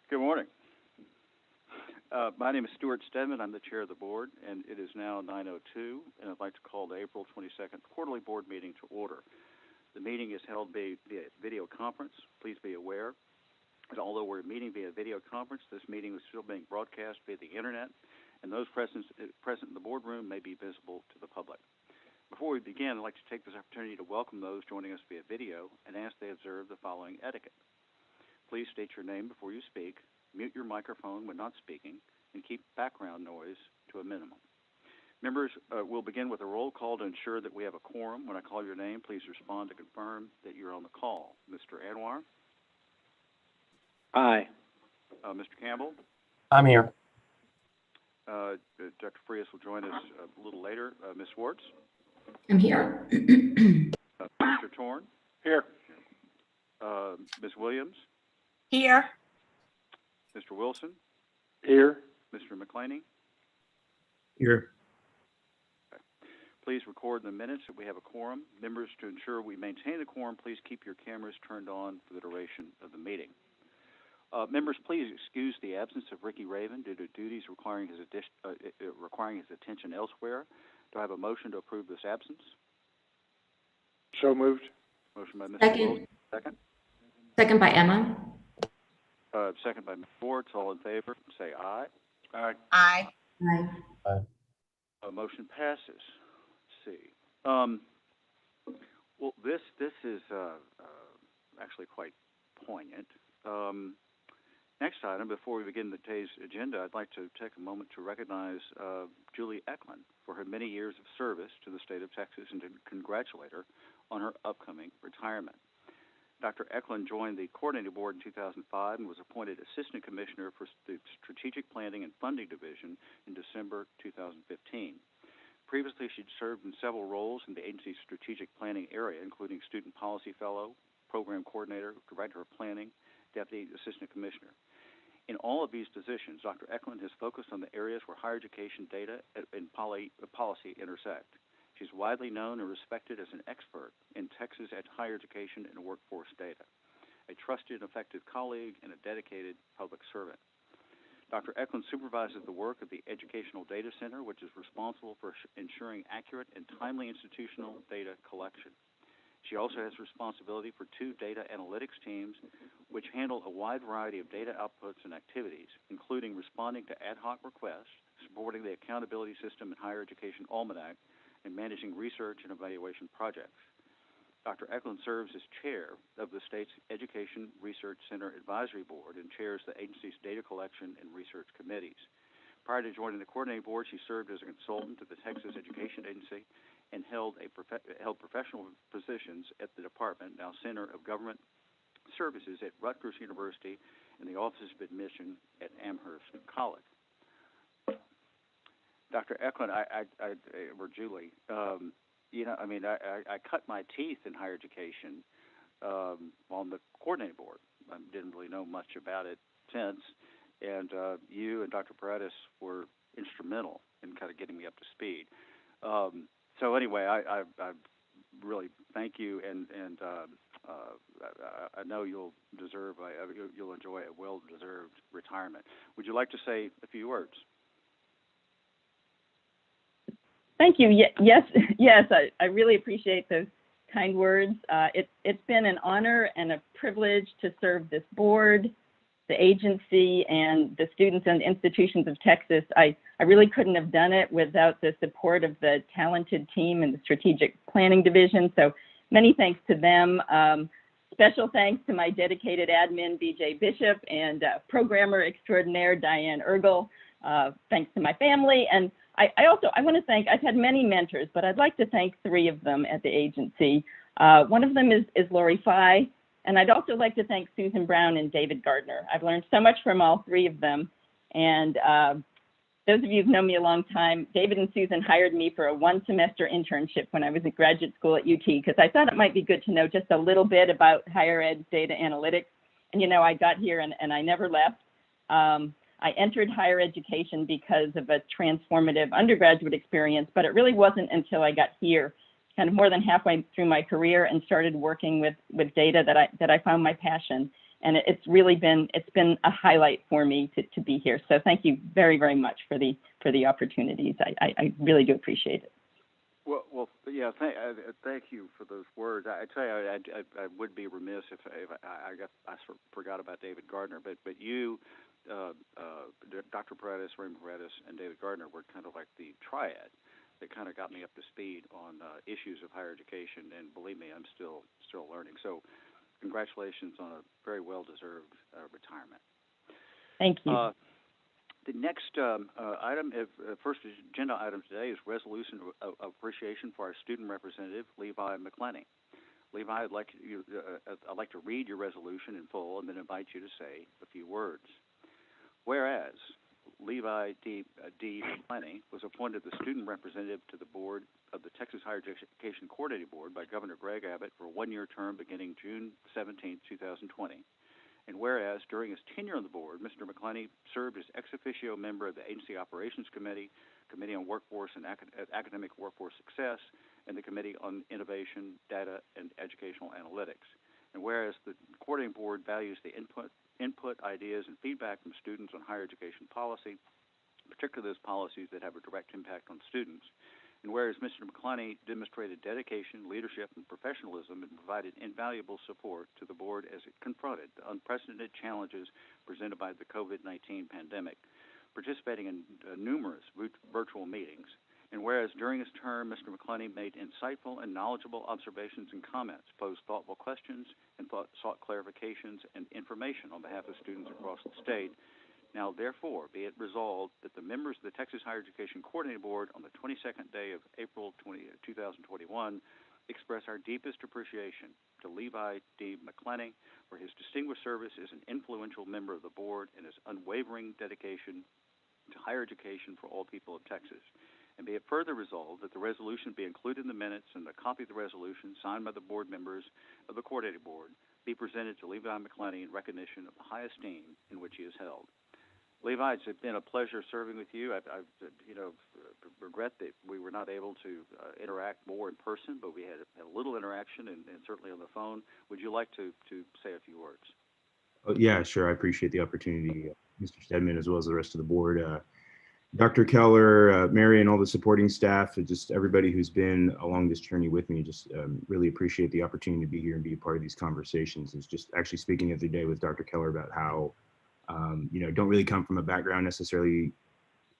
Good morning. My name is Stuart Stedman. I'm the chair of the board, and it is now 9:02, and I'd like to call the April 22nd quarterly board meeting to order. The meeting is held via video conference. Please be aware that although we're meeting via video conference, this meeting is still being broadcast via the internet, and those present in the boardroom may be visible to the public. Before we begin, I'd like to take this opportunity to welcome those joining us via video and ask they observe the following etiquette. Please state your name before you speak, mute your microphone when not speaking, and keep background noise to a minimum. Members, will begin with a roll call to ensure that we have a quorum. When I call your name, please respond to confirm that you're on the call. Mr. Anwar? Aye. Mr. Campbell? I'm here. Dr. Frias will join us a little later. Ms. Swartz? I'm here. Mr. Torn? Here. Ms. Williams? Here. Mr. Wilson? Here. Mr. Mclenny? Here. Okay. Please record in the minutes that we have a quorum. Members, to ensure we maintain the quorum, please keep your cameras turned on for the duration of the meeting. Members, please excuse the absence of Ricky Raven due to duties requiring his attention elsewhere. Do I have a motion to approve this absence? So moved. Motion by Mr. Second. Wilson. Second. Second by Emma. Second by Ms. Swartz. All in favor, say aye. Aye. Aye. Aye. Motion passes. Let's see. Well, this is actually quite poignant. Next item, before we begin today's agenda, I'd like to take a moment to recognize Julie Eklund for her many years of service to the state of Texas and to congratulate her on her upcoming retirement. Dr. Eklund joined the coordinating board in 2005 and was appointed Assistant Commissioner for the Strategic Planning and Funding Division in December 2015. Previously, she'd served in several roles in the agency's strategic planning area, including Student Policy Fellow, Program Coordinator, Director of Planning, Deputy Assistant Commissioner. In all of these positions, Dr. Eklund has focused on the areas where higher education data and policy intersect. She's widely known and respected as an expert in Texas higher education and workforce data, a trusted and effective colleague, and a dedicated public servant. Dr. Eklund supervises the work of the Educational Data Center, which is responsible for ensuring accurate and timely institutional data collection. She also has responsibility for 2 data analytics teams, which handle a wide variety of data outputs and activities, including responding to ad hoc requests, supporting the Accountability System and Higher Education Almanac, and managing research and evaluation projects. Dr. Eklund serves as chair of the state's Education Research Center Advisory Board and chairs the agency's data collection and research committees. Prior to joining the coordinating board, she served as a consultant to the Texas Education Agency and held professional positions at the department, now Center of Government Services at Rutgers University and the Office of Admission at Amherst College. Dr. Eklund, or Julie, I cut my teeth in higher education on the coordinating board. I didn't really know much about it since, and you and Dr. Paredes were instrumental in kind of getting me up to speed. So anyway, I really thank you, and I know you'll enjoy a well-deserved retirement. Would you like to say a few words? Thank you. Yes, I really appreciate those kind words. It's been an honor and a privilege to serve this board, the agency, and the students and institutions of Texas. I really couldn't have done it without the support of the talented team in the Strategic Planning Division, so many thanks to them. Special thanks to my dedicated admin, BJ Bishop, and programmer extraordinaire, Diane Ergel. Thanks to my family, and I want to thank, I've had many mentors, but I'd like to thank 3 of them at the agency. One of them is Lori Fye, and I'd also like to thank Susan Brown and David Gardner. I've learned so much from all 3 of them, and those of you who've known me a long time, David and Susan hired me for a 1-semester internship when I was at graduate school at UT, because I thought it might be good to know just a little bit about higher ed data analytics. And I got here and I never left. I entered higher education because of a transformative undergraduate experience, but it really wasn't until I got here, kind of more than halfway through my career, and started working with data that I found my passion. and it's been a highlight for me to be here. So thank you very, very much for the opportunities. I really do appreciate it. Well, yeah. Thank you for those words. I tell you, I would be remiss if I forgot about David Gardner, but you, Dr. Paredes, Raymond Paredes, and David Gardner were kind of like the triad that kind of got me up to speed on issues of higher education. And believe me, I'm still learning. So, congratulations on a very well-deserved retirement. Thank you. The next item, first agenda item today, is resolution of appreciation for our student representative, Levi Mclenny. Levi, I'd like to read your resolution in full and then invite you to say a few words. Whereas Levi D. Mclenny was appointed the student representative to the board of the Texas Higher Education Coordinating Board by Governor Greg Abbott for a one-year term beginning June 17, 2020. And whereas during his tenure on the board, Mr. Mclenny served as ex officio member of the Agency Operations Committee, Committee on Workforce and Academic Workforce Success, and the Committee on Innovation, Data, and Educational Analytics. And whereas the Coordinating Board values the input, ideas, and feedback from students on higher education policy, particularly those policies that have a direct impact on students. And whereas Mr. Mclenny demonstrated dedication, leadership, and professionalism and provided invaluable support to the board as it confronted the unprecedented challenges presented by the COVID-19 pandemic, participating in numerous virtual meetings. And whereas during his term, Mr. Mclenny made insightful and knowledgeable observations and comments, posed thoughtful questions, and sought clarifications and information on behalf of students across the state. Now, therefore, be it resolved that the members of the Texas Higher Education Coordinating Board on the 22nd day of April 2021 express our deepest appreciation to Levi D. Mclenny for his distinguished service as an influential member of the board and his unwavering dedication to higher education for all people of Texas. And be it further resolved that the resolution be included in the minutes and a copy of the resolution signed by the board members of the Coordinating Board be presented to Levi Mclenny in recognition of the high esteem in which he is held. Levi, it's been a pleasure serving with you. I regret that we were not able to interact more in person, but we had a little interaction and certainly on the phone. Would you like to say a few words? Oh, yeah, sure. I appreciate the opportunity, Mr. Stedman, as well as the rest of the board. Dr. Keller, Mary, and all the supporting staff, and just everybody who's been along this journey with me, just really appreciate the opportunity to be here and be a part of these conversations. It's just actually speaking the other day with Dr. Keller about how don't really come from a background necessarily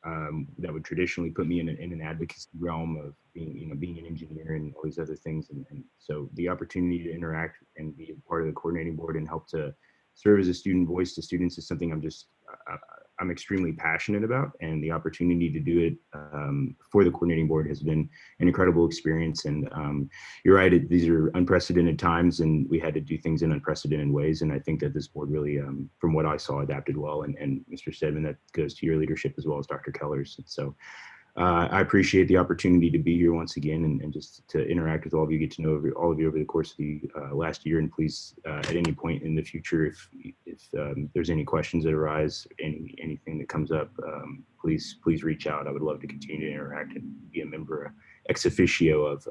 that would traditionally put me in an advocacy realm of being an engineer and all these other things. And so the opportunity to interact and be a part of the coordinating board and help to serve as a student voice to students is something I'm extremely passionate about, and the opportunity to do it for the coordinating board has been an incredible experience. And you're right, these are unprecedented times, and we had to do things in unprecedented ways. And I think that this board really, from what I saw, adapted well. And Mr. Stedman, that goes to your leadership as well as Dr. Keller's. And so I appreciate the opportunity to be here once again and just to interact with all of you, get to know all of you over the course of the last year. And please, at any point in the future, if there's any questions that arise, anything that comes up, please reach out. I would love to continue to interact and be a member ex officio of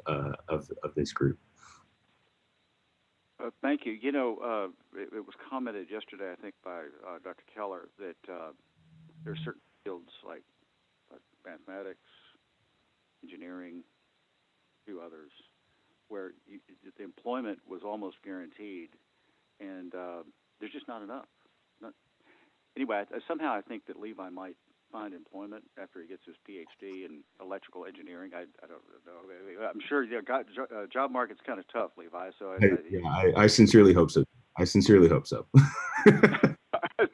this group. Thank you. It was commented yesterday, I think, by Dr. Keller that there are certain fields like mathematics, engineering, a few others, where the employment was almost guaranteed, and there's just not enough. Anyway, somehow I think that Levi might find employment after he gets his PhD in electrical engineering. I don't know. I'm sure job market's kind of tough, Levi. So I sincerely hope so. I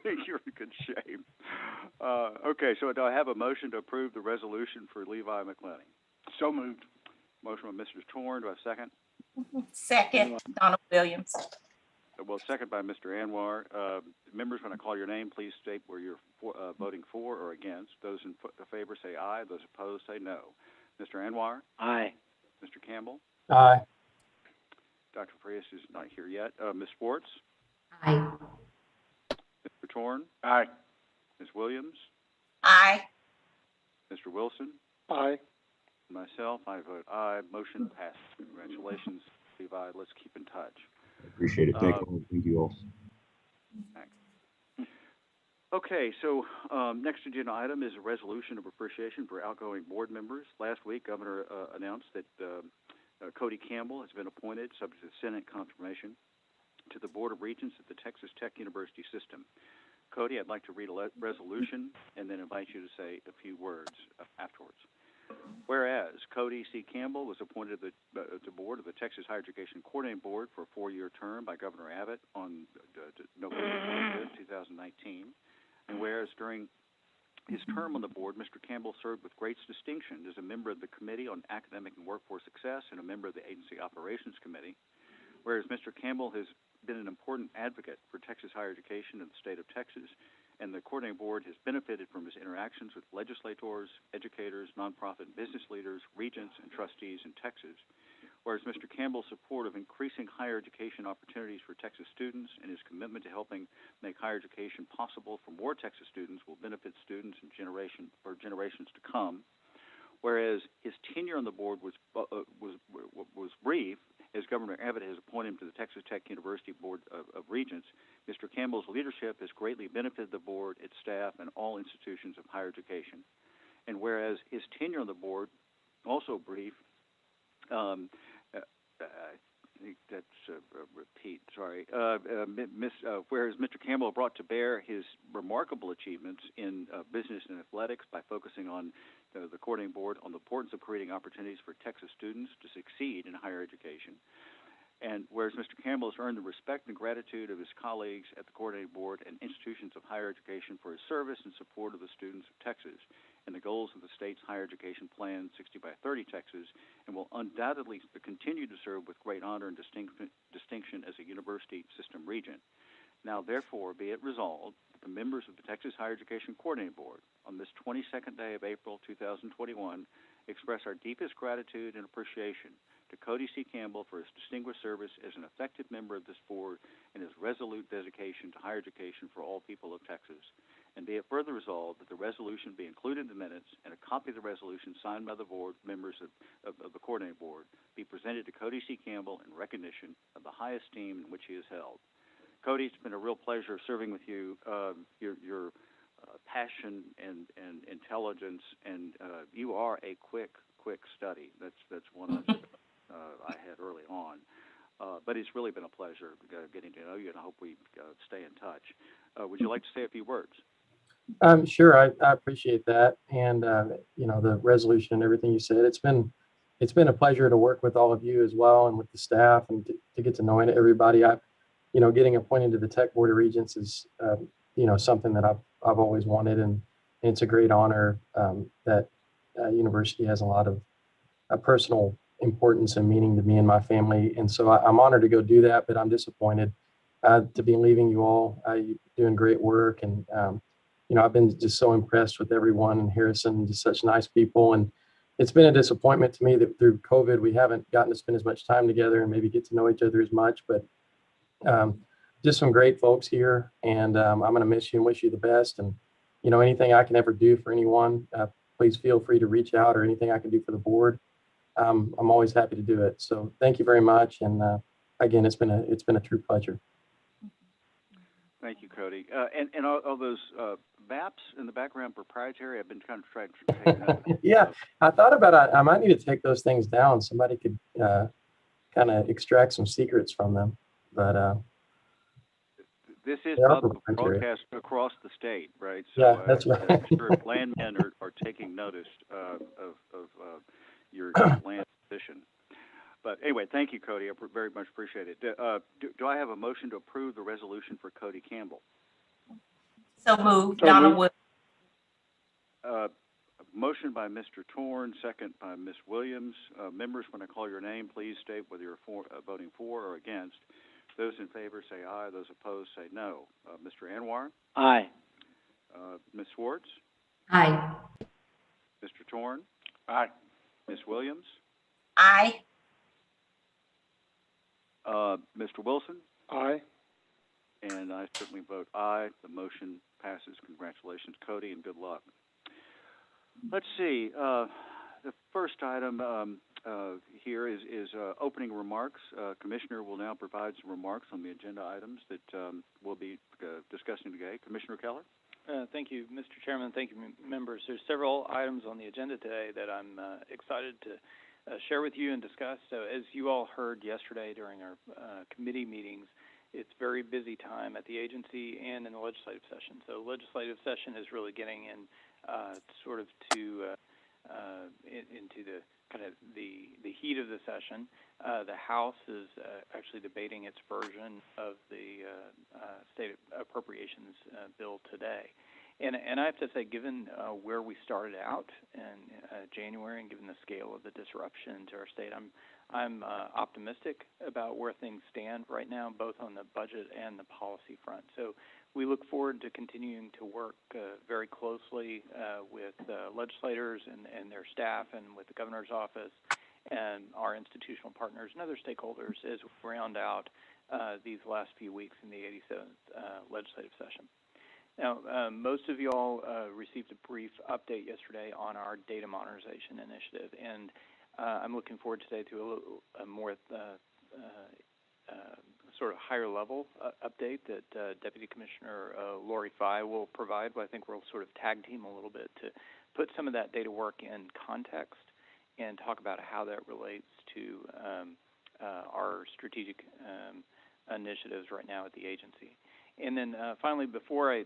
think you're in good shape. Okay, so do I have a motion to approve the resolution for Levi Mclenny? So moved. Motion by Mr. Torn. Do I have a second? Second, Donald Williams. Well, second by Mr. Anwar. Members, when I call your name, please state where you're voting for or against. Those in favor say aye. Those opposed say no. Mr. Anwar? Aye. Mr. Campbell? Aye. Dr. Frias is not here yet. Ms. Schwartz? Aye. Mr. Torn? Aye. Ms. Williams? Aye. Mr. Wilson? Aye. Myself, I vote aye. Motion passed. Congratulations, Levi. Let's keep in touch. appreciate it. Thank you all. Okay, so next agenda item is a resolution of appreciation for outgoing board members. Last week, Governor announced that Cody Campbell has been appointed, subject to Senate confirmation, to the Board of Regents at the Texas Tech University System. Cody, I'd like to read a resolution and then invite you to say a few words afterwards. Whereas Cody C. Campbell was appointed to the board of the Texas Higher Education Coordinating Board for a 4-year term by Governor Abbott on November 25, 2019, and whereas during his term on the board, Mr. Campbell served with great distinction as a member of the Committee on Academic and Workforce Success and a member of the Agency Operations Committee, whereas Mr. Campbell has been an important advocate for Texas higher education in the state of Texas, and the Coordinating Board has benefited from his interactions with legislators, educators, nonprofit and business leaders, regents, and trustees in Texas, whereas Mr. Campbell's support of increasing higher education opportunities for Texas students and his commitment to helping make higher education possible for more Texas students will benefit students and generations to come, whereas his tenure on the board was brief, as Governor Abbott has appointed him to the Texas Tech University Board of Regents. Mr. Campbell's leadership has greatly benefited the board, its staff, and all institutions of higher education. And whereas his tenure on the board, also brief, I think that's a repeat, sorry. Whereas Mr. Campbell brought to bear his remarkable achievements in business and athletics by focusing on the Coordinating Board on the importance of creating opportunities for Texas students to succeed in higher education. And whereas Mr. Campbell has earned the respect and gratitude of his colleagues at the Coordinating Board and institutions of higher education for his service and support of the students of Texas and the goals of the state's higher education plan 60 by 30 Texas, and will undoubtedly continue to serve with great honor and distinction as a university system regent. Now, therefore, be it resolved that the members of the Texas Higher Education Coordinating Board on this 22nd day of April 2021 express our deepest gratitude and appreciation to Cody C. Campbell for his distinguished service as an effective member of this board and his resolute dedication to higher education for all people of Texas. And be it further resolved that the resolution be included in the minutes and a copy of the resolution signed by the board members of the Coordinating Board be presented to Cody C. Campbell in recognition of the high esteem in which he is held. Cody, it's been a real pleasure serving with you. Your passion and intelligence, and you are a quick study. That's one of I had early on. But it's really been a pleasure getting to know you, and I hope we stay in touch. Would you like to say a few words? Sure, I appreciate that, and the resolution and everything you said. It's been a pleasure to work with all of you as well, and with the staff, and to get to know everybody. Getting appointed to the Tech Board of Regents is something that I've always wanted, and it's a great honor that university has a lot of personal importance and meaning to me and my family, and so I'm honored to go do that. But I'm disappointed to be leaving you all. You're doing great work, and I've been just so impressed with everyone in Harrison, just such nice people. And it's been a disappointment to me that through COVID, we haven't gotten to spend as much time together and maybe get to know each other as much, but just some great folks here. And I'm going to miss you and wish you the best. And, anything I can ever do for anyone, please feel free to reach out, or anything I can do for the board. I'm always happy to do it. So thank you very much. And again, it's been a true pleasure. Thank you, Cody. And all those maps in the background proprietary? I've been kind of trying to take note. Yeah, I thought about it. I might need to take those things down. Somebody could kind of extract some secrets from them. But this is they are public proprietary. broadcast across the state, right? So, Yeah, that's right. I'm sure landmen are taking notice of your land position. But anyway, thank you, Cody. I very much appreciate it. Do I have a motion to approve the resolution for Cody Campbell? So moved, So Donna moved. Williams. Motion by Mr. Torn, second by Ms. Williams. Members, when I call your name, please state whether you're voting for or against. Those in favor say aye. Those opposed say no. Mr. Anwar? Aye. Ms. Swartz? Aye. Mr. Torn? Aye. Ms. Williams? Aye. Mr. Wilson? Aye. And I certainly vote aye. The motion passes. Congratulations, Cody, and good luck. Let's see. The first item here is opening remarks. Commissioner will now provide some remarks on the agenda items that we'll be discussing today. Commissioner Keller? Thank you, Mr. Chairman. Thank you, members. There's several items on the agenda today that I'm excited to share with you and discuss. So as you all heard yesterday during our committee meetings, it's very busy time at the agency and in the legislative session. So legislative session is really getting in into the kind of the heat of the session. The House is actually debating its version of the state appropriations bill today. And I have to say, given where we started out in January and given the scale of the disruption to our state, I'm optimistic about where things stand right now, both on the budget and the policy front. So we look forward to continuing to work very closely with legislators and their staff and with the governor's office and our institutional partners and other stakeholders as we round out these last few weeks in the 87th legislative session. Now, most of you all received a brief update yesterday on our data modernization initiative, and I'm looking forward today to a more sort of higher level update that Deputy Commissioner Lori Fye will provide. But I think we'll sort of tag team a little bit to put some of that data work in context and talk about how that relates to our strategic initiatives right now at the agency. And then finally, before I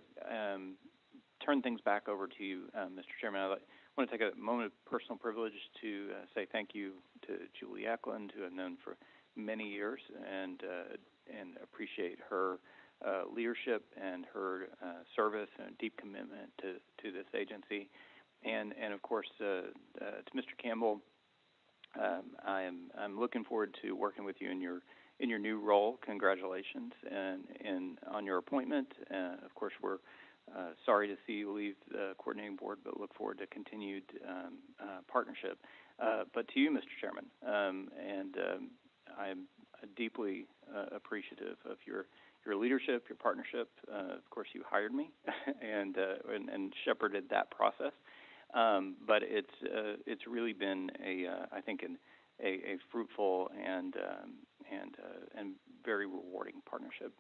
turn things back over to you, Mr. Chairman, I want to take a moment of personal privilege to say thank you to Julie Eklund, who I've known for many years, and appreciate her leadership and her service and deep commitment to this agency. And of course, to Mr. Campbell, I'm looking forward to working with you in your new role. Congratulations and on your appointment. Of course, we're sorry to see you leave the coordinating board, but look forward to continued partnership. But to you, Mr. Chairman, I'm deeply appreciative of your leadership, your partnership. Of course, you hired me and shepherded that process. But it's really been I think a fruitful and very rewarding partnership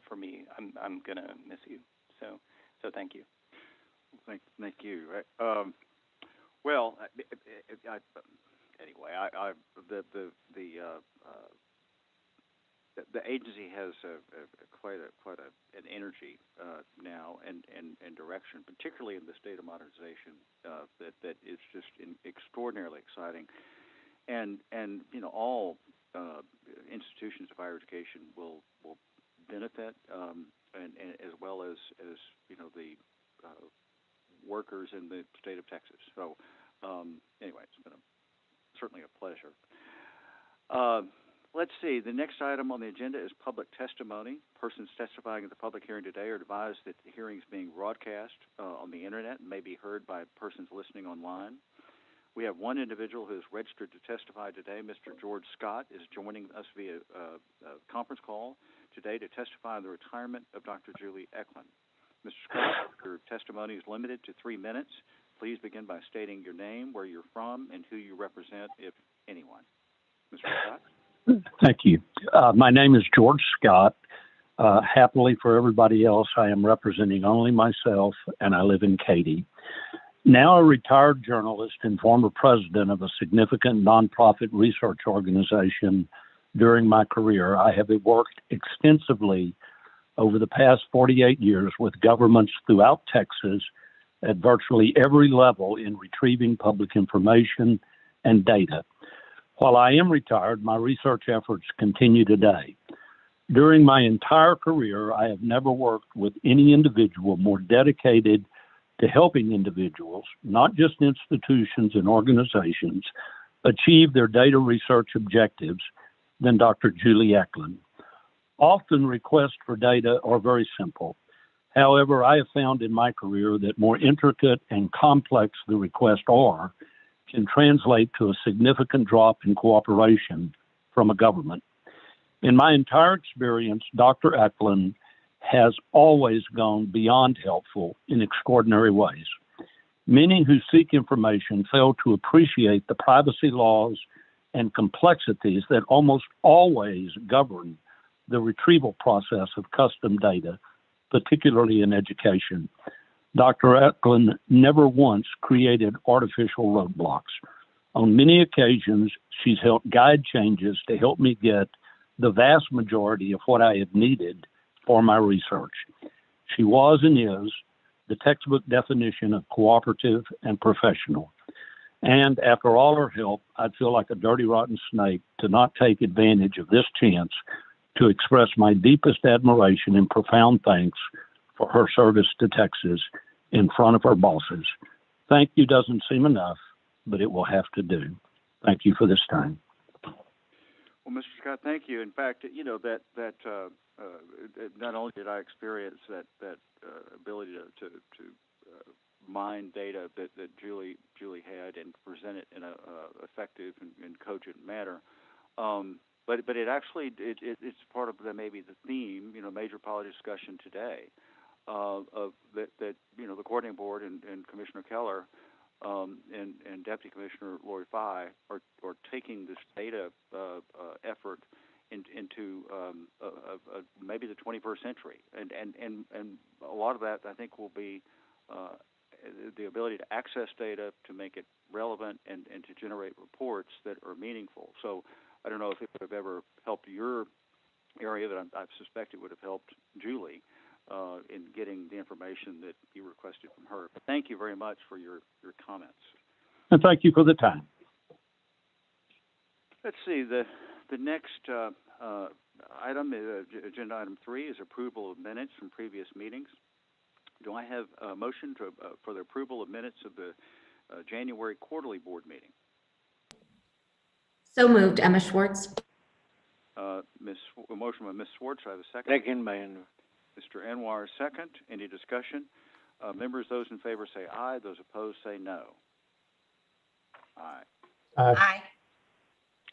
for me. I'm going to miss you. So thank you. Thank you. Anyway, the agency has quite an energy now and direction, particularly in this data modernization that is just extraordinarily exciting, and all institutions of higher education will benefit, and as well as the workers in the state of Texas. So anyway, it's been certainly a pleasure. Let's see. The next item on the agenda is public testimony. Persons testifying at the public hearing today are advised that the hearing is being broadcast on the internet and may be heard by persons listening online. We have one individual who is registered to testify today. Mr. George Scott is joining us via conference call today to testify on the retirement of Dr. Julie Eklund. Mr. Scott, your testimony is limited to 3 minutes. Please begin by stating your name, where you're from, and who you represent, if anyone. Mr. Scott? Thank you. My name is George Scott. Happily for everybody else, I am representing only myself, and I live in Cody. Now a retired journalist and former president of a significant nonprofit research organization, during my career, I have worked extensively over the past 48 years with governments throughout Texas at virtually every level in retrieving public information and data. While I am retired, my research efforts continue today. During my entire career, I have never worked with any individual more dedicated to helping individuals, not just institutions and organizations, achieve their data research objectives than Dr. Julie Eklund. Often requests for data are very simple. However, I have found in my career that more intricate and complex the requests are, can translate to a significant drop in cooperation from a government. In my entire experience, Dr. Eklund has always gone beyond helpful in extraordinary ways. Many who seek information fail to appreciate the privacy laws and complexities that almost always govern the retrieval process of custom data particularly in education. Dr. Eklund never once created artificial roadblocks. On many occasions, she's helped guide changes to help me get the vast majority of what I had needed for my research. She was and is the textbook definition of cooperative and professional. And after all her help, I'd feel like a dirty, rotten snake to not take advantage of this chance to express my deepest admiration and profound thanks for her service to Texas in front of her bosses. Thank you doesn't seem enough, but it will have to do. Thank you for this time. Well, Mr. Scott, thank you. In fact, not only did I experience that ability to mine data that Julie had and present it in a effective and cogent manner, but it actually it's part of maybe the theme, major policy discussion today of that the coordinating board and Commissioner Keller and Deputy Commissioner Levi are taking this data effort into maybe the 21st century, and a lot of that I think will be the ability to access data, to make it relevant, and to generate reports that are meaningful. So I don't know if it would have ever helped your area, but I suspect it would have helped Julie in getting the information that you requested from her. But thank you very much for your comments. And thank you for the time. Let's see, the next item, agenda item 3, is approval of minutes from previous meetings. Do I have a motion for the approval of minutes of the January quarterly board meeting? So moved, Emma Schwartz. A motion by Ms. Schwartz. I have a second. Second by Anwar. Mr. Anwar, second. Any discussion? Members, those in favor say aye. Those opposed say no. Aye. Aye.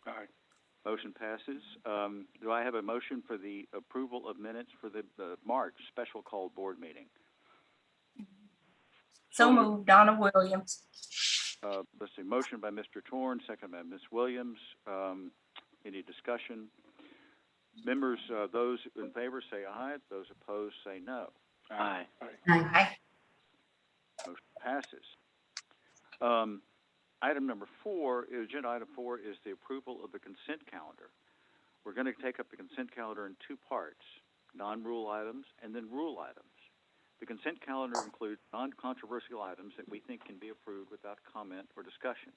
Aye. Motion passes. Do I have a motion for the approval of minutes for the March special called board meeting? So moved, Donna Williams. Let's see. Motion by Mr. Torn, second by Ms. Williams. Any discussion? Members, those in favor say aye. Those opposed say no. Aye. Aye. Motion passes. Item number 4, agenda item 4, is the approval of the consent calendar. We're going to take up the consent calendar in 2 parts, non-rule items and then rule items. The consent calendar includes non-controversial items that we think can be approved without comment or discussion.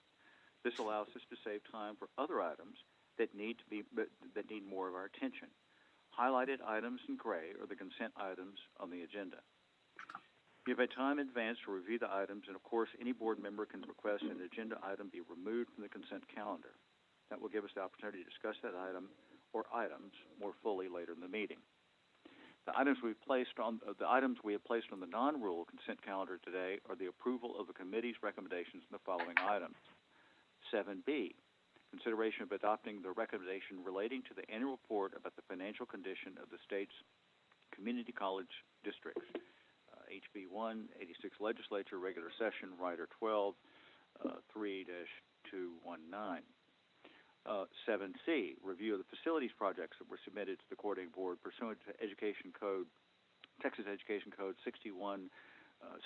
This allows us to save time for other items that need more of our attention. Highlighted items in gray are the consent items on the agenda. You have a time in advance to review the items, and of course, any board member can request an agenda item be removed from the consent calendar. That will give us the opportunity to discuss that item or items more fully later in the meeting. The items we have placed on the non-rule consent calendar today are the approval of the committee's recommendations in the following items. 7B, consideration of adopting the recommendation relating to the annual report about the financial condition of the state's community college districts. HB 186 Legislature, regular session, Rider 12, 3-219. 7C, review of the facilities projects that were submitted to the coordinating board pursuant to Texas Education Code 61,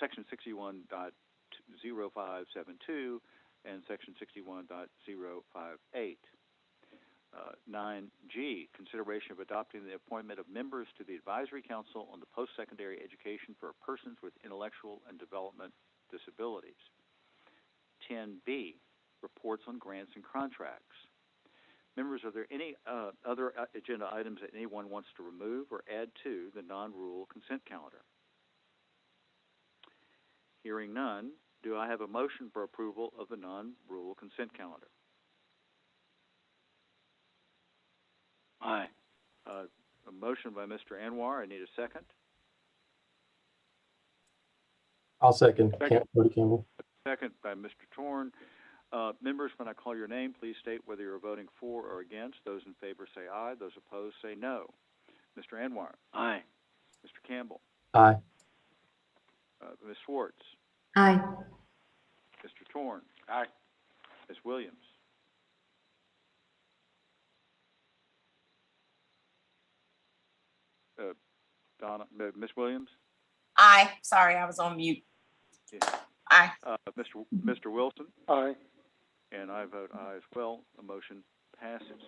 Section 61.0572 and Section 61.058. 9G, consideration of adopting the appointment of members to the Advisory Council on the Post-Secondary Education for Persons with Intellectual and Development Disabilities. 10B, reports on grants and contracts. Members, are there any other agenda items that anyone wants to remove or add to the non-rule consent calendar? Hearing none, do I have a motion for approval of the non-rule consent calendar? Aye. A motion by Mr. Anwar. I need a second. I'll second. Cody Campbell. Second by Mr. Torn. Members, when I call your name, please state whether you're voting for or against. Those in favor say aye. Those opposed say no. Mr. Anwar. Aye. Mr. Campbell. Aye. Ms. Schwartz. Aye. Mr. Torn. Aye. Ms. Williams. Donna, Ms. Williams? Aye. Sorry, I was on mute. Yeah. Aye. Mr. Wilson? Aye. And I vote aye as well. The motion passes.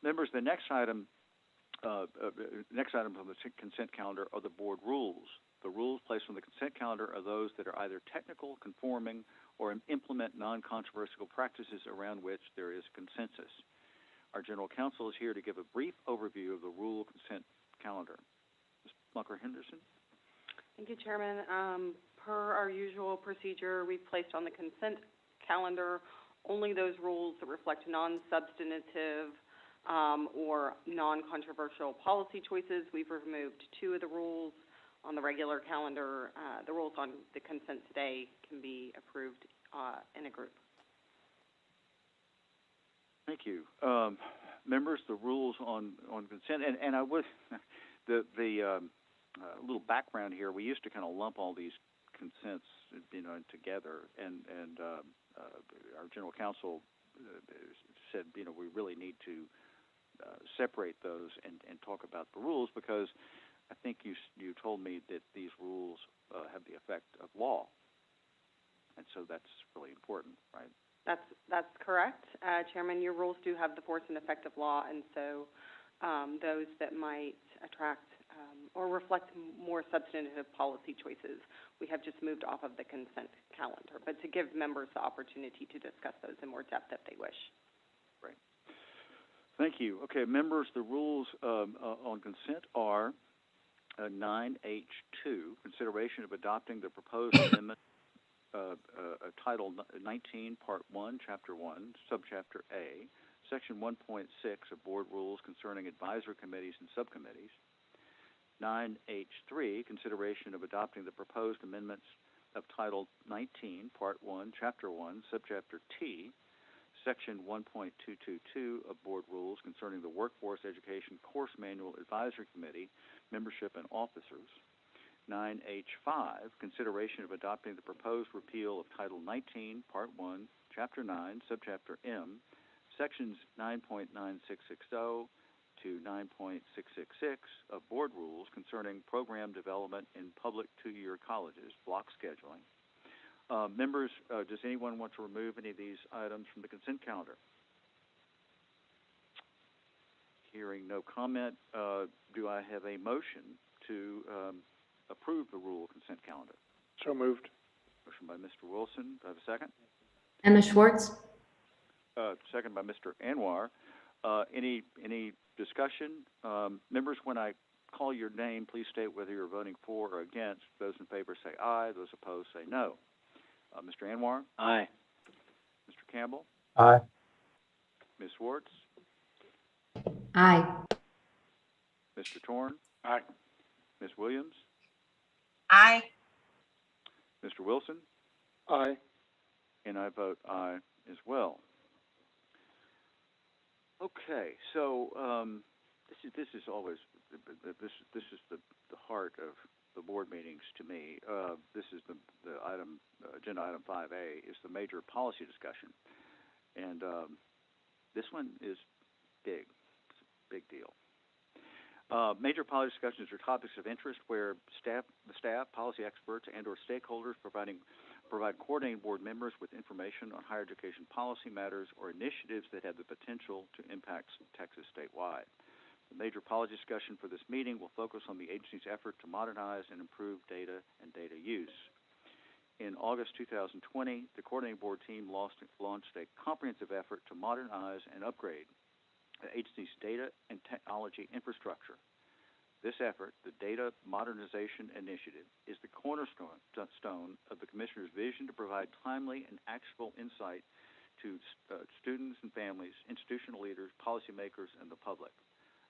Members, the next item on the consent calendar are the board rules. The rules placed on the consent calendar are those that are either technical, conforming, or implement non-controversial practices around which there is consensus. Our general counsel is here to give a brief overview of the rule consent calendar. Ms. Bunker-Henderson? Thank you, Chairman. Per our usual procedure, we've placed on the consent calendar only those rules that reflect non-substantive or non-controversial policy choices. We've removed 2 of the rules on the regular calendar. The rules on the consent today can be approved in a group. Thank you. Members, the rules on consent, and I would, the little background here, we used to kind of lump all these consents, together, and our general counsel said, we really need to separate those and talk about the rules, because I think you told me that these rules have the effect of law, and so that's really important, right? That's correct, Chairman. Your rules do have the force and effect of law, and so those that might attract or reflect more substantive policy choices, we have just moved off of the consent calendar, but to give members the opportunity to discuss those in more depth if they wish. Right. Thank you. Okay, members, the rules on consent are 9H2, consideration of adopting the proposed amendment Title 19, Part 1, Chapter 1, Subchapter A, Section 1.6 of Board Rules concerning advisory committees and subcommittees. 9H3, consideration of adopting the proposed amendments of Title 19, Part 1, Chapter 1, Subchapter T, Section 1.222 of Board Rules concerning the Workforce Education Course Manual Advisory Committee, membership and officers. 9H5, consideration of adopting the proposed repeal of Title 19, Part 1, Chapter 9, Subchapter M, Sections 9.9660 to 9.666 of Board Rules concerning program development in public 2-year colleges, block scheduling. Members, does anyone want to remove any of these items from the consent calendar? Hearing no comment, do I have a motion to approve the rule consent calendar? So moved. Motion by Mr. Wilson. Do I have a second? Emma Schwartz. Second by Mr. Anwar. Any discussion? Members, when I call your name, please state whether you're voting for or against. Those in favor say aye. Those opposed say no. Mr. Anwar? Aye. Mr. Campbell? Aye. Ms. Schwartz? Aye. Mr. Torn? Aye. Ms. Williams? Aye. Mr. Wilson? Aye. And I vote aye as well. Okay, so this is always this is the heart of the board meetings to me. This is the item, agenda item 5A, is the major policy discussion, and this one is big. It's a big deal. Major policy discussions are topics of interest where the staff, policy experts, and/or stakeholders provide coordinating board members with information on higher education policy matters or initiatives that have the potential to impact Texas statewide. The major policy discussion for this meeting will focus on the agency's effort to modernize and improve data and data use. In August 2020, the coordinating board team launched a comprehensive effort to modernize and upgrade the agency's data and technology infrastructure. This effort, the Data Modernization Initiative, is the cornerstone of the Commissioner's vision to provide timely and actionable insight to students and families, institutional leaders, policymakers, and the public.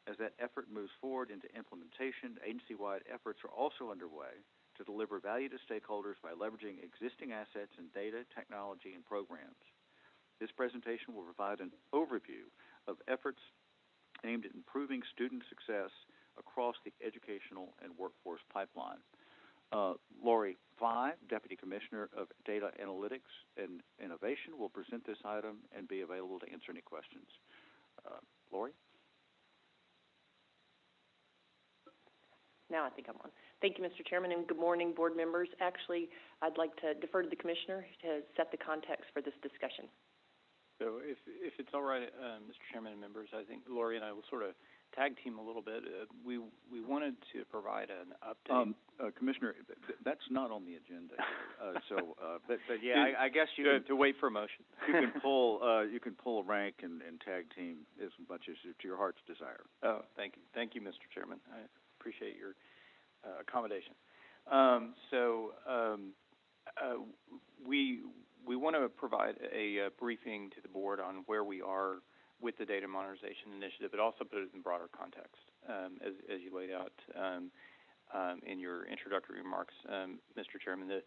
As that effort moves forward into implementation, agency-wide efforts are also underway to deliver value to stakeholders by leveraging existing assets in data, technology, and programs. This presentation will provide an overview of efforts aimed at improving student success across the educational and workforce pipeline. Lori Fly, Deputy Commissioner of Data Analytics and Innovation, will present this item and be available to answer any questions. Lori? Now I think I'm on. Thank you, Mr. Chairman, and good morning, board members. Actually, I'd like to defer to the commissioner to set the context for this discussion. So if it's all right, Mr. Chairman and members, I think Lori and I will sort of tag team a little bit. We wanted to provide an update. Commissioner, that's not on the agenda. But yeah, I guess you can, to wait for a motion. you can pull rank and tag team as much as to your heart's desire. Oh, thank you, Mr. Chairman. I appreciate your accommodation. We want to provide a briefing to the board on where we are with the data modernization initiative, but also put it in broader context, as you laid out in your introductory remarks, Mr. Chairman.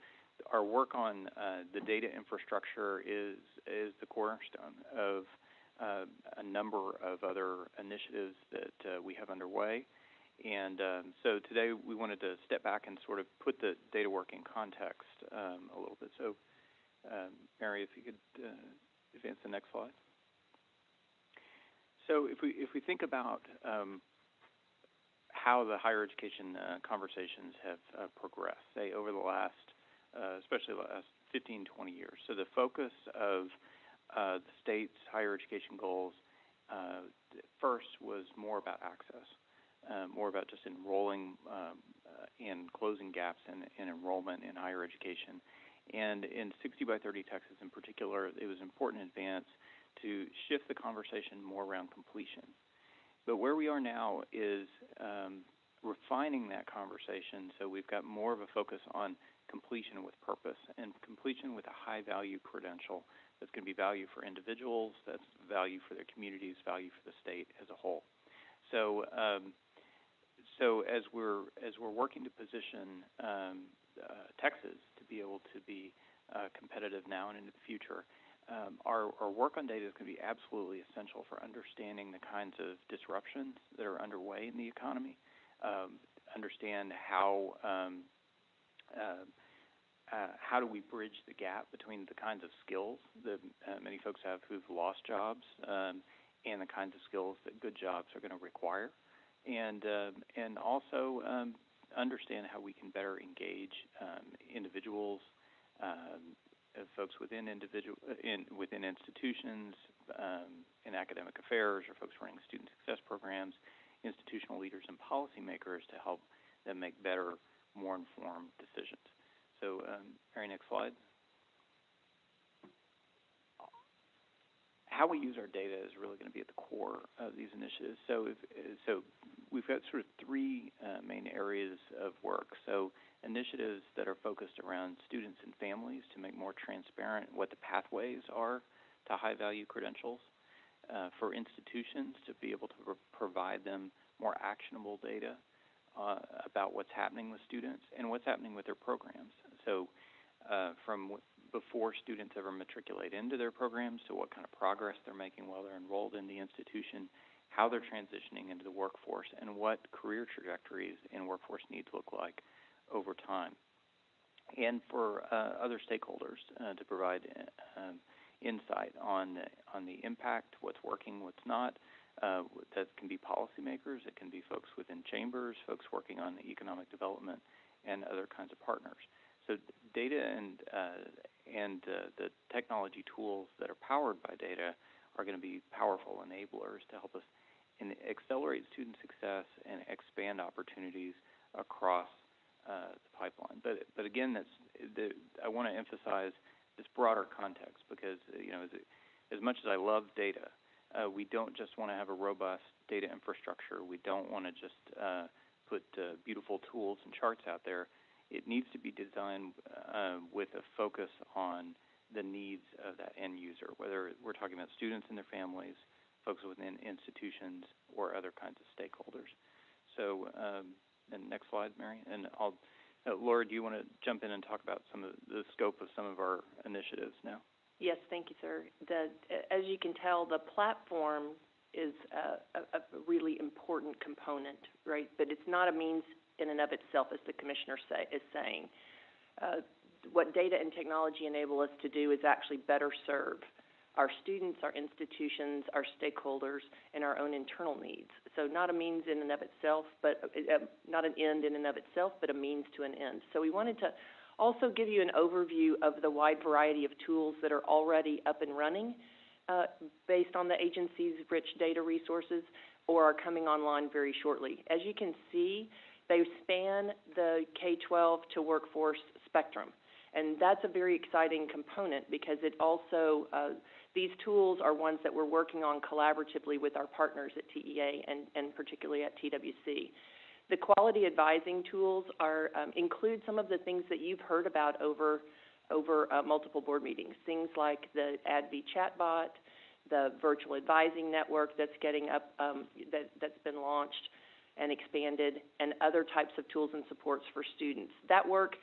Our work on the data infrastructure is the cornerstone of a number of other initiatives that we have underway. And so today we wanted to step back and sort of put the data work in context a little bit. So, Mary, if you could advance the next slide. So if we think about how the higher education conversations have progressed, say over the last, especially the last 15, 20 years. So the focus of the state's higher education goals first was more about access. More about just enrolling and closing gaps in enrollment in higher education. And in 60 by 30 Texas in particular, it was important in advance to shift the conversation more around completion. But where we are now is refining that conversation, so we've got more of a focus on completion with purpose and completion with a high-value credential that's going to be value for individuals, that's value for their communities, value for the state as a whole. So as we're working to position Texas to be able to be competitive now and into the future, our work on data is going to be absolutely essential for understanding the kinds of disruptions that are underway in the economy, understand how do we bridge the gap between the kinds of skills that many folks have who've lost jobs and the kinds of skills that good jobs are going to require. And also understand how we can better engage individuals, folks within institutions, in academic affairs, or folks running student success programs, institutional leaders and policymakers to help them make better, more informed decisions. So, Mary, next slide. How we use our data is really going to be at the core of these initiatives. So we've got sort of three main areas of work. So initiatives that are focused around students and families to make more transparent what the pathways are to high-value credentials. For institutions to be able to provide them more actionable data about what's happening with students and what's happening with their programs. So from before students ever matriculate into their programs to what kind of progress they're making while they're enrolled in the institution, how they're transitioning into the workforce, and what career trajectories and workforce needs look like over time. And for other stakeholders to provide insight on the impact, what's working, what's not. That can be policymakers, it can be folks within chambers, folks working on economic development, and other kinds of partners. So data and the technology tools that are powered by data are going to be powerful enablers to help us accelerate student success and expand opportunities across the pipeline. But again, I want to emphasize this broader context because as much as I love data, we don't just want to have a robust data infrastructure. We don't want to just put beautiful tools and charts out there. It needs to be designed with a focus on the needs of that end user, whether we're talking about students and their families, folks within institutions, or other kinds of stakeholders. So, and next slide, Mary. And Laura, do you want to jump in and talk about some of the scope of some of our initiatives now? Yes, thank you, sir. As you can tell, the platform is a really important component, right? But it's not a means in and of itself, as the commissioner is saying. What data and technology enable us to do is actually better serve our students, our institutions, our stakeholders, and our own internal needs. So not a means in and of itself, but not an end in and of itself, but a means to an end. So we wanted to also give you an overview of the wide variety of tools that are already up and running based on the agency's rich data resources or are coming online very shortly. As you can see, they span the K-12 to workforce spectrum. And that's a very exciting component because it also, these tools are ones that we're working on collaboratively with our partners at TEA and particularly at TWC. The quality advising tools are, include some of the things that you've heard about over multiple board meetings, things like the ADV chatbot, the virtual advising network that's getting up, that's been launched and expanded, and other types of tools and supports for students. That work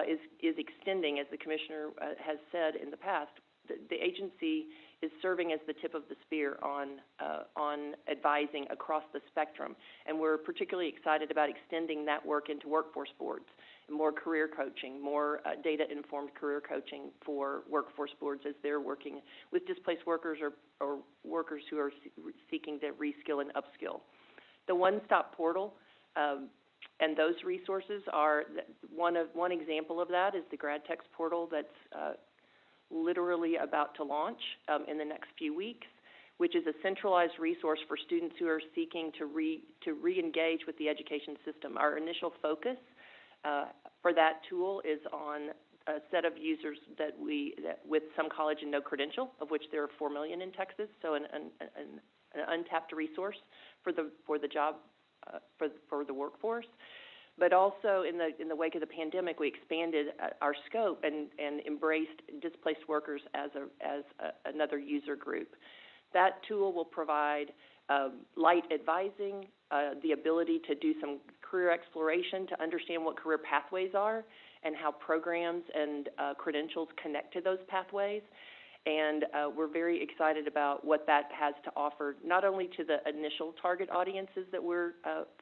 is extending, as the Commissioner has said in the past. The agency is serving as the tip of the spear on advising across the spectrum, and we're particularly excited about extending that work into workforce boards, more career coaching, more data-informed career coaching for workforce boards as they're working with displaced workers or workers who are seeking to reskill and upskill. The one-stop portal and those resources are one example of that is the GradText portal that's literally about to launch in the next few weeks, which is a centralized resource for students who are seeking to re-engage with the education system. Our initial focus for that tool is on a set of users that with some college and no credential, of which there are 4 million in Texas, so an untapped resource for the job for the workforce. But also in the wake of the pandemic, we expanded our scope and embraced displaced workers as another user group. That tool will provide light advising, the ability to do some career exploration to understand what career pathways are and how programs and credentials connect to those pathways. And we're very excited about what that has to offer, not only to the initial target audiences that we're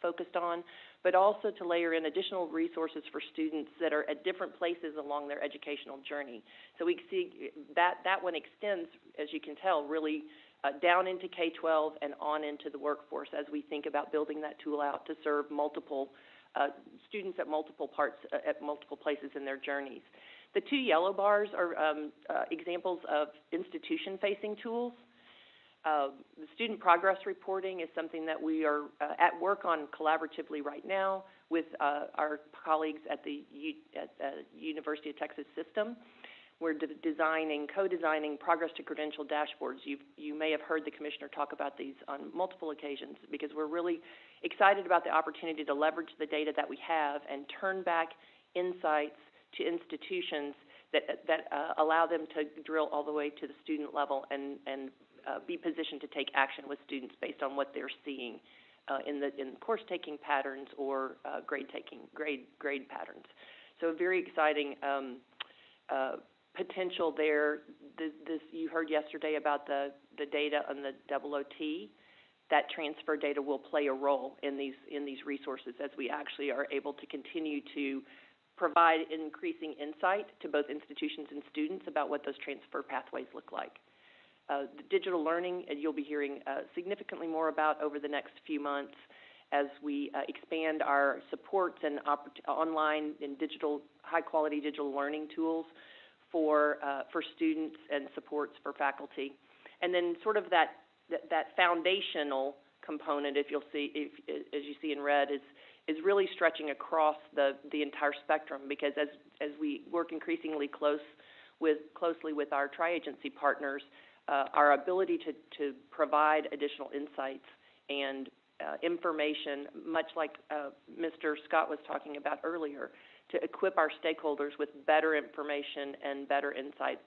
focused on, but also to layer in additional resources for students that are at different places along their educational journey. So we see that one extends, as you can tell, really down into K-12 and on into the workforce as we think about building that tool out to serve multiple students at multiple places in their journeys. The two yellow bars are examples of institution-facing tools. The student progress reporting is something that we are at work on collaboratively right now with our colleagues at the University of Texas System. We're co-designing progress to credential dashboards. You may have heard the Commissioner talk about these on multiple occasions because we're really excited about the opportunity to leverage the data that we have and turn back insights to institutions that allow them to drill all the way to the student level and be positioned to take action with students based on what they're seeing in course taking patterns or grade patterns. So very exciting potential there. This you heard yesterday about the data on the OOT. That transfer data will play a role in these resources as we actually are able to continue to provide increasing insight to both institutions and students about what those transfer pathways look like. The digital learning, you'll be hearing significantly more about over the next few months as we expand our supports and online and high-quality digital learning tools for students and supports for faculty. And then sort of that foundational component, if you'll see, as you see in red, is really stretching across the entire spectrum because as we work increasingly closely with our tri-agency partners, our ability to provide additional insights and information, much like Mr. Scott was talking about earlier, to equip our stakeholders with better information and better insight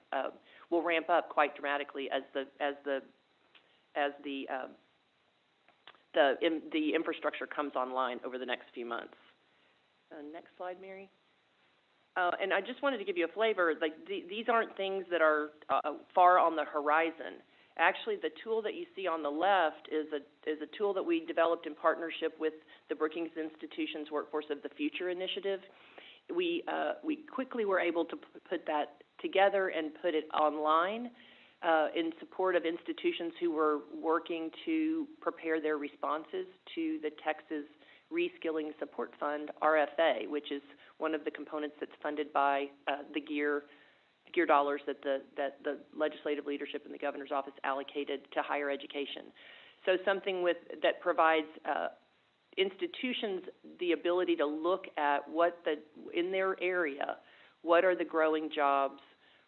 will ramp up quite dramatically as the infrastructure comes online over the next few months. Next slide, Mary. And I just wanted to give you a flavor. Like these aren't things that are far on the horizon. Actually, the tool that you see on the left is a tool that we developed in partnership with the Brookings Institution's Workforce of the Future initiative. We quickly were able to put that together and put it online in support of institutions who were working to prepare their responses to the Texas Reskilling Support Fund, RFA, which is one of the components that's funded by the GEAR dollars that the legislative leadership in the governor's office allocated to higher education. So something that provides institutions the ability to look at in their area, what are the growing jobs,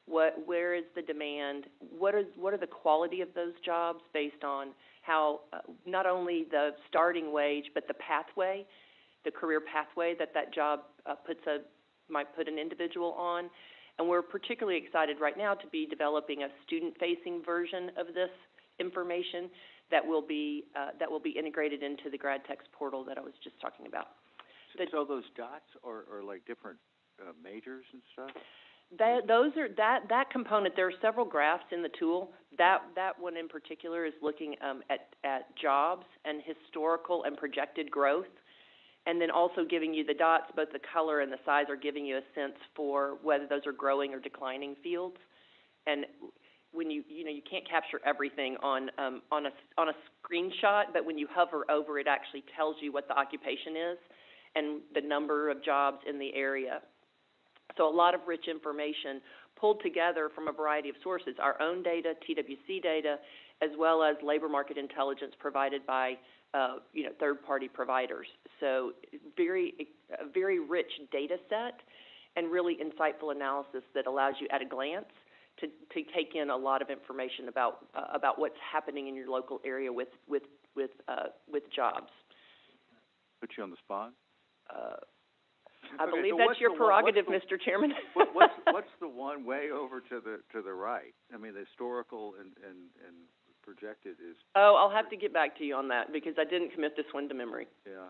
where is the demand, what are the quality of those jobs based on how not only the starting wage but the pathway, the career pathway that job might put an individual on. And we're particularly excited right now to be developing a student-facing version of this information that will be integrated into the GradTex portal that I was just talking about. So those dots are like different majors and stuff? That component, there are several graphs in the tool. That one in particular is looking at jobs and historical and projected growth, and then also giving you the dots, both the color and the size are giving you a sense for whether those are growing or declining fields. And when you can't capture everything on a screenshot, but when you hover over it, actually tells you what the occupation is and the number of jobs in the area. So a lot of rich information pulled together from a variety of sources, our own data, TWC data, as well as labor market intelligence provided by third-party providers. So a very rich data set and really insightful analysis that allows you at a glance to take in a lot of information about what's happening in your local area with jobs. Put you on the spot? I believe that's your prerogative, Mr. Chairman. What's the one way over to the right? I mean, the historical and projected is. Oh, I'll have to get back to you on that because I didn't commit this one to memory. Yeah.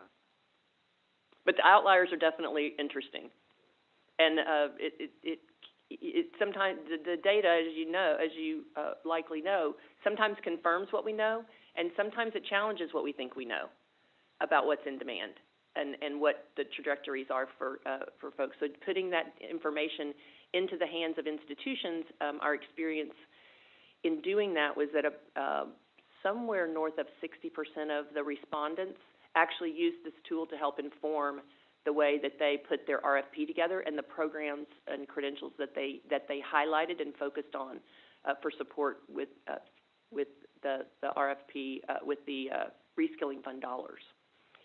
But the outliers are definitely interesting, and it sometimes the data, as you likely know, sometimes confirms what we know, and sometimes it challenges what we think we know about what's in demand and what the trajectories are for folks. So putting that information into the hands of institutions, our experience in doing that was that somewhere north of 60% of the respondents actually used this tool to help inform the way that they put their RFP together and the programs and credentials that they highlighted and focused on for support with the RFP with the reskilling fund dollars.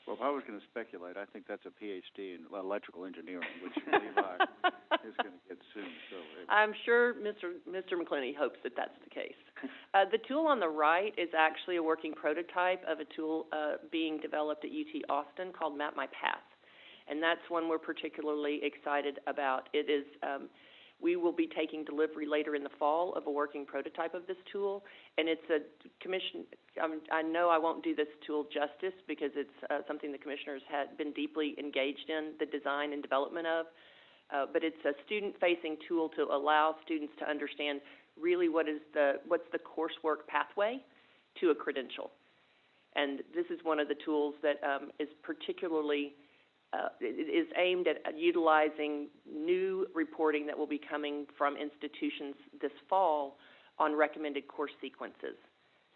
Well, if I was going to speculate, I think that's a PhD in electrical engineering, which Levi is going to get soon. So I'm sure Mr. Mclenny hopes that that's the case. The tool on the right is actually a working prototype of a tool being developed at UT Austin called Map My Path, and that's one we're particularly excited about. It is we will be taking delivery later in the fall of a working prototype of this tool, and it's a commission. I know I won't do this tool justice because it's something the commissioners had been deeply engaged in the design and development of, but it's a student-facing tool to allow students to understand really what's the coursework pathway to a credential. And this is one of the tools that is particularly is aimed at utilizing new reporting that will be coming from institutions this fall on recommended course sequences.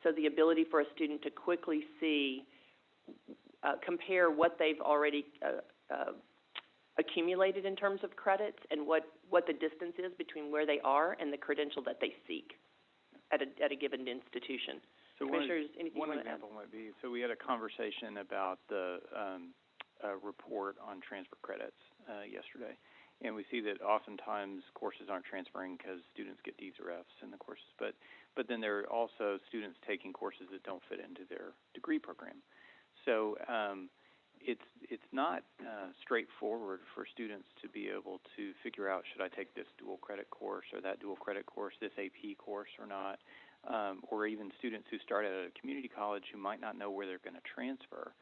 So the ability for a student to quickly see, compare what they've already accumulated in terms of credits and what the distance is between where they are and the credential that they seek at a given institution. So Commissioners, one example might be, so we had a conversation about the report on transfer credits yesterday, and we see that oftentimes courses aren't transferring because students get D's or F's in the courses, but then there are also students taking courses that don't fit into their degree program. So it's not straightforward for students to be able to figure out, should I take this dual credit course or that dual credit course, this AP course or not, or even students who start at a community college who might not know where they're going to transfer.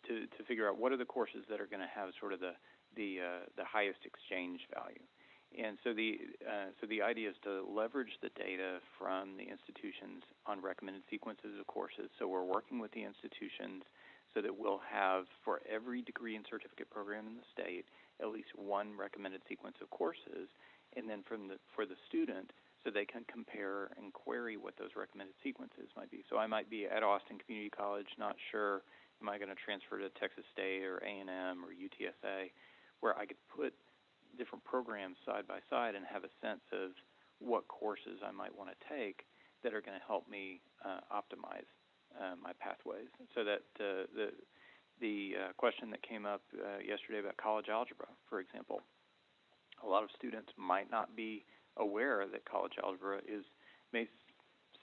To figure out what are the courses that are going to have sort of the highest exchange value, and so the idea is to leverage the data from the institutions on recommended sequences of courses. So we're working with the institutions so that we'll have for every degree and certificate program in the state at least one recommended sequence of courses, and then for the student so they can compare and query what those recommended sequences might be. So I might be at Austin Community College, not sure, am I going to transfer to Texas State or A&M or UTSA, where I could put different programs side by side and have a sense of what courses I might want to take that are going to help me optimize my pathways. So that the question that came up yesterday about college algebra, for example, a lot of students might not be aware that college algebra may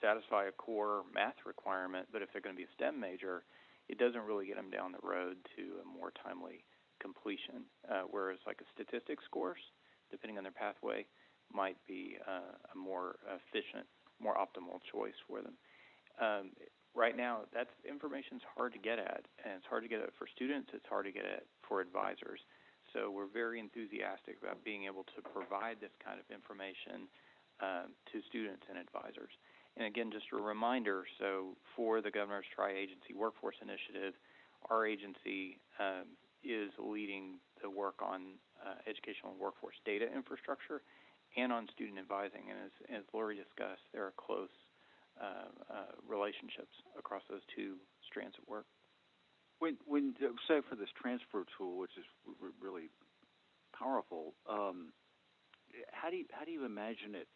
satisfy a core math requirement, but if they're going to be a STEM major, it doesn't really get them down the road to a more timely completion, whereas like a statistics course, depending on their pathway, might be a more efficient, more optimal choice for them. Right now, that information's hard to get at, and it's hard to get at for students, it's hard to get at for advisors. So we're very enthusiastic about being able to provide this kind of information to students and advisors. And again, just a reminder, so for the Governor's Tri-Agency Workforce Initiative, our agency is leading the work on educational and workforce data infrastructure and on student advising. And as Lori discussed, there are close relationships across those two strands of work. When say for this transfer tool, which is really powerful, how do you imagine it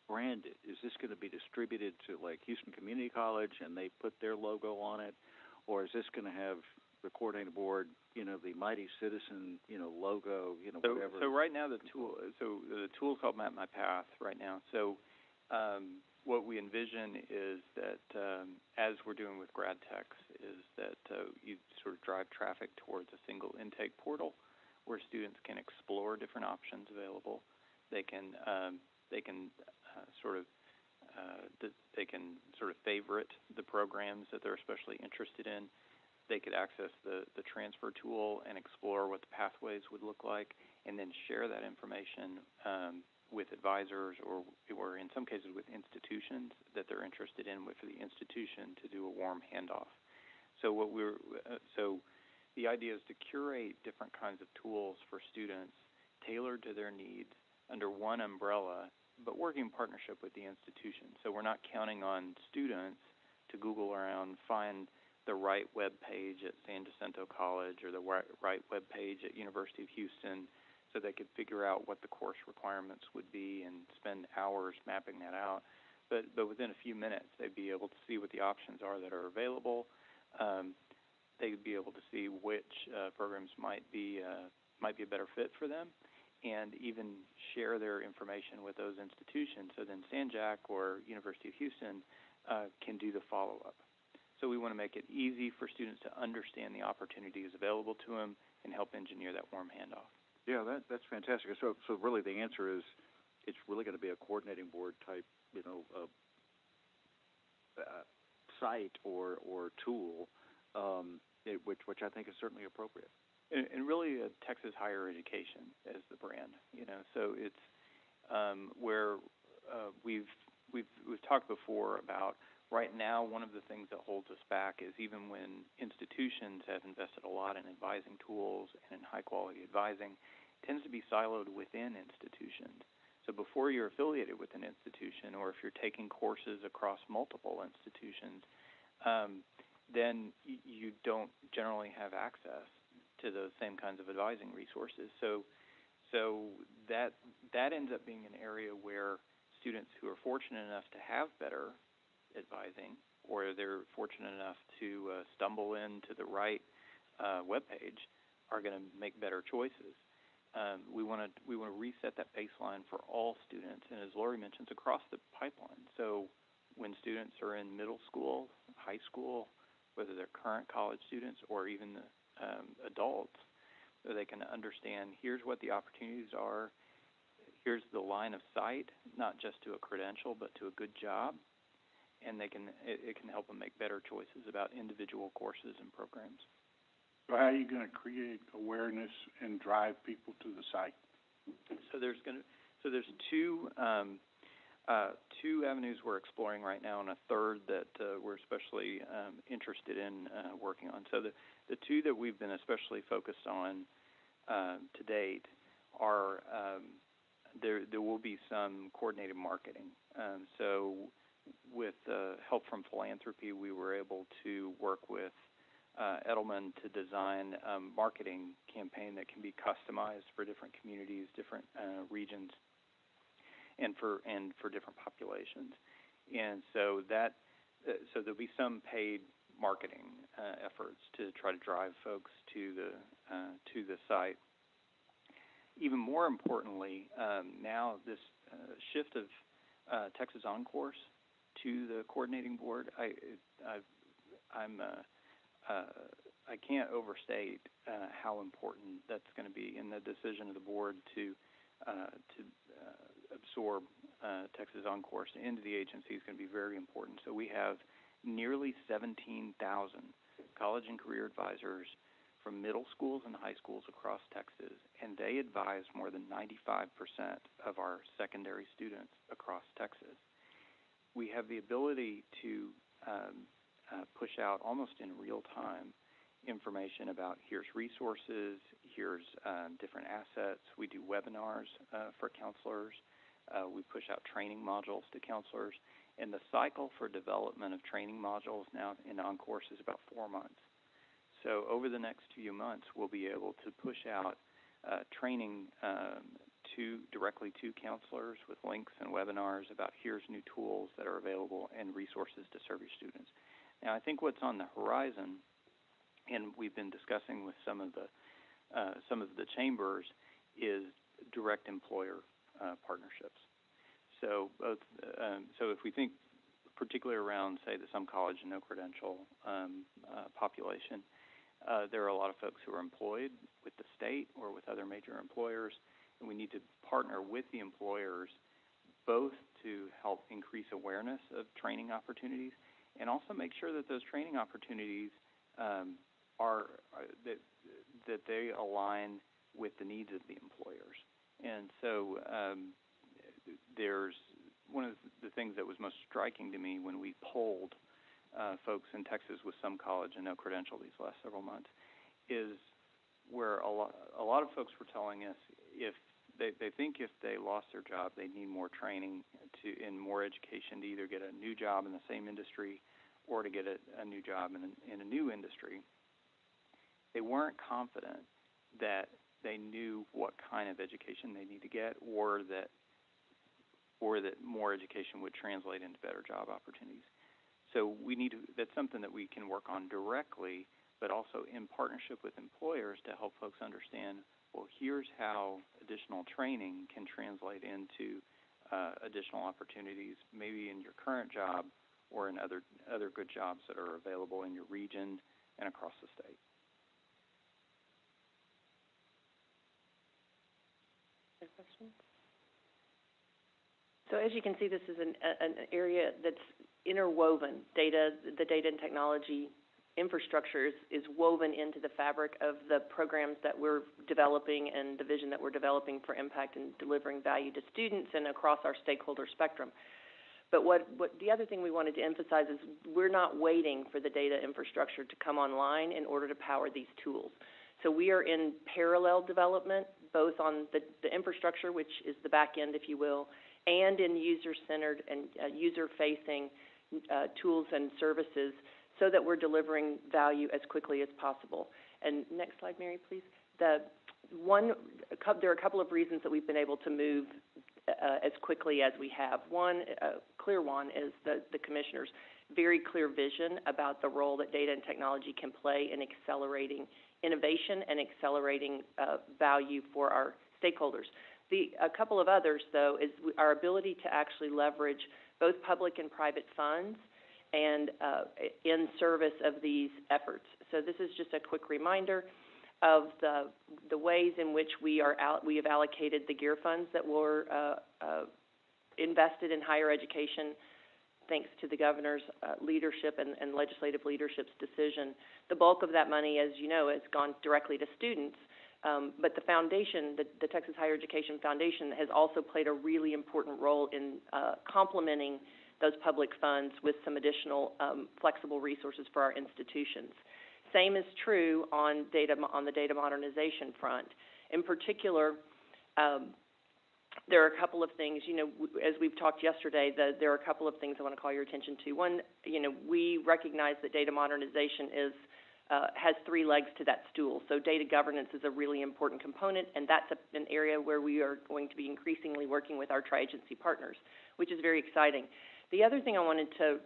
branded? Is this going to be distributed to like Houston Community College and they put their logo on it, or is this going to have the coordinating board, the Mighty Citizen, logo, whatever? So right now the tool is called Map My Path right now. So what we envision is that, as we're doing with grad techs, is that you sort of drive traffic towards a single intake portal where students can explore different options available. They can sort of favorite the programs that they're especially interested in. They could access the transfer tool and explore what the pathways would look like, and then share that information with advisors or in some cases with institutions that they're interested in, for the institution to do a warm handoff. So so the idea is to curate different kinds of tools for students tailored to their needs under one umbrella, but working in partnership with the institution. So we're not counting on students to Google around, find the right web page at San Jacinto College or the right web page at University of Houston, so they could figure out what the course requirements would be and spend hours mapping that out. But within a few minutes, they'd be able to see what the options are that are available. They'd be able to see which programs might be a better fit for them, and even share their information with those institutions. So then Sanjac or University of Houston can do the follow-up. So we want to make it easy for students to understand the opportunities available to them and help engineer that warm handoff. Yeah, that's fantastic. So really the answer is it's really going to be a coordinating board type, site or tool, which I think is certainly appropriate. And really, Texas Higher Education as the brand, So it's where we've talked before about. Right now, one of the things that holds us back is even when institutions have invested a lot in advising tools and in high-quality advising, it tends to be siloed within institutions. So before you're affiliated with an institution, or if you're taking courses across multiple institutions, then you don't generally have access to those same kinds of advising resources. So that ends up being an area where students who are fortunate enough to have better advising, or they're fortunate enough to stumble into the right web page, are going to make better choices. We want to reset that baseline for all students, and as Lori mentions, across the pipeline. So when students are in middle school, high school, whether they're current college students or even adults, so they can understand here's what the opportunities are, here's the line of sight, not just to a credential but to a good job. And it can help them make better choices about individual courses and programs. So how are you going to create awareness and drive people to the site? So there's two avenues we're exploring right now, and a third that we're especially interested in working on. So the two that we've been especially focused on to date are there will be some coordinated marketing. So with help from philanthropy, we were able to work with Edelman to design a marketing campaign that can be customized for different communities, different regions, and for different populations. And so that so there'll be some paid marketing efforts to try to drive folks to the site. Even more importantly, now this shift of Texas On-Course to the coordinating board, I can't overstate how important that's going to be in the decision of the board to absorb Texas On-Course into the agency is going to be very important. So we have nearly 17,000 college and career advisors from middle schools and high schools across Texas, and they advise more than 95% of our secondary students across Texas. We have the ability to push out almost in real time information about here's resources, here's different assets. We do webinars for counselors. We push out training modules to counselors. And the cycle for development of training modules now in On-Course is about 4 months. So over the next few months, we'll be able to push out training directly to counselors with links and webinars about here's new tools that are available and resources to serve your students. Now, I think what's on the horizon, and we've been discussing with some of the chambers, is direct employer partnerships. So if we think particularly around, say, the some college and no credential population, there are a lot of folks who are employed with the state or with other major employers, and we need to partner with the employers both to help increase awareness of training opportunities and also make sure that those training opportunities that they align with the needs of the employers. And so there's one of the things that was most striking to me when we polled folks in Texas with some college and no credential these last several months is where a lot of folks were telling us if they think if they lost their job, they need more training and more education to either get a new job in the same industry or to get a new job in a new industry. They weren't confident that they knew what kind of education they need to get or that more education would translate into better job opportunities. So that's something that we can work on directly, but also in partnership with employers to help folks understand, well, here's how additional training can translate into additional opportunities, maybe in your current job or in other good jobs that are available in your region and across the state. Other questions? So as you can see, this is an area that's interwoven. The data and technology infrastructure is woven into the fabric of the programs that we're developing and the vision that we're developing for impact and delivering value to students and across our stakeholder spectrum. But what the other thing we wanted to emphasize is we're not waiting for the data infrastructure to come online in order to power these tools. So we are in parallel development, both on the infrastructure, which is the back end, if you will, and in user-centered and user-facing tools and services so that we're delivering value as quickly as possible. And next slide, Mary, please. There are a couple of reasons that we've been able to move as quickly as we have. One, clear one, is the Commissioner's very clear vision about the role that data and technology can play in accelerating innovation and accelerating value for our stakeholders. A couple of others, though, is our ability to actually leverage both public and private funds and in service of these efforts. So this is just a quick reminder of the ways in which we have allocated the GEAR funds that were invested in higher education thanks to the governor's leadership and legislative leadership's decision. The bulk of that money, as you know, has gone directly to students. But the foundation, the Texas Higher Education Foundation, has also played a really important role in complementing those public funds with some additional flexible resources for our institutions. Same is true on the data modernization front. In particular, there are a couple of things, as we've talked yesterday, there are a couple of things I want to call your attention to. One, we recognize that data modernization has three legs to that stool. So data governance is a really important component, and that's an area where we are going to be increasingly working with our tri-agency partners, which is very exciting. The other thing I wanted to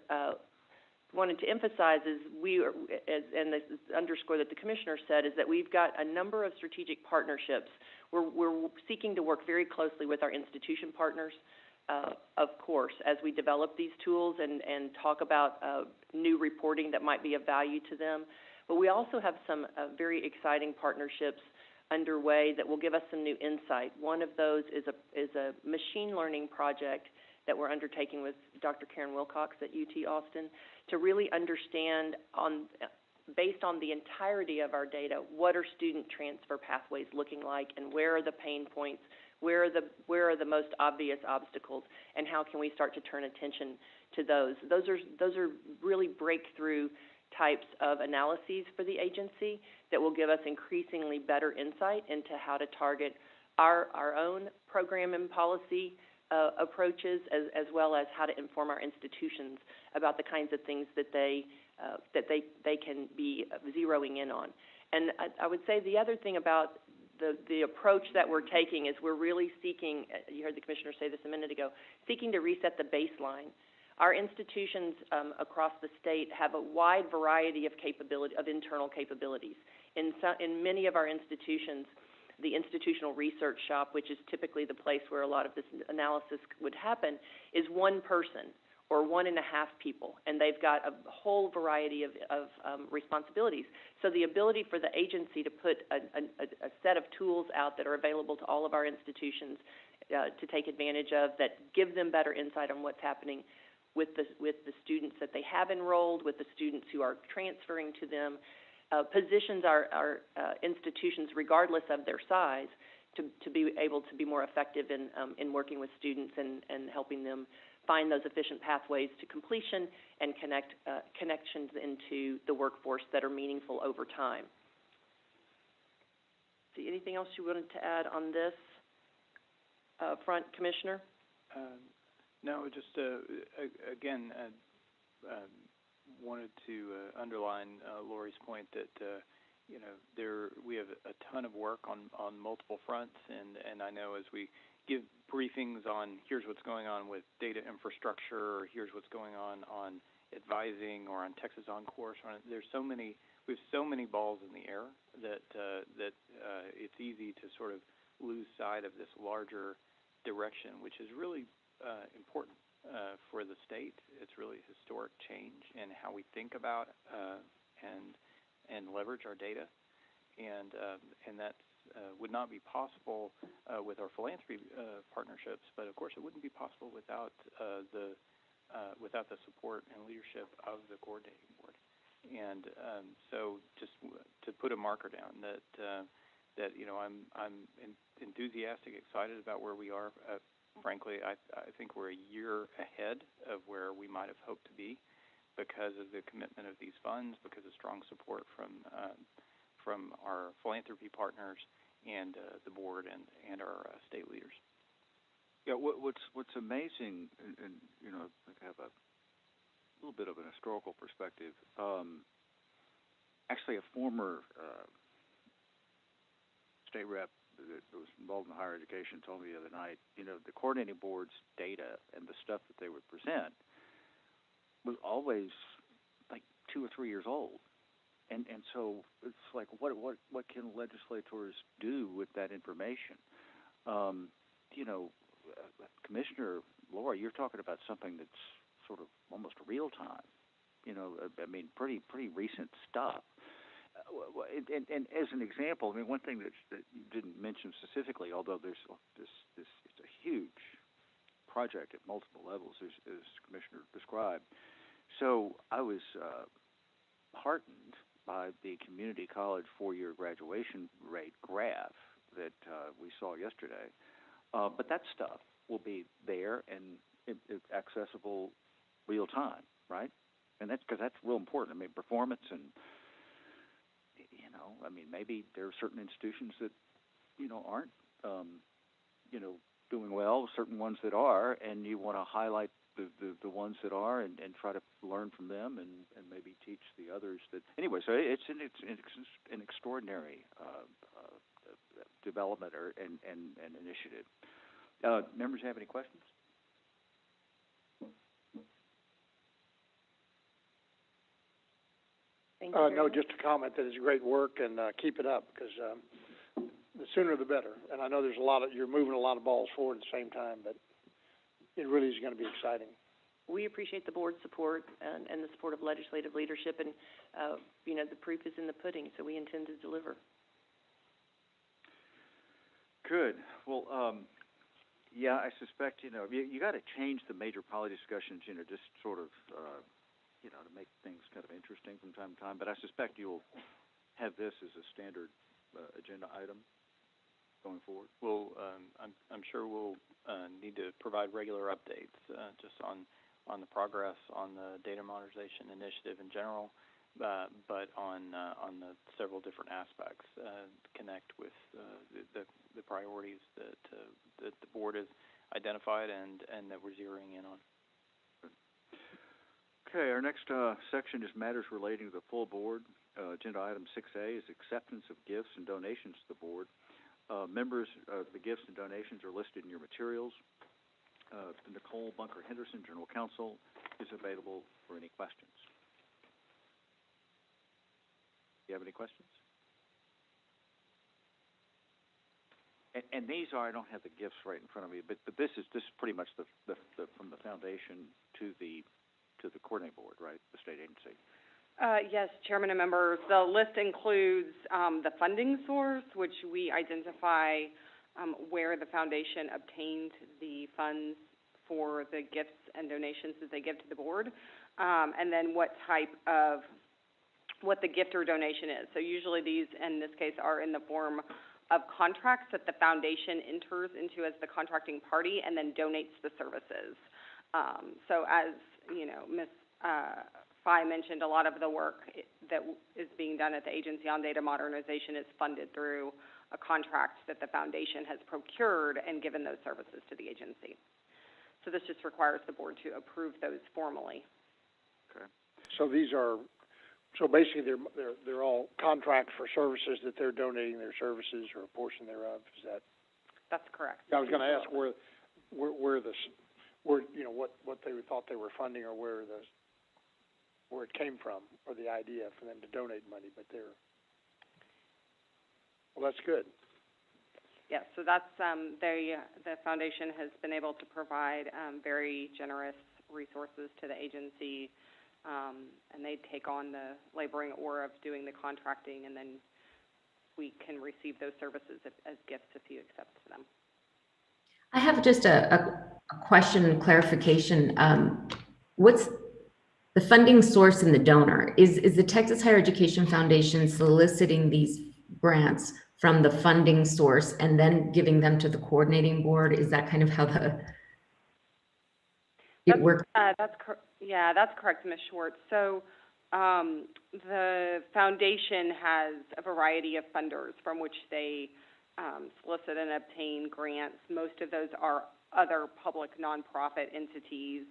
emphasize is and this is underscore that the Commissioner said, is that we've got a number of strategic partnerships. We're seeking to work very closely with our institution partners, of course, as we develop these tools and talk about new reporting that might be of value to them. But we also have some very exciting partnerships underway that will give us some new insight. One of those is a machine learning project that we're undertaking with Dr. Karen Wilcox at UT Austin to really understand, based on the entirety of our data, what are student transfer pathways looking like, and where are the pain points, where are the most obvious obstacles, and how can we start to turn attention to those. Those are really breakthrough types of analyses for the agency that will give us increasingly better insight into how to target our own program and policy approaches, as well as how to inform our institutions about the kinds of things that they can be zeroing in on. And I would say the other thing about the approach that we're taking is we're really seeking, you heard the Commissioner say this a minute ago, seeking to reset the baseline. Our institutions across the state have a wide variety of internal capabilities. In many of our institutions, the institutional research shop, which is typically the place where a lot of this analysis would happen, is one person or 1.5 people, and they've got a whole variety of responsibilities. So the ability for the agency to put a set of tools out that are available to all of our institutions to take advantage of, that give them better insight on what's happening with the students that they have enrolled, with the students who are transferring to them, positions our institutions, regardless of their size, to be able to be more effective in working with students and helping them find those efficient pathways to completion and connections into the workforce that are meaningful over time. See, anything else you wanted to add on this front, Commissioner? No, just again, wanted to underline Lori's point that we have a ton of work on multiple fronts, and I know as we give briefings on here's what's going on with data infrastructure, or here's what's going on advising, or on Texas On Course, we have so many balls in the air that it's easy to sort of lose sight of this larger direction, which is really important for the state. It's really historic change in how we think about and leverage our data, and that would not be possible with our philanthropy partnerships. But of course, it wouldn't be possible without the support and leadership of the coordinating board. And so, just to put a marker down that I'm enthusiastic, excited about where we are. Frankly, I think we're a year ahead of where we might have hoped to be because of the commitment of these funds, because of strong support from our philanthropy partners and the board and our state leaders. Yeah, what's amazing, and I have a little bit of an historical perspective. Actually, a former state rep that was involved in higher education told me the other night, the coordinating board's data and the stuff that they would present was always like 2 or 3 years old. And so it's like, what can legislators do with that information? Commissioner Laura, you're talking about something that's sort of almost real time. Pretty recent stuff. And as an example, one thing that you didn't mention specifically, although there's this it's a huge project at multiple levels, as Commissioner described. So I was heartened by the community college 4-year graduation rate graph that we saw yesterday. But that stuff will be there and accessible real time, right? And that's because that's real important. Performance and maybe there are certain institutions that aren't doing well, certain ones that are, and you want to highlight the ones that are and try to learn from them and maybe teach the others that. Anyway, so it's an extraordinary development and initiative. Members have any questions? Thank you. No, just a comment that it's great work and keep it up, because the sooner the better. And I know there's you're moving a lot of balls forward at the same time, but it really is going to be exciting. We appreciate the board's support and the support of legislative leadership, and the proof is in the pudding, so we intend to deliver. Good. Well, yeah, I suspect you got to change the major policy discussions, just sort of to make things kind of interesting from time to time. But I suspect you'll have this as a standard agenda item going forward. Well, I'm sure we'll need to provide regular updates just on the progress on the data modernization initiative in general, but on the several different aspects connect with the priorities that the board has identified and that we're zeroing in on. Okay, our next section is matters relating to the full board. Agenda item 6A is acceptance of gifts and donations to the board. Members, the gifts and donations are listed in your materials. Nicole Bunker-Henderson, General Counsel, is available for any questions. Do you have any questions? And these are, I don't have the gifts right in front of me, but this is pretty much the from the foundation to the coordinating board, right? The state agency. Yes, Chairman and members. The list includes the funding source, which we identify where the foundation obtained the funds for the gifts and donations that they give to the board, and then what the gift or donation is. So usually these, in this case, are in the form of contracts that the foundation enters into as the contracting party and then donates the services. So as Ms. Fye mentioned, a lot of the work that is being done at the Agency on Data Modernization is funded through a contract that the foundation has procured and given those services to the agency. So this just requires the board to approve those formally. Okay. So basically they're all contracts for services that they're donating their services or a portion thereof. Is that? That's correct. I was going to ask where what they thought they were funding, or where it came from, or the idea for them to donate money, but well, that's good. Yes, so that's the foundation has been able to provide very generous resources to the agency, and they take on the laboring oar of doing the contracting, and then we can receive those services as gifts if you accept them. I have just a question and clarification. What's the funding source and the donor? Is the Texas Higher Education Foundation soliciting these grants from the funding source and then giving them to the coordinating board? Is that kind of how it works? That's correct, Ms. Schwartz. So the foundation has a variety of funders from which they solicit and obtain grants. Most of those are other public nonprofit entities.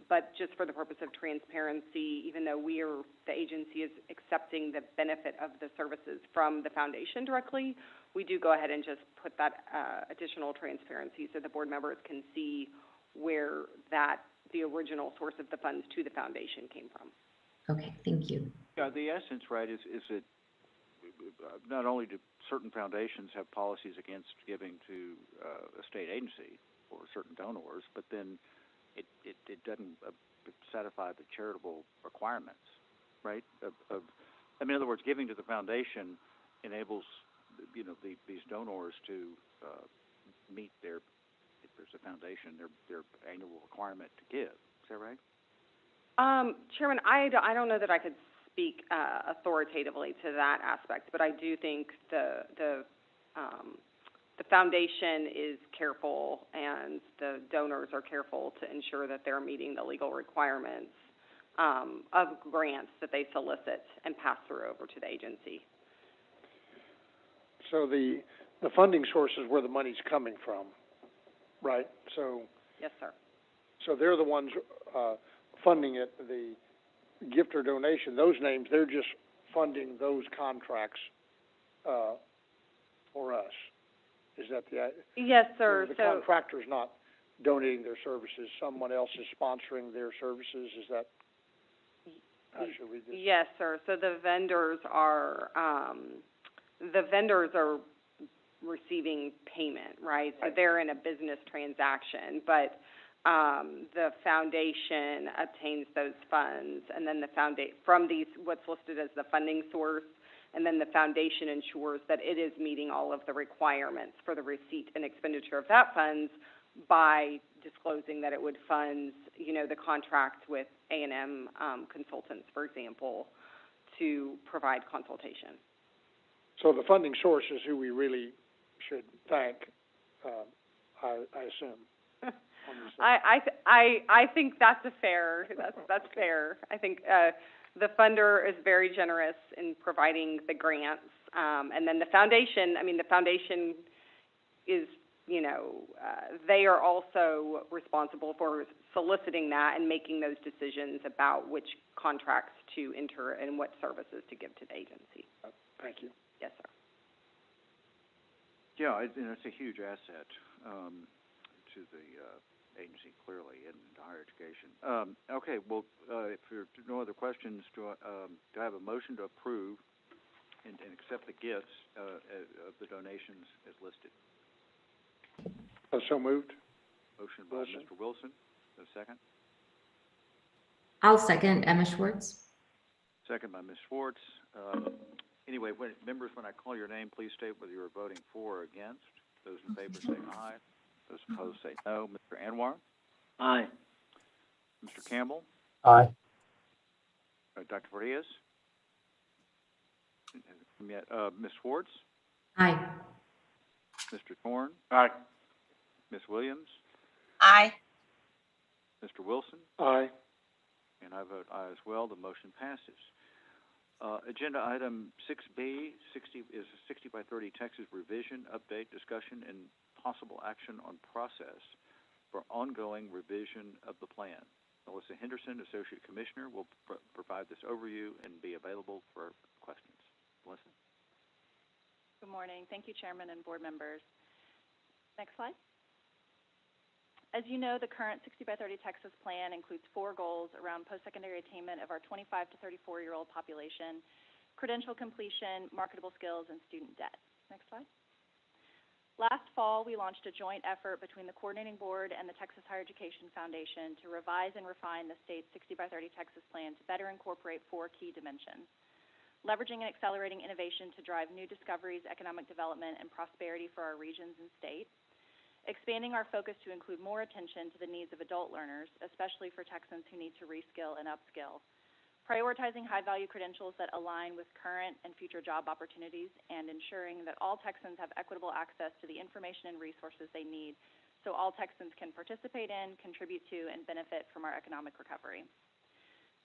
But just for the purpose of transparency, even though the agency is accepting the benefit of the services from the foundation directly, we do go ahead and just put that additional transparency so the board members can see where the original source of the funds to the foundation came from. Okay, thank you. Yeah, the essence, right, is that not only do certain foundations have policies against giving to a state agency or certain donors, but then it doesn't satisfy the charitable requirements, right? In other words, giving to the foundation enables these donors to meet their, if there's a foundation, their annual requirement to give. Is that right? Chairman, I don't know that I could speak authoritatively to that aspect, but I do think the foundation is careful and the donors are careful to ensure that they're meeting the legal requirements of grants that they solicit and pass through over to the agency. So the funding source is where the money's coming from. right? So, Yes, sir. so they're the ones, funding it, the gift or donation, those names, they're just funding those contracts, for us. Is that the, Yes, sir. the So, contractor's not donating their services, someone else is sponsoring their services, is that, how should we just? yes, sir. So the vendors are receiving payment, right? So Right. they're in a business transaction, but the foundation obtains those funds, and then the from these, what's listed as the funding source, and then the foundation ensures that it is meeting all of the requirements for the receipt and expenditure of that funds by disclosing that it would fund, the contract with A&M consultants, for example, to provide consultation. So the funding source is who we really should thank, I assume. I think that's fair. That's fair. I think the funder is very generous in providing the grants, and then the foundation. The foundation is, they are also responsible for soliciting that and making those decisions about which contracts to enter and what services to give to the agency. Thank you. Yes, sir. Yeah, it's a huge asset to the agency, clearly, in higher education. Okay, well, if there are no other questions, do I have a motion to approve and accept the gifts of the donations as listed? So moved. Motion by Mr. Wilson. A second? I'll second Emma Schwartz. Second by Ms. Schwartz. Anyway, members, when I call your name, please state whether you're voting for or against. Those in favor say aye. Those opposed say no. Mr. Anwar? Aye. Mr. Campbell? Aye. Dr. Frias? Ms. Schwartz? Aye. Mr. Thorne? Aye. Ms. Williams? Aye. Mr. Wilson? Aye. And I vote aye as well. The motion passes. Agenda item 6B is a 60 by 30 Texas revision, update, discussion, and possible action on process for ongoing revision of the plan. Melissa Henderson, Associate Commissioner, will provide this overview and be available for questions. Melissa? Good morning. Thank you, Chairman and board members. Next slide. As you know, the current 60 by 30 Texas plan includes 4 goals around post-secondary attainment of our 25 to 34-year-old population, credential completion, marketable skills, and student debt. Next slide. Last fall, we launched a joint effort between the Coordinating Board and the Texas Higher Education Foundation to revise and refine the state's 60 by 30 Texas plan to better incorporate 4 key dimensions: leveraging and accelerating innovation to drive new discoveries, economic development, and prosperity for our regions and state; expanding our focus to include more attention to the needs of adult learners, especially for Texans who need to reskill and upskill; prioritizing high-value credentials that align with current and future job opportunities; and ensuring that all Texans have equitable access to the information and resources they need so all Texans can participate in, contribute to, and benefit from our economic recovery.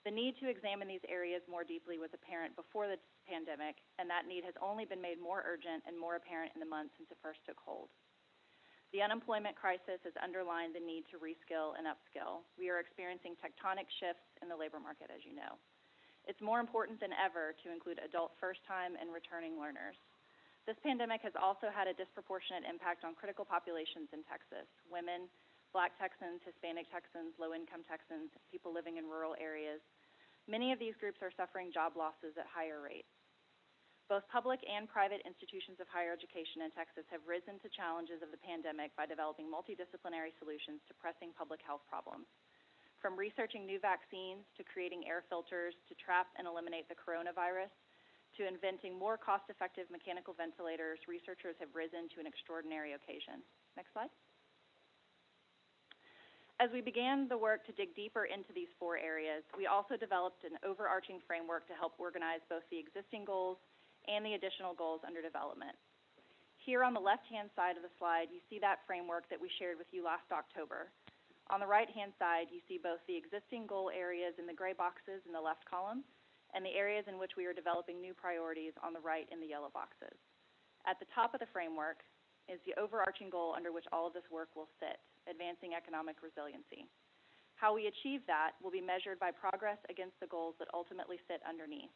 The need to examine these areas more deeply was apparent before the pandemic, and that need has only been made more urgent and more apparent in the months since it first took hold. The unemployment crisis has underlined the need to reskill and upskill. We are experiencing tectonic shifts in the labor market, as you know. It's more important than ever to include adult first-time and returning learners. This pandemic has also had a disproportionate impact on critical populations in Texas: women, Black Texans, Hispanic Texans, low-income Texans, people living in rural areas. Many of these groups are suffering job losses at higher rates. Both public and private institutions of higher education in Texas have risen to challenges of the pandemic by developing multidisciplinary solutions to pressing public health problems. From researching new vaccines to creating air filters to trap and eliminate the coronavirus to inventing more cost-effective mechanical ventilators, researchers have risen to an extraordinary occasion. Next slide. As we began the work to dig deeper into these 4 areas, we also developed an overarching framework to help organize both the existing goals and the additional goals under development. Here on the left-hand side of the slide, you see that framework that we shared with you last October. On the right-hand side, you see both the existing goal areas in the gray boxes in the left column and the areas in which we are developing new priorities on the right in the yellow boxes. At the top of the framework, is the overarching goal under which all of this work will sit, advancing economic resiliency. How we achieve that will be measured by progress against the goals that ultimately sit underneath.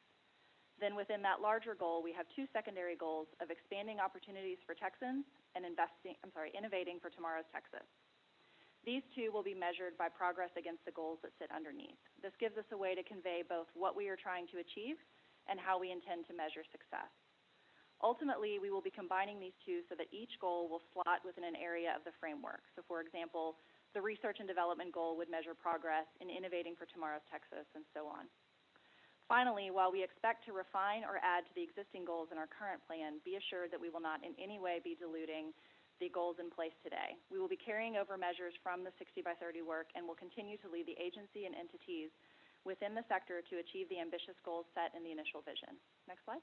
Then within that larger goal, we have two secondary goals of expanding opportunities for Texans and innovating for tomorrow's Texas. These two will be measured by progress against the goals that sit underneath. This gives us a way to convey both what we are trying to achieve and how we intend to measure success. Ultimately, we will be combining these two so that each goal will slot within an area of the framework. So for example, the research and development goal would measure progress in innovating for tomorrow's Texas, and so on. Finally, while we expect to refine or add to the existing goals in our current plan, be assured that we will not in any way be diluting the goals in place today. We will be carrying over measures from the 60 by 30 work and will continue to lead the agency and entities within the sector to achieve the ambitious goals set in the initial vision. Next slide.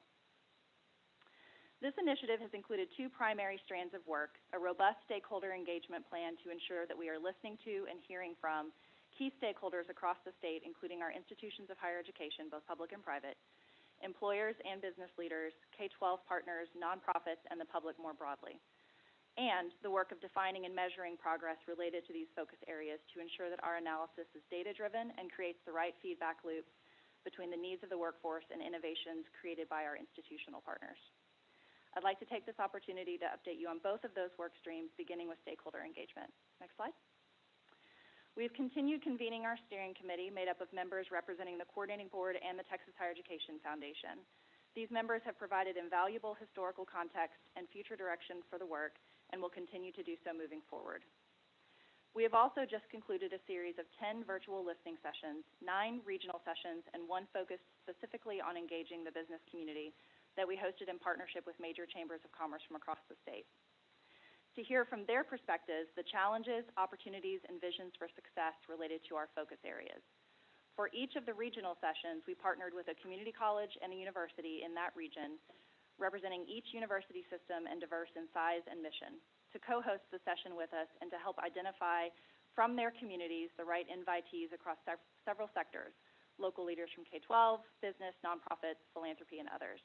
This initiative has included two primary strands of work: a robust stakeholder engagement plan to ensure that we are listening to and hearing from key stakeholders across the state, including our institutions of higher education, both public and private, employers and business leaders, K-12 partners, nonprofits, and the public more broadly. And the work of defining and measuring progress related to these focus areas to ensure that our analysis is data-driven and creates the right feedback loop between the needs of the workforce and innovations created by our institutional partners. I'd like to take this opportunity to update you on both of those work streams, beginning with stakeholder engagement. Next slide. We've continued convening our steering committee made up of members representing the coordinating board and the Texas Higher Education Foundation. These members have provided invaluable historical context and future direction for the work and will continue to do so moving forward. We have also just concluded a series of 10 virtual listening sessions, 9 regional sessions, and 1 focused specifically on engaging the business community that we hosted in partnership with major chambers of commerce from across the state. To hear from their perspectives the challenges, opportunities, and visions for success related to our focus areas. For each of the regional sessions, we partnered with a community college and a university in that region, representing each university system and diverse in size and mission, to co-host the session with us and to help identify from their communities the right invitees across several sectors, local leaders from K-12, business, nonprofits, philanthropy, and others.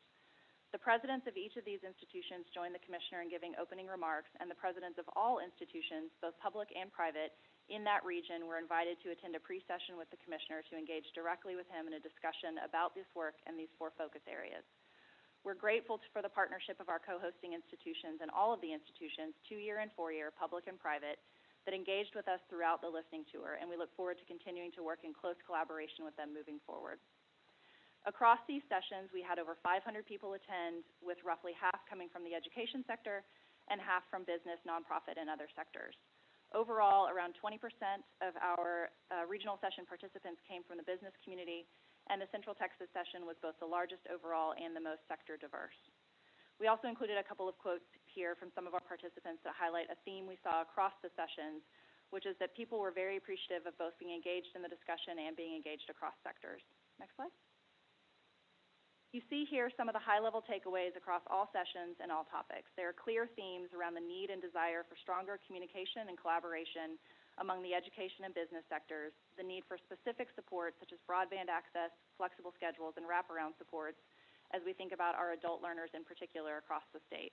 The presidents of each of these institutions joined the commissioner in giving opening remarks, and the presidents of all institutions, both public and private, in that region were invited to attend a pre-session with the commissioner to engage directly with him in a discussion about this work and these 4 focus areas. We're grateful for the partnership of our co-hosting institutions and all of the institutions, 2-year and 4-year, public and private, that engaged with us throughout the listening tour, and we look forward to continuing to work in close collaboration with them moving forward. Across these sessions, we had over 500 people attend, with roughly half coming from the education sector and half from business, nonprofit, and other sectors. Overall, around 20% of our regional session participants came from the business community, and the Central Texas session was both the largest overall and the most sector diverse. We also included a couple of quotes here from some of our participants that highlight a theme we saw across the sessions, which is that people were very appreciative of both being engaged in the discussion and being engaged across sectors. Next slide. You see here some of the high-level takeaways across all sessions and all topics. There are clear themes around the need and desire for stronger communication and collaboration among the education and business sectors, the need for specific support such as broadband access, flexible schedules, and wraparound supports as we think about our adult learners in particular across the state.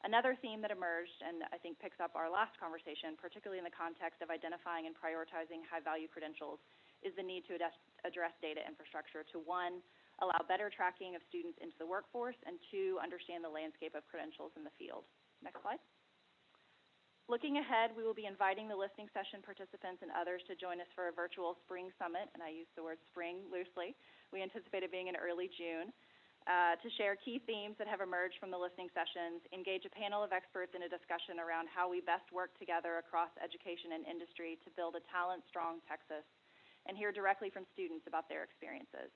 Another theme that emerged, and I think picks up our last conversation, particularly in the context of identifying and prioritizing high-value credentials, is the need to address data infrastructure to, 1, allow better tracking of students into the workforce, and 2, understand the landscape of credentials in the field. Next slide. Looking ahead, we will be inviting the listening session participants and others to join us for a virtual spring summit, and I use the word spring loosely. We anticipate it being in early June, to share key themes that have emerged from the listening sessions, engage a panel of experts in a discussion around how we best work together across education and industry to build a talent-strong Texas, and hear directly from students about their experiences.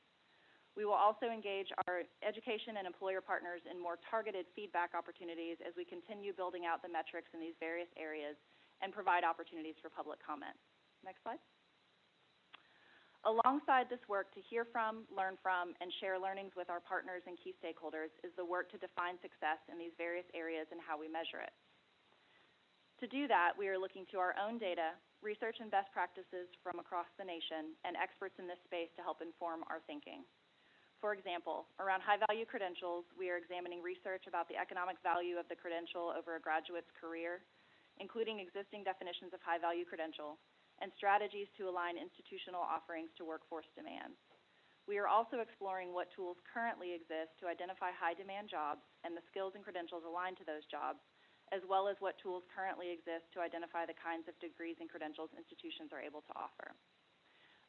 We will also engage our education and employer partners in more targeted feedback opportunities as we continue building out the metrics in these various areas and provide opportunities for public comment. Next slide. Alongside this work to hear from, learn from, and share learnings with our partners and key stakeholders is the work to define success in these various areas and how we measure it. To do that, we are looking to our own data, research and best practices from across the nation, and experts in this space to help inform our thinking. For example, around high-value credentials, we are examining research about the economic value of the credential over a graduate's career, including existing definitions of high-value credential, and strategies to align institutional offerings to workforce demands. We are also exploring what tools currently exist to identify high-demand jobs and the skills and credentials aligned to those jobs, as well as what tools currently exist to identify the kinds of degrees and credentials institutions are able to offer.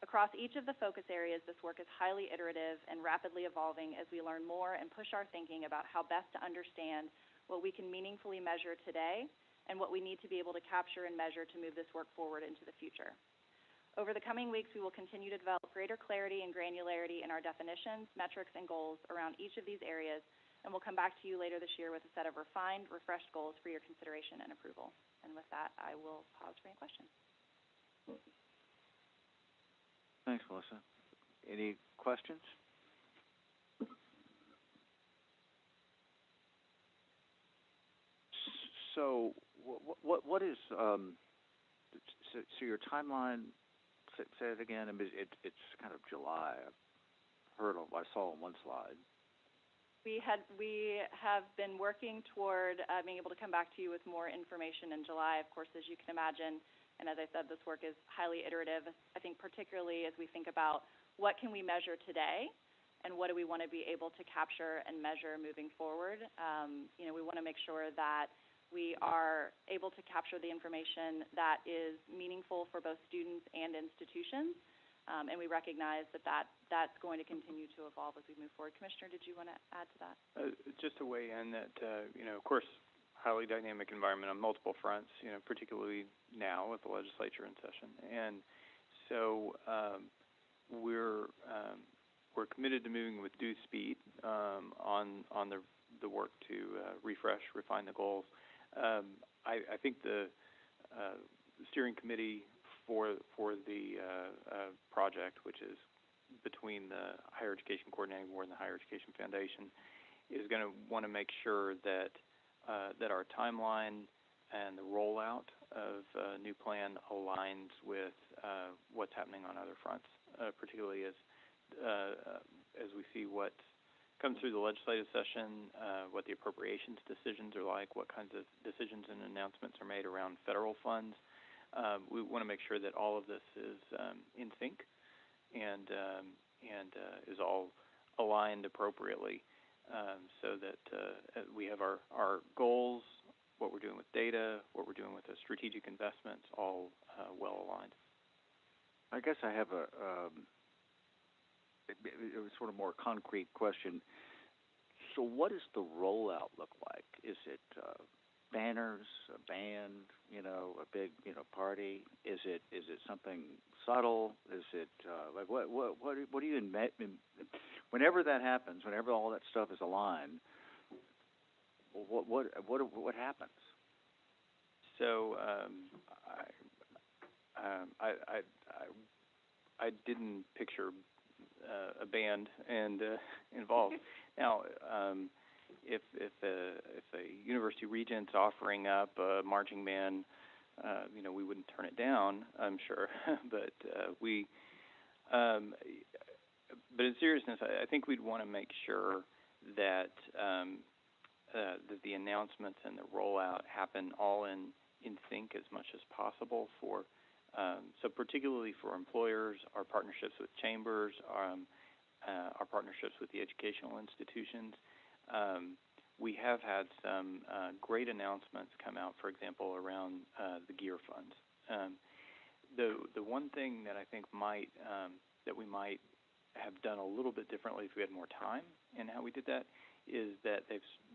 Across each of the focus areas, this work is highly iterative and rapidly evolving as we learn more and push our thinking about how best to understand what we can meaningfully measure today and what we need to be able to capture and measure to move this work forward into the future. Over the coming weeks, we will continue to develop greater clarity and granularity in our definitions, metrics, and goals around each of these areas, and we'll come back to you later this year with a set of refined, refreshed goals for your consideration and approval. And with that, I will pause for any questions. Thanks, Melissa. Any questions? So, what is so your timeline? Say it again. I mean, it's kind of July. I saw on one slide. We have been working toward being able to come back to you with more information in July. Of course, as you can imagine. And as I said, this work is highly iterative. I think particularly as we think about what can we measure today and what do we want to be able to capture and measure moving forward. We want to make sure that we are able to capture the information that is meaningful for both students and institutions. And we recognize that that's going to continue to evolve as we move forward. Commissioner, did you want to add to that? Just to weigh in that, of course, highly dynamic environment on multiple fronts, particularly now with the legislature in session. And so we're committed to moving with due speed on the work to refine the goals. I think the steering committee for the project, which is between the Higher Education Coordinating Board and the Higher Education Foundation, is going to want to make sure that our timeline and the rollout of a new plan aligns with what's happening on other fronts, particularly as we see what comes through the legislative session, what the appropriations decisions are like, what kinds of decisions and announcements are made around federal funds. We want to make sure that all of this is in sync and is all aligned appropriately. So that we have our goals, what we're doing with data, what we're doing with the strategic investments, all well aligned. I guess I have a sort of more concrete question. So what does the rollout look like? Is it banners, a band, a big, party? Is it something subtle? Is it like what do you whenever that happens, whenever all that stuff is aligned, what happens? So I didn't picture a band and involved. Now, if a university regent's offering up a marching band, we wouldn't turn it down, I'm sure. But but in seriousness, I think we'd want to make sure that that the announcements and the rollout happen all in sync as much as possible for. So particularly for employers, our partnerships with chambers, our partnerships with the educational institutions. We have had some great announcements come out, for example, around the GEAR funds. The one thing that I think that we might have done a little bit differently if we had more time in how we did that is that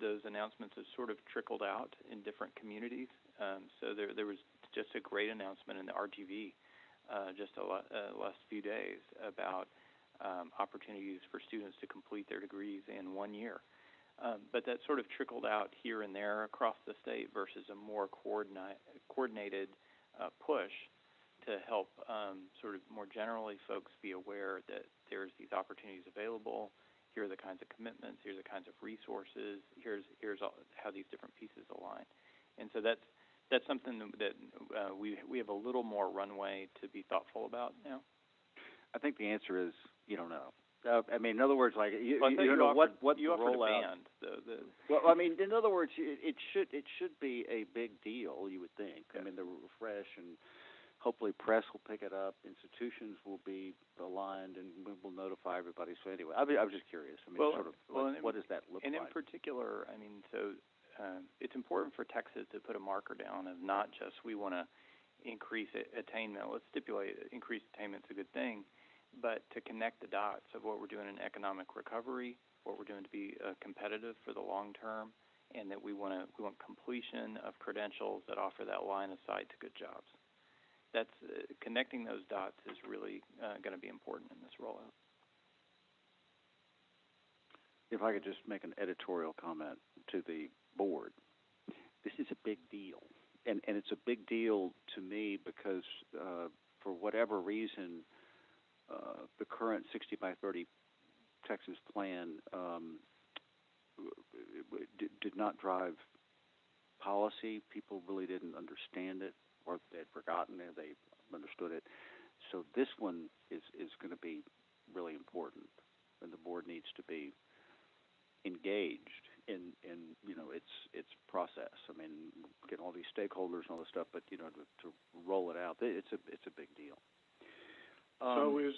those announcements have sort of trickled out in different communities. So there was just a great announcement in the RGV just the last few days about opportunities for students to complete their degrees in 1 year. But that sort of trickled out here and there across the state versus a more coordinated push to help sort of more generally folks be aware that there's these opportunities available. Here are the kinds of commitments. Here are the kinds of resources. Here's how these different pieces align. And so that's something that we have a little more runway to be thoughtful about now. I think the answer is you don't know. I mean, in other words, like you know what you the offered rollout. a band. Well, I mean, in other words, it should be a big deal. You would think. Yeah. I mean, the refresh and hopefully press will pick it up. Institutions will be aligned, and we will notify everybody. So anyway, I was just curious. I mean, what does that look like? And in particular, I mean, so it's important for Texas to put a marker down of not just we want to increase attainment. Let's stipulate increased attainment is a good thing, but to connect the dots of what we're doing in economic recovery, what we're doing to be competitive for the long term, and that we want completion of credentials that offer that line of sight to good jobs. That's connecting those dots is really going to be important in this rollout. If I could just make an editorial comment to the board, this is a big deal, and it's a big deal to me because for whatever reason, the current 60 by 30 Texas plan did not drive policy. People really didn't understand it, or they'd forgotten it. They understood it. So this one is going to be really important, and the board needs to be engaged in its process. I mean, getting all these stakeholders and all this stuff, but to roll it out, it's a big deal. So is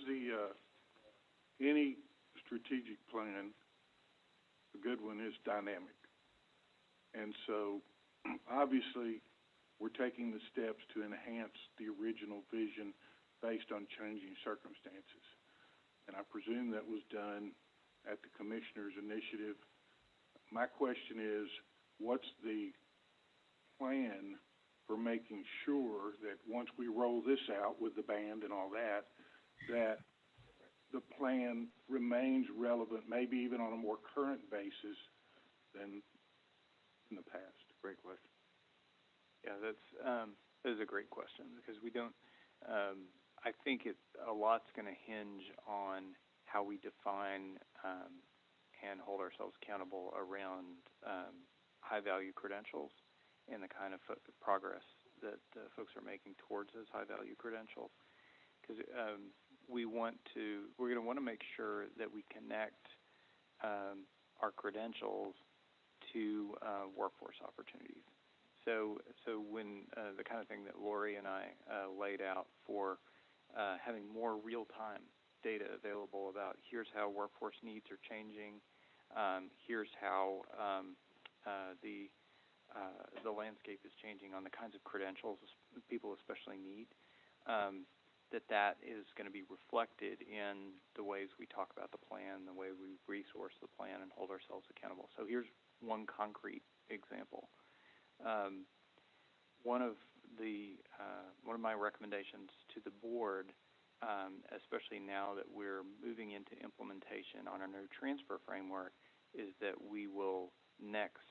any strategic plan, a good one, is dynamic. And so obviously we're taking the steps to enhance the original vision based on changing circumstances. And I presume that was done at the commissioner's initiative. My question is, what's the plan for making sure that once we roll this out with the band and all that, that the plan remains relevant, maybe even on a more current basis than in the past? Great question. Yeah, that is a great question because we don't. I think a lot's going to hinge on how we define and hold ourselves accountable around high-value credentials and the kind of progress that folks are making towards those high-value credentials. Because we're going to want to make sure that we connect our credentials to workforce opportunities. So when the kind of thing that Lori and I laid out for having more real-time data available about here's how workforce needs are changing, here's how the landscape is changing on the kinds of credentials people especially need, that is going to be reflected in the ways we talk about the plan, the way we resource the plan and hold ourselves accountable. So here's one concrete example. One of my recommendations to the board, especially now that we're moving into implementation on our new transfer framework, is that we will next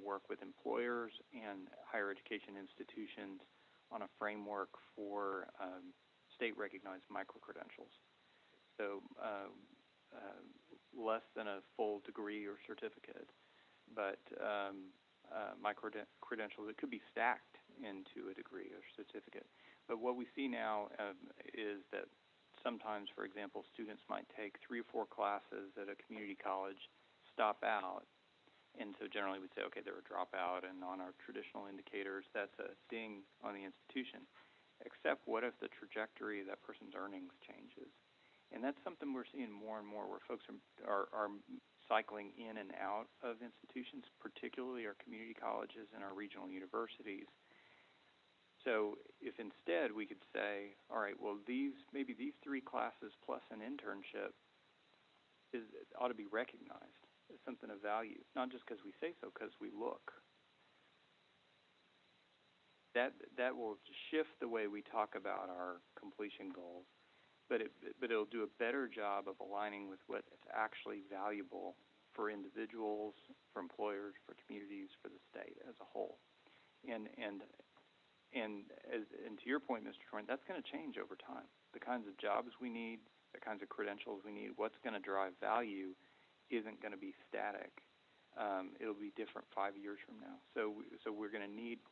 work with employers and higher education institutions on a framework for state-recognized micro-credentials. So less than a full degree or certificate, but micro-credentials that could be stacked into a degree or certificate. But what we see now is that sometimes, for example, students might take 3 or 4 classes at a community college, stop out, and so generally we'd say, okay, they're a dropout, and on our traditional indicators, that's a ding on the institution. Except what if the trajectory of that person's earnings changes? And that's something we're seeing more and more where folks are cycling in and out of institutions, particularly our community colleges and our regional universities. So if instead we could say, all right, well, maybe these 3 classes plus an internship ought to be recognized as something of value, not just because we say so, because we look. That will shift the way we talk about our completion goals, but it'll do a better job of aligning with what's actually valuable for individuals, for employers, for communities, for the state as a whole. And to your point, Mr. Troy, that's going to change over time. The kinds of jobs we need, the kinds of credentials we need, what's going to drive value isn't going to be static. It'll be different 5 years from now. So we're going to need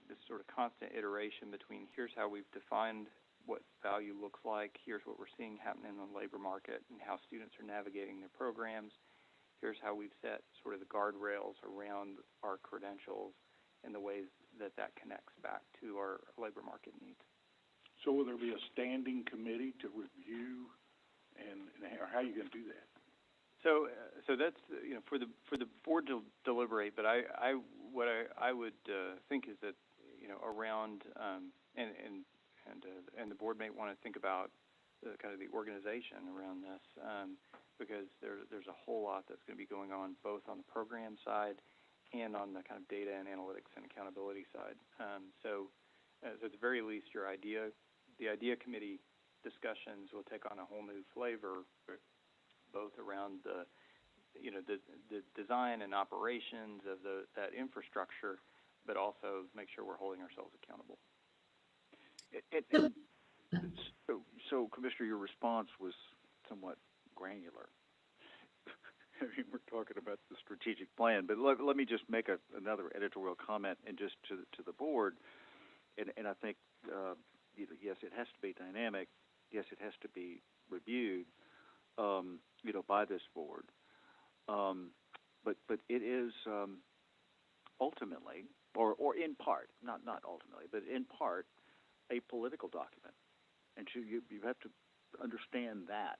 this sort of constant iteration between here's how we've defined what value looks like. Here's what we're seeing happening in the labor market and how students are navigating their programs. Here's how we've set sort of the guardrails around our credentials and the ways that that connects back to our labor market needs. So will there be a standing committee to review, and how are you going to do that? So that's for the board to deliberate. But what I would think is that around and the board may want to think about kind of the organization around this because there's a whole lot that's going to be going on both on the program side and on the kind of data and analytics and accountability side. So at the very least, the idea committee discussions will take on a whole new flavor, both around the design and operations of that infrastructure, but also make sure we're holding ourselves accountable. So, Commissioner, your response was somewhat granular. I mean, we're talking about the strategic plan, but let me just make another editorial comment and just to the board, and I think yes, it has to be dynamic. Yes, it has to be reviewed, by this board. But it is ultimately, or in part, not ultimately, but in part, a political document, and so you have to understand that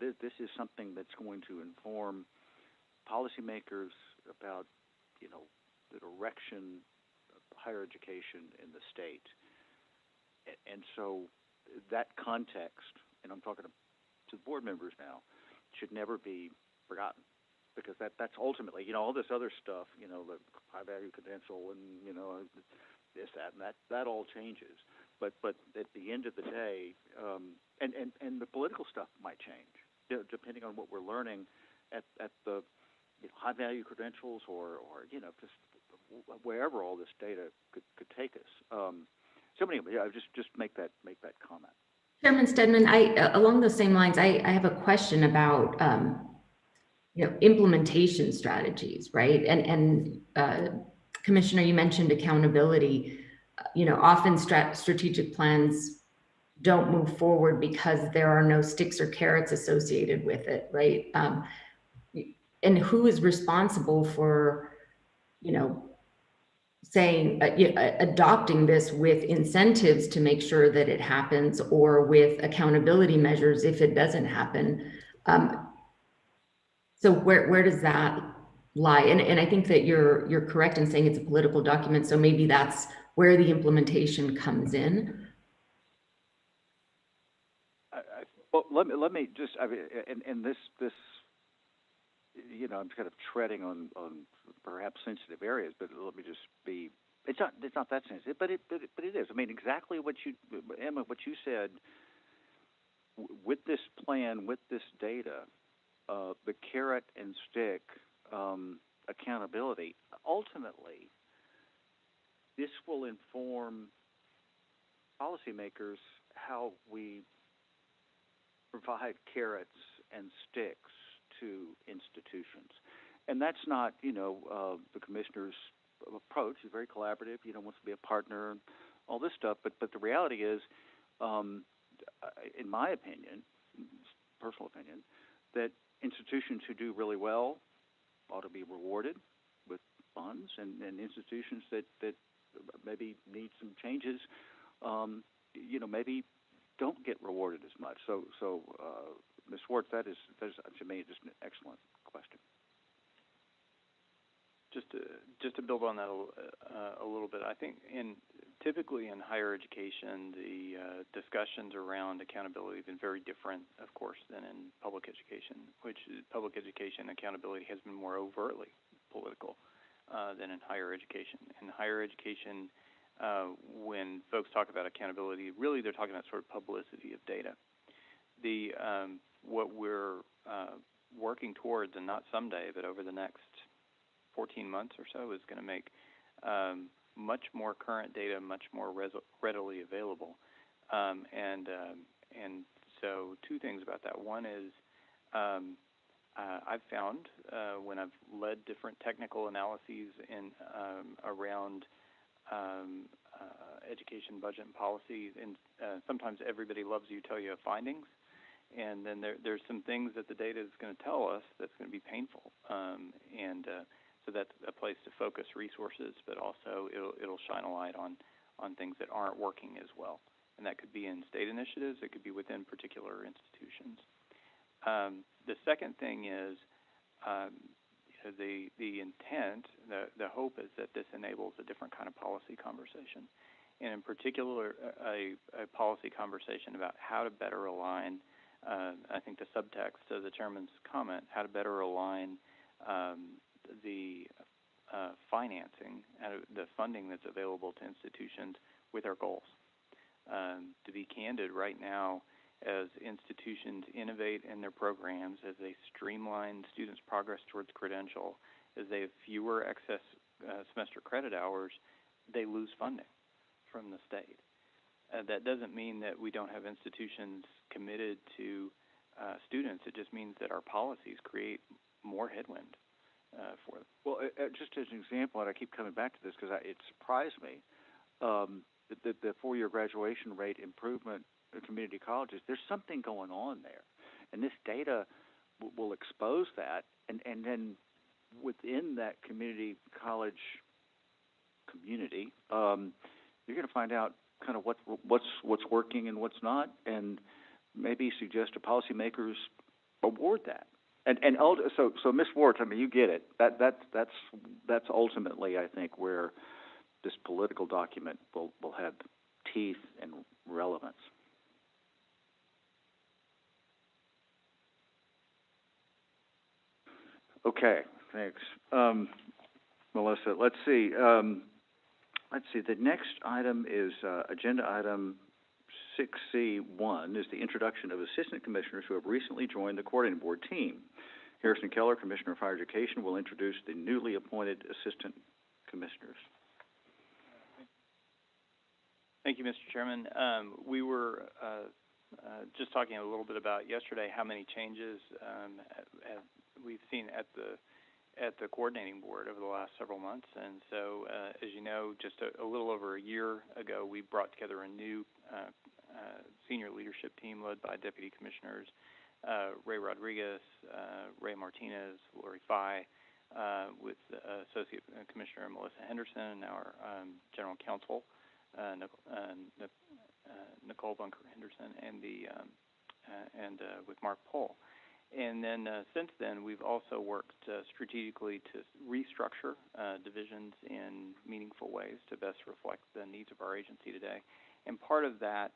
this is something that's going to inform policymakers about the direction of higher education in the state, and so that context, and I'm talking to the board members now, should never be forgotten, because that's ultimately all this other stuff, the high value credential and this, that, and that all changes. But at the end of the day, and the political stuff might change depending on what we're learning at the high value credentials or just wherever all this data could take us. So anyway, just make that comment. Chairman Stedman, along those same lines, I have a question about implementation strategies, right? And Commissioner, you mentioned accountability. Often strategic plans don't move forward because there are no sticks or carrots associated with it, right? And who is responsible for, saying, adopting this with incentives to make sure that it happens, or with accountability measures if it doesn't happen? So where does that lie? And I think that you're correct in saying it's a political document, so maybe that's where the implementation comes in. Well, let me just, and this I'm kind of treading on perhaps sensitive areas, but let me just be. It's not that sensitive, but it is. I mean, exactly what Emma, what you said. With this plan, with this data, the carrot and stick accountability. Ultimately, this will inform policymakers how we provide carrots and sticks to institutions. And that's not, the commissioner's approach. He's very collaborative, wants to be a partner and all this stuff. But the reality is, in my opinion, personal opinion, that institutions who do really well ought to be rewarded with funds, and institutions that maybe need some changes, maybe don't get rewarded as much. So Ms. Schwartz, that is to me just an excellent question. Just to build on that a little bit, I think typically in higher education, the discussions around accountability have been very different, of course, than in public education, which public education accountability has been more overtly political than in higher education. In higher education, when folks talk about accountability, really they're talking about sort of publicity of data. What we're working towards, and not someday, but over the next 14 months or so, is going to make much more current data much more readily available. And so two things about that. One is I've found when I've led different technical analyses around education budget and policy, and sometimes everybody loves you till you have findings, and then there's some things that the data is going to tell us that's going to be painful, so that's a place to focus resources, but also it'll shine a light on things that aren't working as well, and that could be in state initiatives, it could be within particular institutions. The second thing is the intent, the hope is that this enables a different kind of policy conversation, and in particular a policy conversation about how to better align, I think the subtext of the chairman's comment, how to better align the financing, the funding that's available to institutions with our goals. To be candid, right now, as institutions innovate in their programs, as they streamline students' progress towards credential, as they have fewer excess semester credit hours, they lose funding from the state. That doesn't mean that we don't have institutions committed to students. It just means that our policies create more headwind for them. Well, just as an example, and I keep coming back to this because it surprised me, the four-year graduation rate improvement in community colleges, there's something going on there. And this data will expose that, and then within that community college community, you're going to find out kind of what's working and what's not, and maybe suggest to policymakers award that. And so Ms. Ward, I mean, you get it. That's ultimately, I think, where this political document will have teeth and relevance. Okay, thanks, Melissa. Let's see. The next item is agenda item 6C1 is the introduction of assistant commissioners who have recently joined the coordinating board team. Harrison Keller, Commissioner of Higher Education, will introduce the newly appointed assistant commissioners. Thank you, Mr. Chairman. We were just talking a little bit about yesterday how many changes we've seen at the coordinating board over the last several months, and so as you know, just a little over a year ago, we brought together a new senior leadership team led by Deputy Commissioners Ray Rodriguez, Ray Martinez, Lori Fye, with Associate Commissioner Melissa Henderson, and our General Counsel Nicole Bunker Henderson, and with Mark Pohl. And then since then, we've also worked strategically to restructure divisions in meaningful ways to best reflect the needs of our agency today. And part of that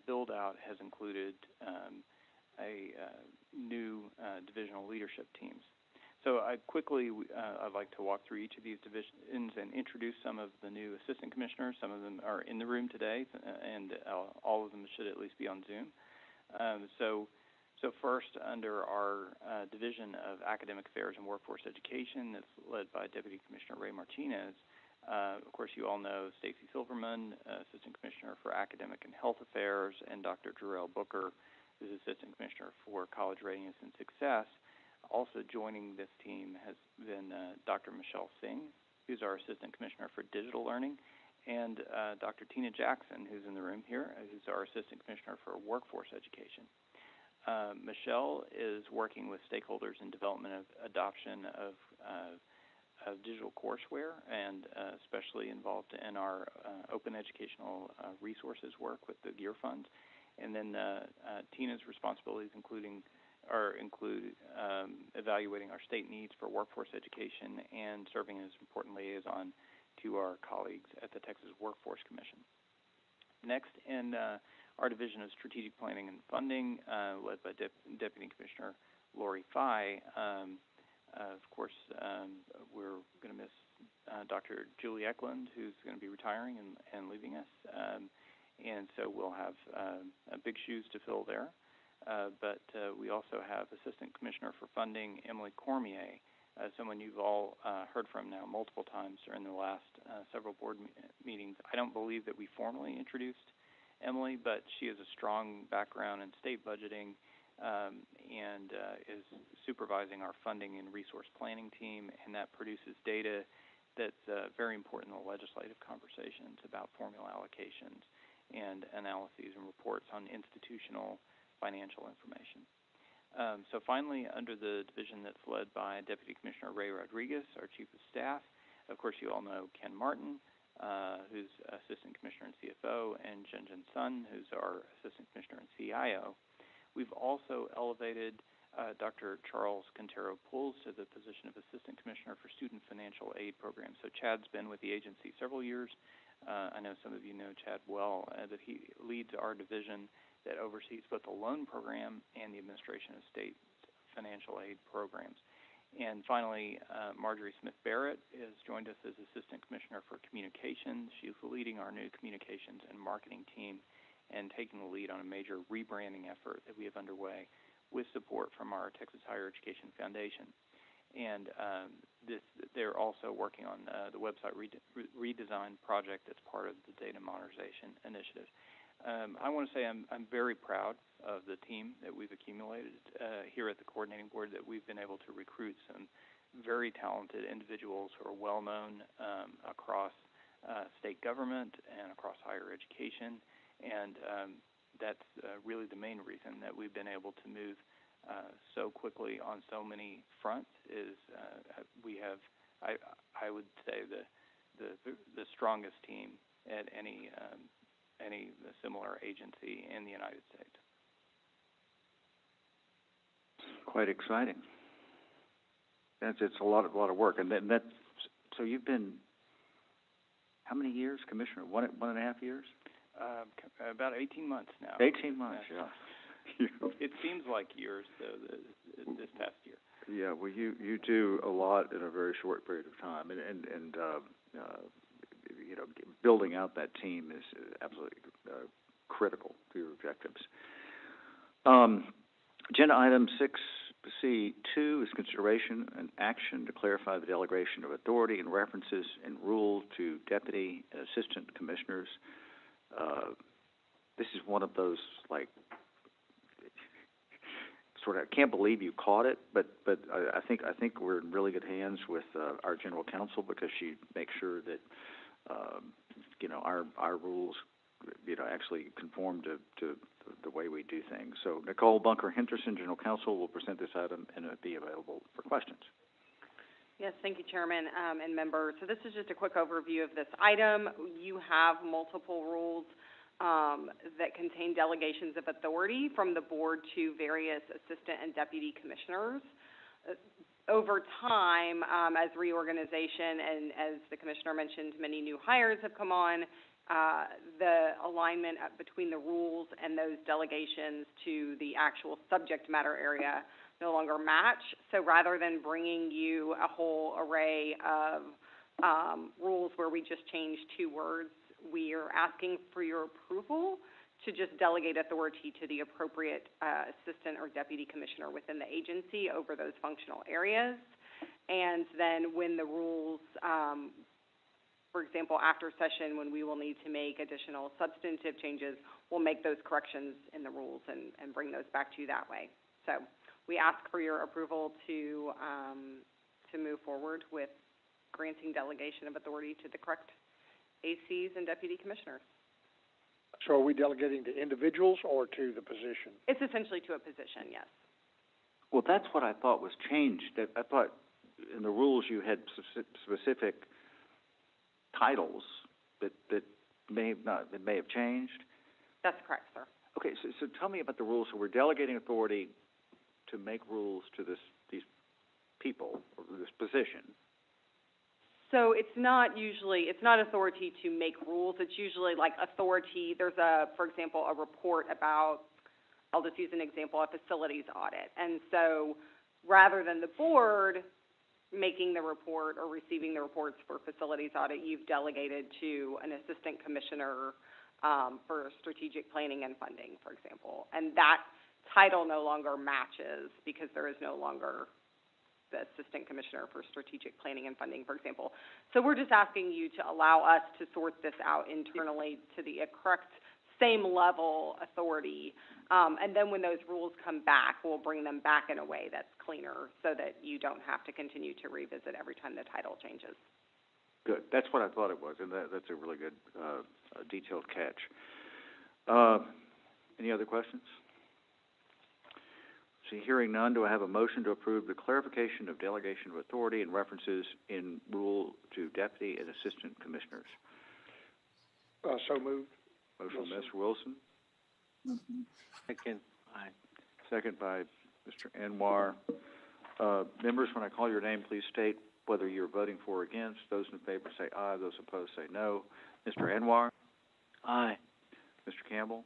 build-out has included new divisional leadership teams. So I'd like to walk through each of these divisions and introduce some of the new assistant commissioners. Some of them are in the room today, and all of them should at least be on Zoom. So first, under our Division of Academic Affairs and Workforce Education, that's led by Deputy Commissioner Ray Martinez. Of course, you all know Stacy Silverman, Assistant Commissioner for Academic and Health Affairs, and Dr. Jarrell Booker, who's Assistant Commissioner for College Readiness and Success. Also joining this team has been Dr. Michelle Singh, who's our Assistant Commissioner for Digital Learning, and Dr. Tina Jackson, who's in the room here, who's our Assistant Commissioner for Workforce Education. Michelle is working with stakeholders in development of adoption of digital courseware, and especially involved in our open educational resources work with the GEAR Fund. And then Tina's responsibilities include evaluating our state needs for workforce education and serving as important liaison to our colleagues at the Texas Workforce Commission. Next, in our Division of Strategic Planning and Funding, led by Deputy Commissioner Lori Fye. Of course, we're going to miss Dr. Julie Eklund, who's going to be retiring and leaving us. And so we'll have big shoes to fill there. But we also have Assistant Commissioner for Funding, Emily Cormier, someone you've all heard from now multiple times during the last several board meetings. I don't believe that we formally introduced Emily, but she has a strong background in state budgeting and is supervising our funding and resource planning team, and that produces data that's very important in the legislative conversations about formula allocations and analyses and reports on institutional financial information. So finally, under the division that's led by Deputy Commissioner Ray Rodriguez, our Chief of Staff, of course you all know Ken Martin, who's Assistant Commissioner and CFO, and Jinjin Sun, who's our Assistant Commissioner and CIO. We've also elevated Dr. Charles Quintero-Pools to the position of Assistant Commissioner for Student Financial Aid Programs. So Chad's been with the agency several years. I know some of you know Chad well, that he leads our division that oversees both the loan program and the administration of state financial aid programs. And finally, Marjorie Smith-Barrett has joined us as Assistant Commissioner for Communications. She's leading our new communications and marketing team and taking the lead on a major rebranding effort that we have underway with support from our Texas Higher Education Foundation. And they're also working on the website redesign project that's part of the Data Modernization Initiative. I want to say I'm very proud of the team that we've accumulated here at the coordinating board, that we've been able to recruit some very talented individuals who are well-known across state government and across higher education, and that's really the main reason that we've been able to move so quickly on so many fronts. Is we have, I would say, the strongest team at any similar agency in the United States. Quite exciting. It's a lot of work, and that's so you've been how many years, Commissioner? One and a half years? About 18 months now. 18 months, yeah. It seems like years, though, this past year. Yeah, well, you do a lot in a very short period of time, and you know, building out that team is absolutely critical to your objectives. Agenda item 6C2 is consideration and action to clarify the delegation of authority and references in rule to deputy and assistant commissioners. This is one of those, like, sort of, I can't believe you caught it, but I think we're in really good hands with our general counsel, because she makes sure that you know, our rules, you know, actually conform to the way we do things. So Nicole Bunker-Henderson, General Counsel, will present this item and it'll be available for questions. Yes, thank you, Chairman and members. So this is just a quick overview of this item. You have multiple rules that contain delegations of authority from the board to various assistant and deputy commissioners. Over time, as reorganization and as the commissioner mentioned, many new hires have come on, the alignment between the rules and those delegations to the actual subject matter area no longer match. So rather than bringing you a whole array of rules where we just change 2 words, we are asking for your approval to just delegate authority to the appropriate assistant or deputy commissioner within the agency over those functional areas. And then when the rules, for example, after session, when we will need to make additional substantive changes, we'll make those corrections in the rules and bring those back to you that way. So we ask for your approval to move forward with granting delegation of authority to the correct ACs and deputy commissioners. So are we delegating to individuals or to the position? It's essentially to a position, yes. Well, that's what I thought was changed. I thought in the rules you had specific titles that may have changed. That's correct, sir. Okay, so tell me about the rules. So we're delegating authority to make rules to these people, or this position. So it's not authority to make rules. It's usually like authority. There's for example, a report about, I'll just use an example, a facilities audit. And so rather than the board making the report or receiving the reports for facilities audit, you've delegated to an assistant commissioner for strategic planning and funding, for example. And that title no longer matches because there is no longer the assistant commissioner for strategic planning and funding, for example. So we're just asking you to allow us to sort this out internally to the correct same level authority. And then when those rules come back, we'll bring them back in a way that's cleaner so that you don't have to continue to revisit every time the title changes. Good. That's what I thought it was, and that's a really good detailed catch. Any other questions? See, hearing none, do I have a motion to approve the clarification of delegation of authority and references in rule to deputy and assistant commissioners? So moved. Motion by Mr. Wilson. Second. Aye. Second by Mr. Anwar. Members, when I call your name, please state whether you're voting for or against. Those in favor say aye. Those opposed say no. Mr. Anwar? Aye. Mr. Campbell?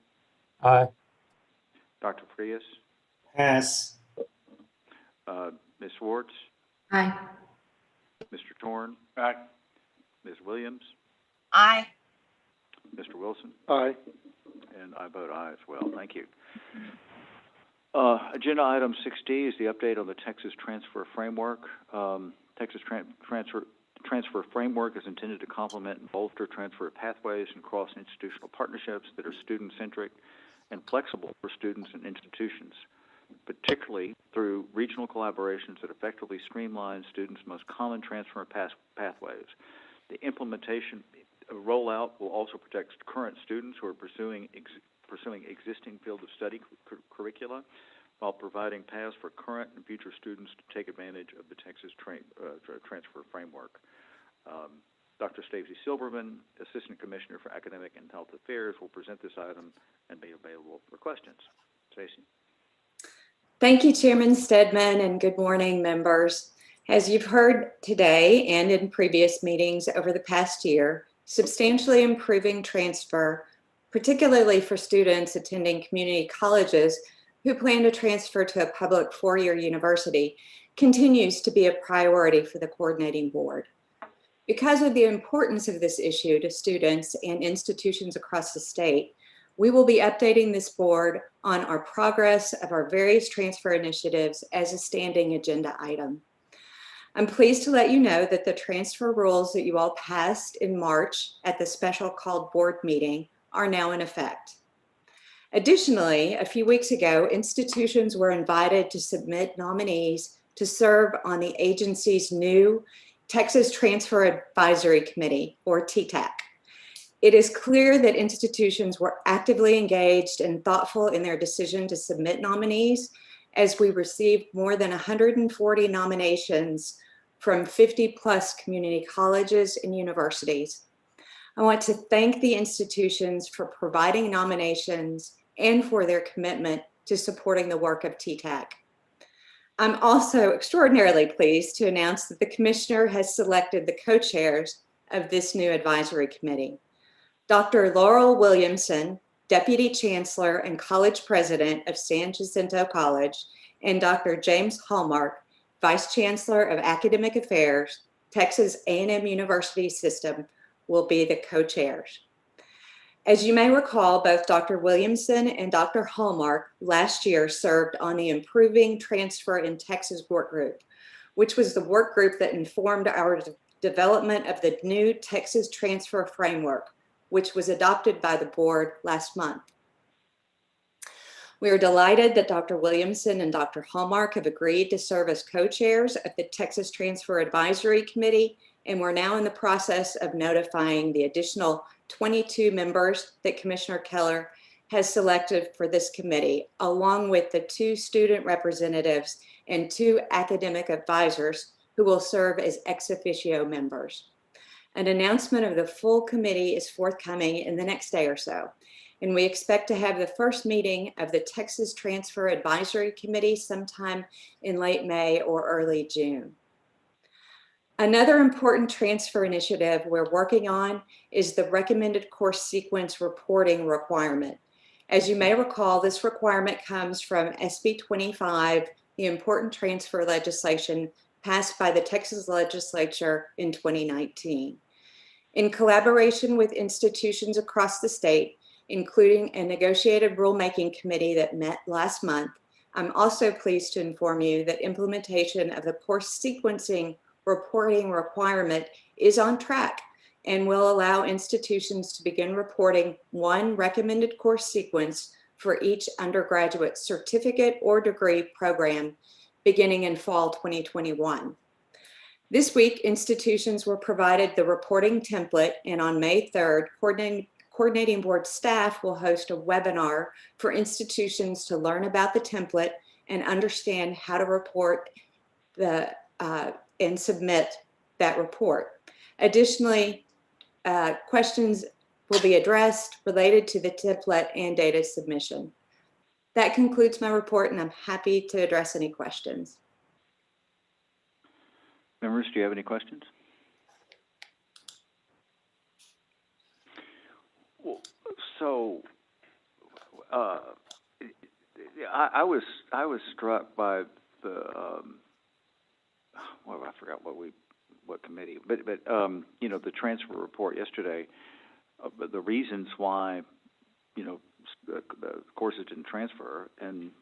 Aye. Dr. Frias? Pass. Ms. Swartz? Aye. Mr. Torn? Aye. Ms. Williams? Aye. Mr. Wilson? Aye. And I vote aye as well. Thank you. Agenda item 6D is the update on the Texas Transfer Framework. Texas Transfer Framework is intended to complement and bolster transfer pathways and cross-institutional partnerships that are student-centric and flexible for students and institutions, particularly through regional collaborations that effectively streamline students' most common transfer pathways. The implementation rollout will also protect current students who are pursuing existing field of study curricula, while providing paths for current and future students to take advantage of the Texas Transfer Framework. Dr. Stacey Silberman, Assistant Commissioner for Academic and Health Affairs, will present this item and be available for questions. Stacey. Thank you, Chairman Stedman, and good morning, members. As you've heard today and in previous meetings over the past year, substantially improving transfer, particularly for students attending community colleges who plan to transfer to a public four-year university, continues to be a priority for the coordinating board. Because of the importance of this issue to students and institutions across the state, we will be updating this board on our progress of our various transfer initiatives as a standing agenda item. I'm pleased to let you know that the transfer rules that you all passed in March at the special called board meeting are now in effect. Additionally, a few weeks ago, institutions were invited to submit nominees to serve on the agency's new Texas Transfer Advisory Committee, or TTAC. It is clear that institutions were actively engaged and thoughtful in their decision to submit nominees, as we received more than 140 nominations from 50 plus community colleges and universities. I want to thank the institutions for providing nominations and for their commitment to supporting the work of TTAC. I'm also extraordinarily pleased to announce that the Commissioner has selected the co-chairs of this new advisory committee. Dr. Laurel Williamson, Deputy Chancellor and College President of San Jacinto College, and Dr. James Hallmark, Vice Chancellor of Academic Affairs, Texas A&M University System, will be the co-chairs. As you may recall, both Dr. Williamson and Dr. Hallmark last year served on the Improving Transfer in Texas work group, which was the work group that informed our development of the new Texas Transfer Framework, which was adopted by the board last month. We are delighted that Dr. Williamson and Dr. Hallmark have agreed to serve as co-chairs of the Texas Transfer Advisory Committee, and we're now in the process of notifying the additional 22 members that Commissioner Keller has selected for this committee, along with the 2 student representatives and 2 academic advisors who will serve as ex officio members. An announcement of the full committee is forthcoming in the next day or so, and we expect to have the first meeting of the Texas Transfer Advisory Committee sometime in late May or early June. Another important transfer initiative we're working on is the recommended course sequence reporting requirement. As you may recall, this requirement comes from SB 25, the important transfer legislation passed by the Texas legislature in 2019. In collaboration with institutions across the state, including a negotiated rulemaking committee that met last month, I'm also pleased to inform you that implementation of the course sequencing reporting requirement is on track and will allow institutions to begin reporting one recommended course sequence for each undergraduate certificate or degree program beginning in fall 2021. This week, institutions were provided the reporting template, and on May 3rd, coordinating board staff will host a webinar for institutions to learn about the template and understand how to report and submit that report. Additionally, questions will be addressed related to the template and data submission. That concludes my report, and I'm happy to address any questions. Members, do you have any questions? Well, so, I was struck by the well, I forgot what committee, but you know, the transfer report yesterday, the reasons why, you know, the courses didn't transfer, and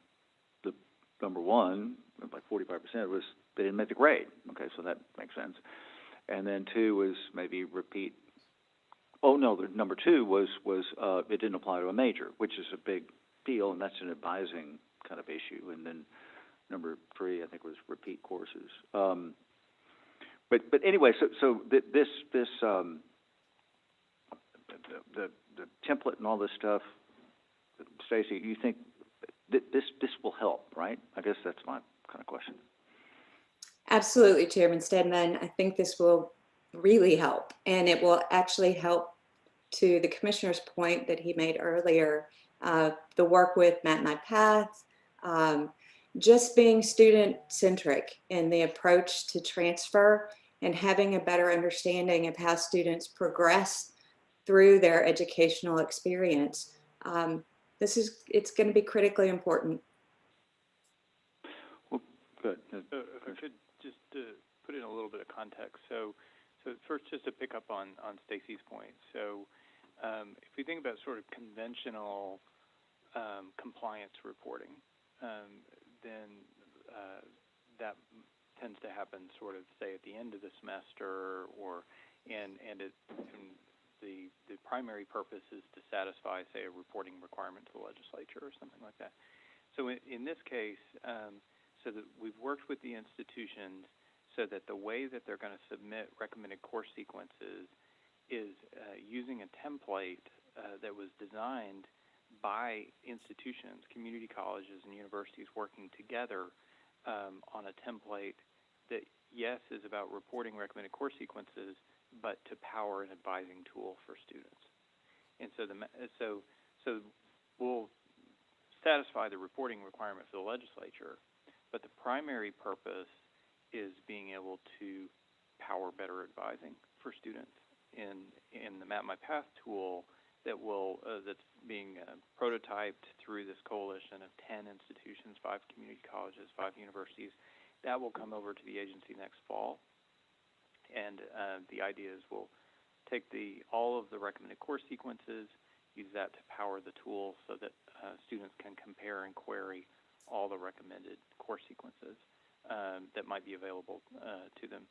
the number one, like 45%, was they didn't make the grade. Okay, so that makes sense. And then two was maybe repeat. Oh no, the number two was it didn't apply to a major, which is a big deal, and that's an advising kind of issue. And then number three, I think, was repeat courses. But anyway, so this the template and all this stuff, Stacy, you think this will help, right? I guess that's my kind of question. Absolutely, Chairman Stedman. I think this will really help, and it will actually help, to the commissioner's point that he made earlier, the work with Map My Path, just being student-centric in the approach to transfer and having a better understanding of how students progress through their educational experience. It's going to be critically important. Well, good. If I could just put in a little bit of context. So first, just to pick up on Stacy's point. So if we think about sort of conventional compliance reporting, then that tends to happen sort of, say, at the end of the semester, and the primary purpose is to satisfy, say, a reporting requirement to the legislature or something like that. So in this case, so that we've worked with the institutions so that the way that they're going to submit recommended course sequences is using a template that was designed by institutions, community colleges and universities working together on a template that, yes, is about reporting recommended course sequences, but to power an advising tool for students. And so we'll satisfy the reporting requirement for the legislature, but the primary purpose is being able to power better advising for students in the Map My Path tool that will that's being prototyped through this coalition of 10 institutions, 5 community colleges, 5 universities. That will come over to the agency next fall, and the idea is we'll take all of the recommended course sequences, use that to power the tool so that students can compare and query all the recommended course sequences that might be available to them.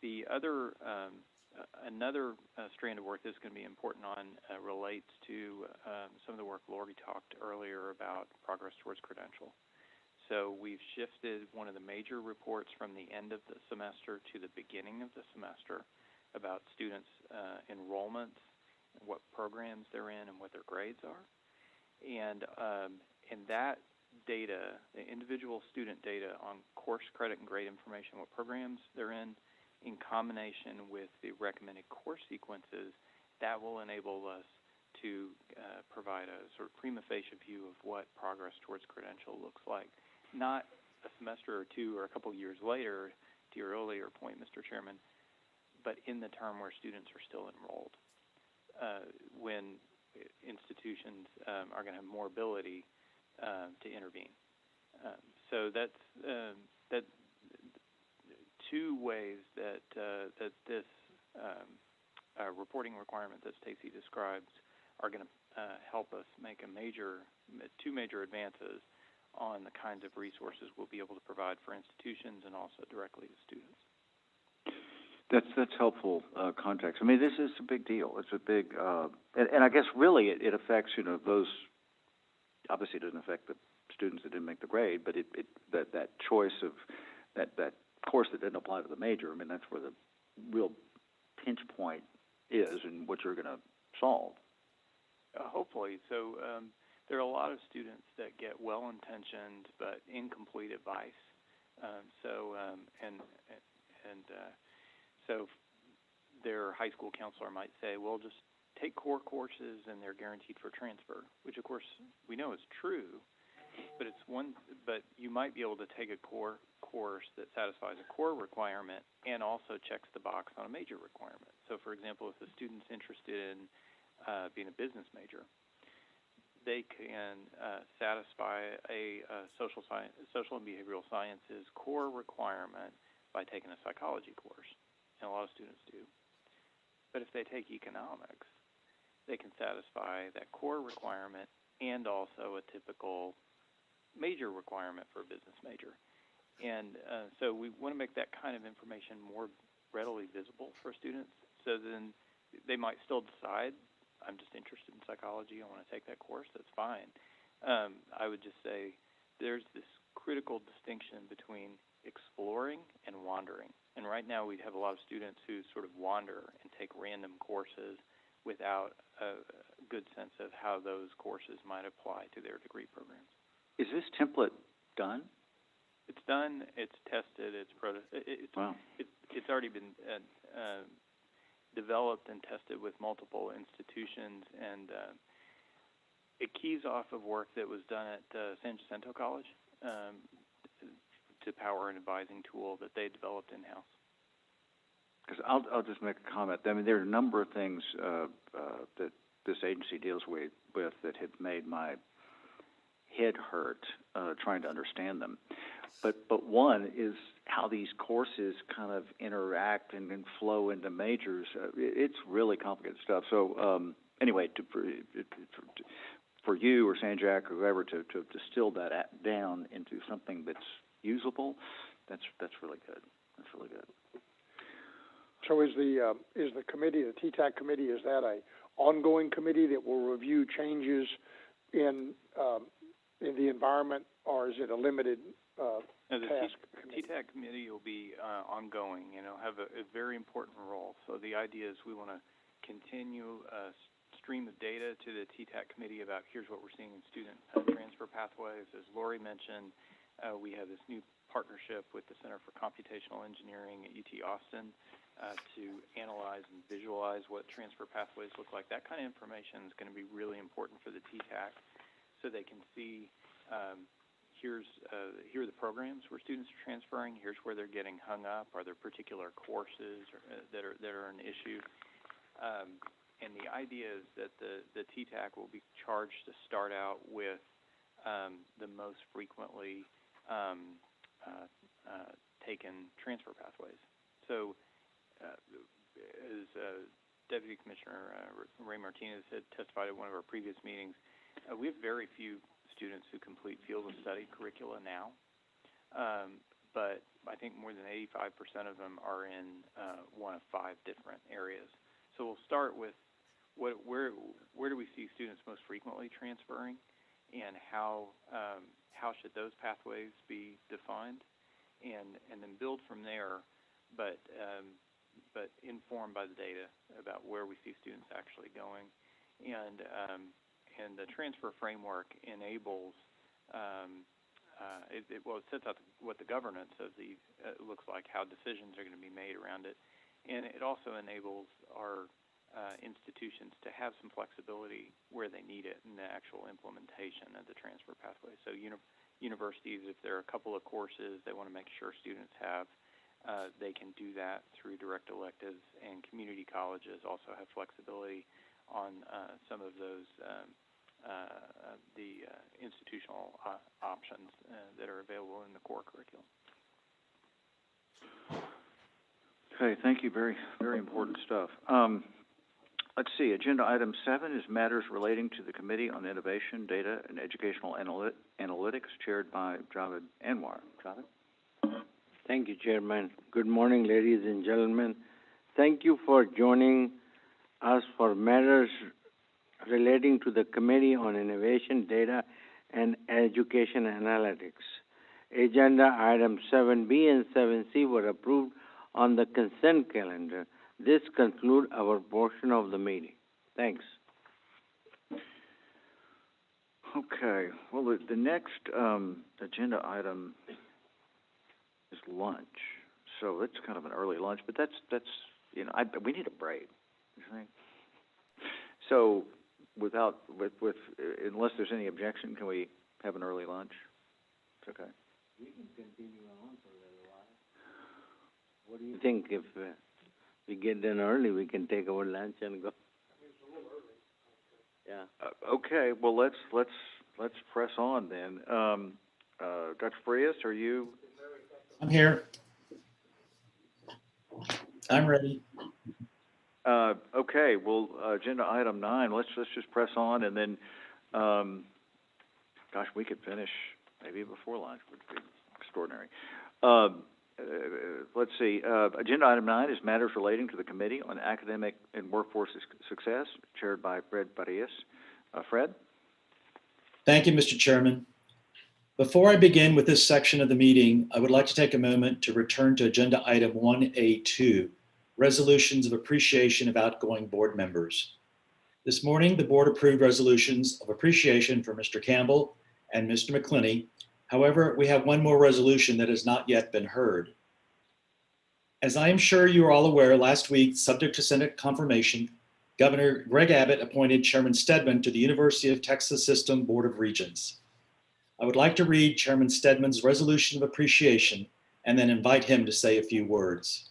The other another strand of work that's going to be important on relates to some of the work Lori talked earlier about progress towards credential. So we've shifted one of the major reports from the end of the semester to the beginning of the semester about students' enrollments, what programs they're in, and what their grades are. And that data, the individual student data on course credit and grade information, what programs they're in combination with the recommended course sequences, that will enable us to provide a sort of prima facie view of what progress towards credential looks like. Not a semester or two or a couple years later, to your earlier point, Mr. Chairman, but in the term where students are still enrolled, when institutions are going to have more ability to intervene. So that's two ways that this reporting requirement that Stacy describes are going to help us make two major advances on the kinds of resources we'll be able to provide for institutions and also directly to students. That's helpful context. I mean, this is a big deal. It's a big, and I guess really it affects, you know, those. Obviously, it doesn't affect the students that didn't make the grade, but that choice of that course that doesn't apply to the major. I mean, that's where the real pinch point is and what you're going to solve. Hopefully. So there are a lot of students that get well-intentioned but incomplete advice. So their high school counselor might say, well, just take core courses and they're guaranteed for transfer, which of course we know is true, but but you might be able to take a core course that satisfies a core requirement and also checks the box on a major requirement. So for example, if the student's interested in being a business major, they can satisfy a social and behavioral sciences core requirement by taking a psychology course, and a lot of students do. But if they take economics, they can satisfy that core requirement and also a typical major requirement for a business major. And so we want to make that kind of information more readily visible for students, so then they might still decide, I'm just interested in psychology, I want to take that course, that's fine. I would just say there's this critical distinction between exploring and wandering. And right now we have a lot of students who sort of wander and take random courses without a good sense of how those courses might apply to their degree programs. Is this template done? It's done. It's tested. It's already been developed and tested with multiple institutions, and it keys off of work that was done at San Jacinto College to power an advising tool that they developed in-house. Because I'll just make a comment. I mean, there are a number of things that this agency deals with that have made my head hurt trying to understand them. But one is how these courses kind of interact and flow into majors. It's really complicated stuff. So anyway, for you or Sanjak or whoever to distill that down into something that's usable, that's really good. That's really good. So is the committee, the TTAC committee, is that a ongoing committee that will review changes in the environment, or is it a limited task? The TTAC committee will be ongoing, have a very important role. So the idea is we want to continue a stream of data to the TTAC committee about here's what we're seeing in student transfer pathways. As Lori mentioned, we have this new partnership with the Center for Computational Engineering at UT Austin to analyze and visualize what transfer pathways look like. That kind of information is going to be really important for the TTAC, so they can see here are the programs where students are transferring. Here's where they're getting hung up. Are there particular courses that are an issue? And the idea is that the TTAC will be charged to start out with the most frequently taken transfer pathways. So as Deputy Commissioner Ray Martinez had testified at one of our previous meetings, we have very few students who complete field of study curricula now, but I think more than 85% of them are in one of 5 different areas. So we'll start with where do we see students most frequently transferring, and how should those pathways be defined, and then build from there, but informed by the data about where we see students actually going, and the transfer framework enables it sets out what the governance of the looks like, how decisions are going to be made around it, and it also enables our institutions to have some flexibility where they need it in the actual implementation of the transfer pathway. So universities, if there are a couple of courses they want to make sure students have, they can do that through direct electives, and community colleges also have flexibility on some of those the institutional options that are available in the core curriculum. Okay, thank you. Very, very important stuff. Let's see. Agenda item 7 is matters relating to the Committee on Innovation, Data, and Educational Analytics, chaired by Javed Anwar. Javed? Thank you, Chairman. Good morning, ladies and gentlemen. Thank you for joining us for matters relating to the Committee on Innovation, Data, and Education Analytics. Agenda item 7B and 7C were approved on the consent calendar. This concludes our portion of the meeting. Thanks. Okay. Well, the next agenda item is lunch. So it's kind of an early lunch, but that's we need a break. You think? So unless there's any objection, can we have an early lunch? It's okay. We can continue on for a little while. What do you think? If we get done early, we can take our lunch and go. It's a little early. Yeah. Okay. Well, let's press on then. Dr. Frias, are you? I'm here. I'm ready. Okay. Well, agenda item 9. Let's just press on, and then, gosh, we could finish maybe before lunch. Would be extraordinary. Let's see. Agenda item 9 is matters relating to the Committee on Academic and Workforce Success, chaired by Fred Barrias. Fred? Thank you, Mr. Chairman. Before I begin with this section of the meeting, I would like to take a moment to return to agenda item 1A2, resolutions of appreciation of outgoing board members. This morning, the board approved resolutions of appreciation for Mr. Campbell and Mr. Mclenny. However, we have one more resolution that has not yet been heard. As I am sure you are all aware, last week, subject to Senate confirmation, Governor Greg Abbott appointed Chairman Stedman to the University of Texas System Board of Regents. I would like to read Chairman Stedman's resolution of appreciation and then invite him to say a few words.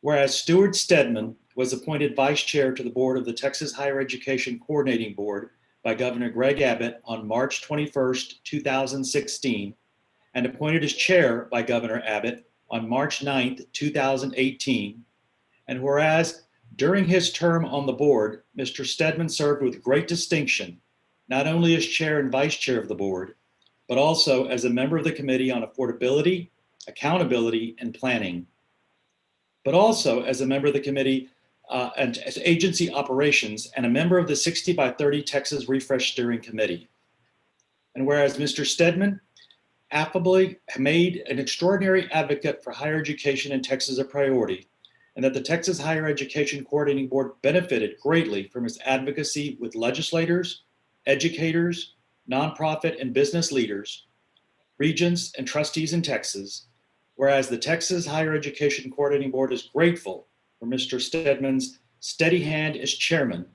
Whereas Stuart Stedman was appointed Vice Chair to the Board of the Texas Higher Education Coordinating Board by Governor Greg Abbott on March 21st, 2016, and appointed as Chair by Governor Abbott on March 9th, 2018, and whereas during his term on the board, Mr. Stedman served with great distinction, not only as Chair and Vice Chair of the board, but also as a member of the Committee on Affordability, Accountability, and Planning, but also as a member of the Committee and as Agency Operations and a member of the 60 by 30 Texas Refresh Steering Committee. And whereas Mr. Stedman affably made an extraordinary advocate for higher education in Texas a priority, and that the Texas Higher Education Coordinating Board benefited greatly from his advocacy with legislators, educators, nonprofit and business leaders, regents and trustees in Texas, whereas the Texas Higher Education Coordinating Board is grateful for Mr. Stedman's steady hand as chairman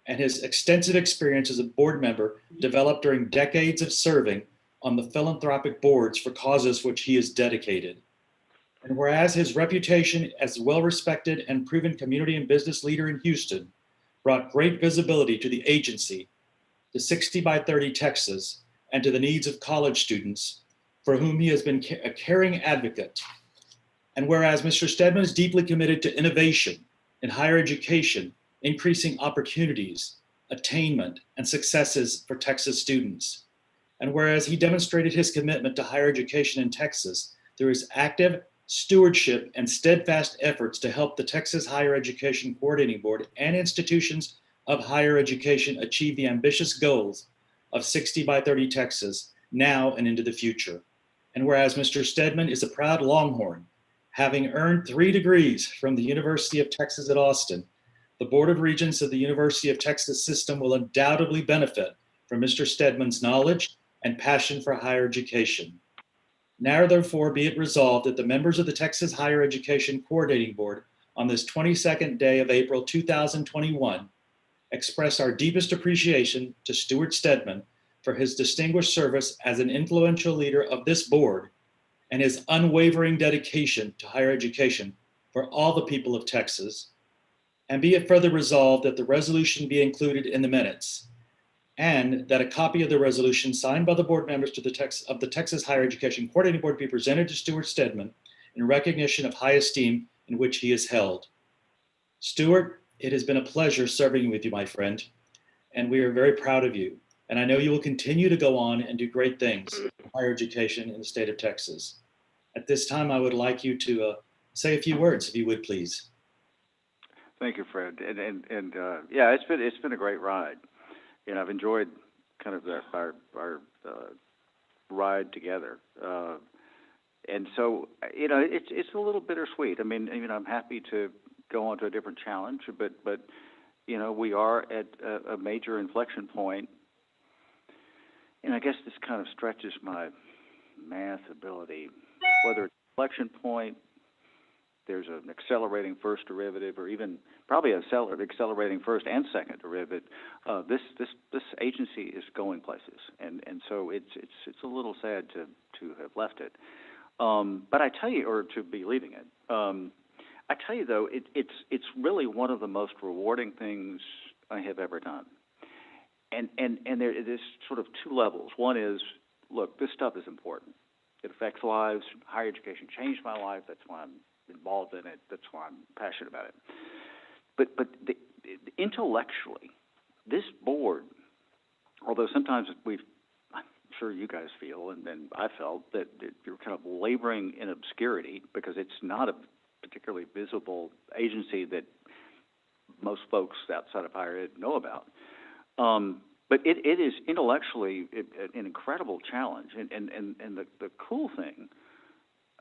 and his extensive experience as a board member developed during decades of serving on the philanthropic boards for causes which he is dedicated. And whereas his reputation as a well-respected and proven community and business leader in Houston brought great visibility to the agency, to 60 by 30 Texas, and to the needs of college students, for whom he has been a caring advocate. And whereas Mr. Stedman is deeply committed to innovation in higher education, increasing opportunities, attainment, and successes for Texas students. And whereas he demonstrated his commitment to higher education in Texas through his active stewardship and steadfast efforts to help the Texas Higher Education Coordinating Board and institutions of higher education achieve the ambitious goals of 60 by 30 Texas now and into the future. And whereas Mr. Stedman is a proud Longhorn, having earned 3 degrees from the University of Texas at Austin, the Board of Regents of the University of Texas System will undoubtedly benefit from Mr. Stedman's knowledge and passion for higher education. Now, therefore, be it resolved that the members of the Texas Higher Education Coordinating Board on this 22nd day of April 2021 express our deepest appreciation to Stuart Stedman for his distinguished service as an influential leader of this board and his unwavering dedication to higher education for all the people of Texas. And be it further resolved that the resolution be included in the minutes, and that a copy of the resolution signed by the board members of the Texas Higher Education Coordinating Board be presented to Stuart Stedman in recognition of high esteem in which he is held. Stuart, it has been a pleasure serving with you, my friend, and we are very proud of you. And I know you will continue to go on and do great things in higher education in the state of Texas. At this time, I would like you to say a few words, if you would, please. Thank you, Fred. And yeah, it's been a great ride. And I've enjoyed kind of our ride together. And so, you know, it's a little bittersweet. I mean, you know, I'm happy to go on to a different challenge, but you know, we are at a major inflection point, and I guess this kind of stretches my math ability. Whether it's an inflection point, there's an accelerating first derivative, or even probably a accelerating first and second derivative. This agency is going places, and so it's a little sad to have left it. But I tell you, or to be leaving it. I tell you though, it's really one of the most rewarding things I have ever done. And there's sort of two levels. One is, look, this stuff is important. It affects lives. Higher education changed my life. That's why I'm involved in it. That's why I'm passionate about it. But intellectually, this board, although sometimes I'm sure you guys feel, and I felt that you're kind of laboring in obscurity because it's not a particularly visible agency that most folks outside of higher ed know about. But it is intellectually an incredible challenge, and the cool thing,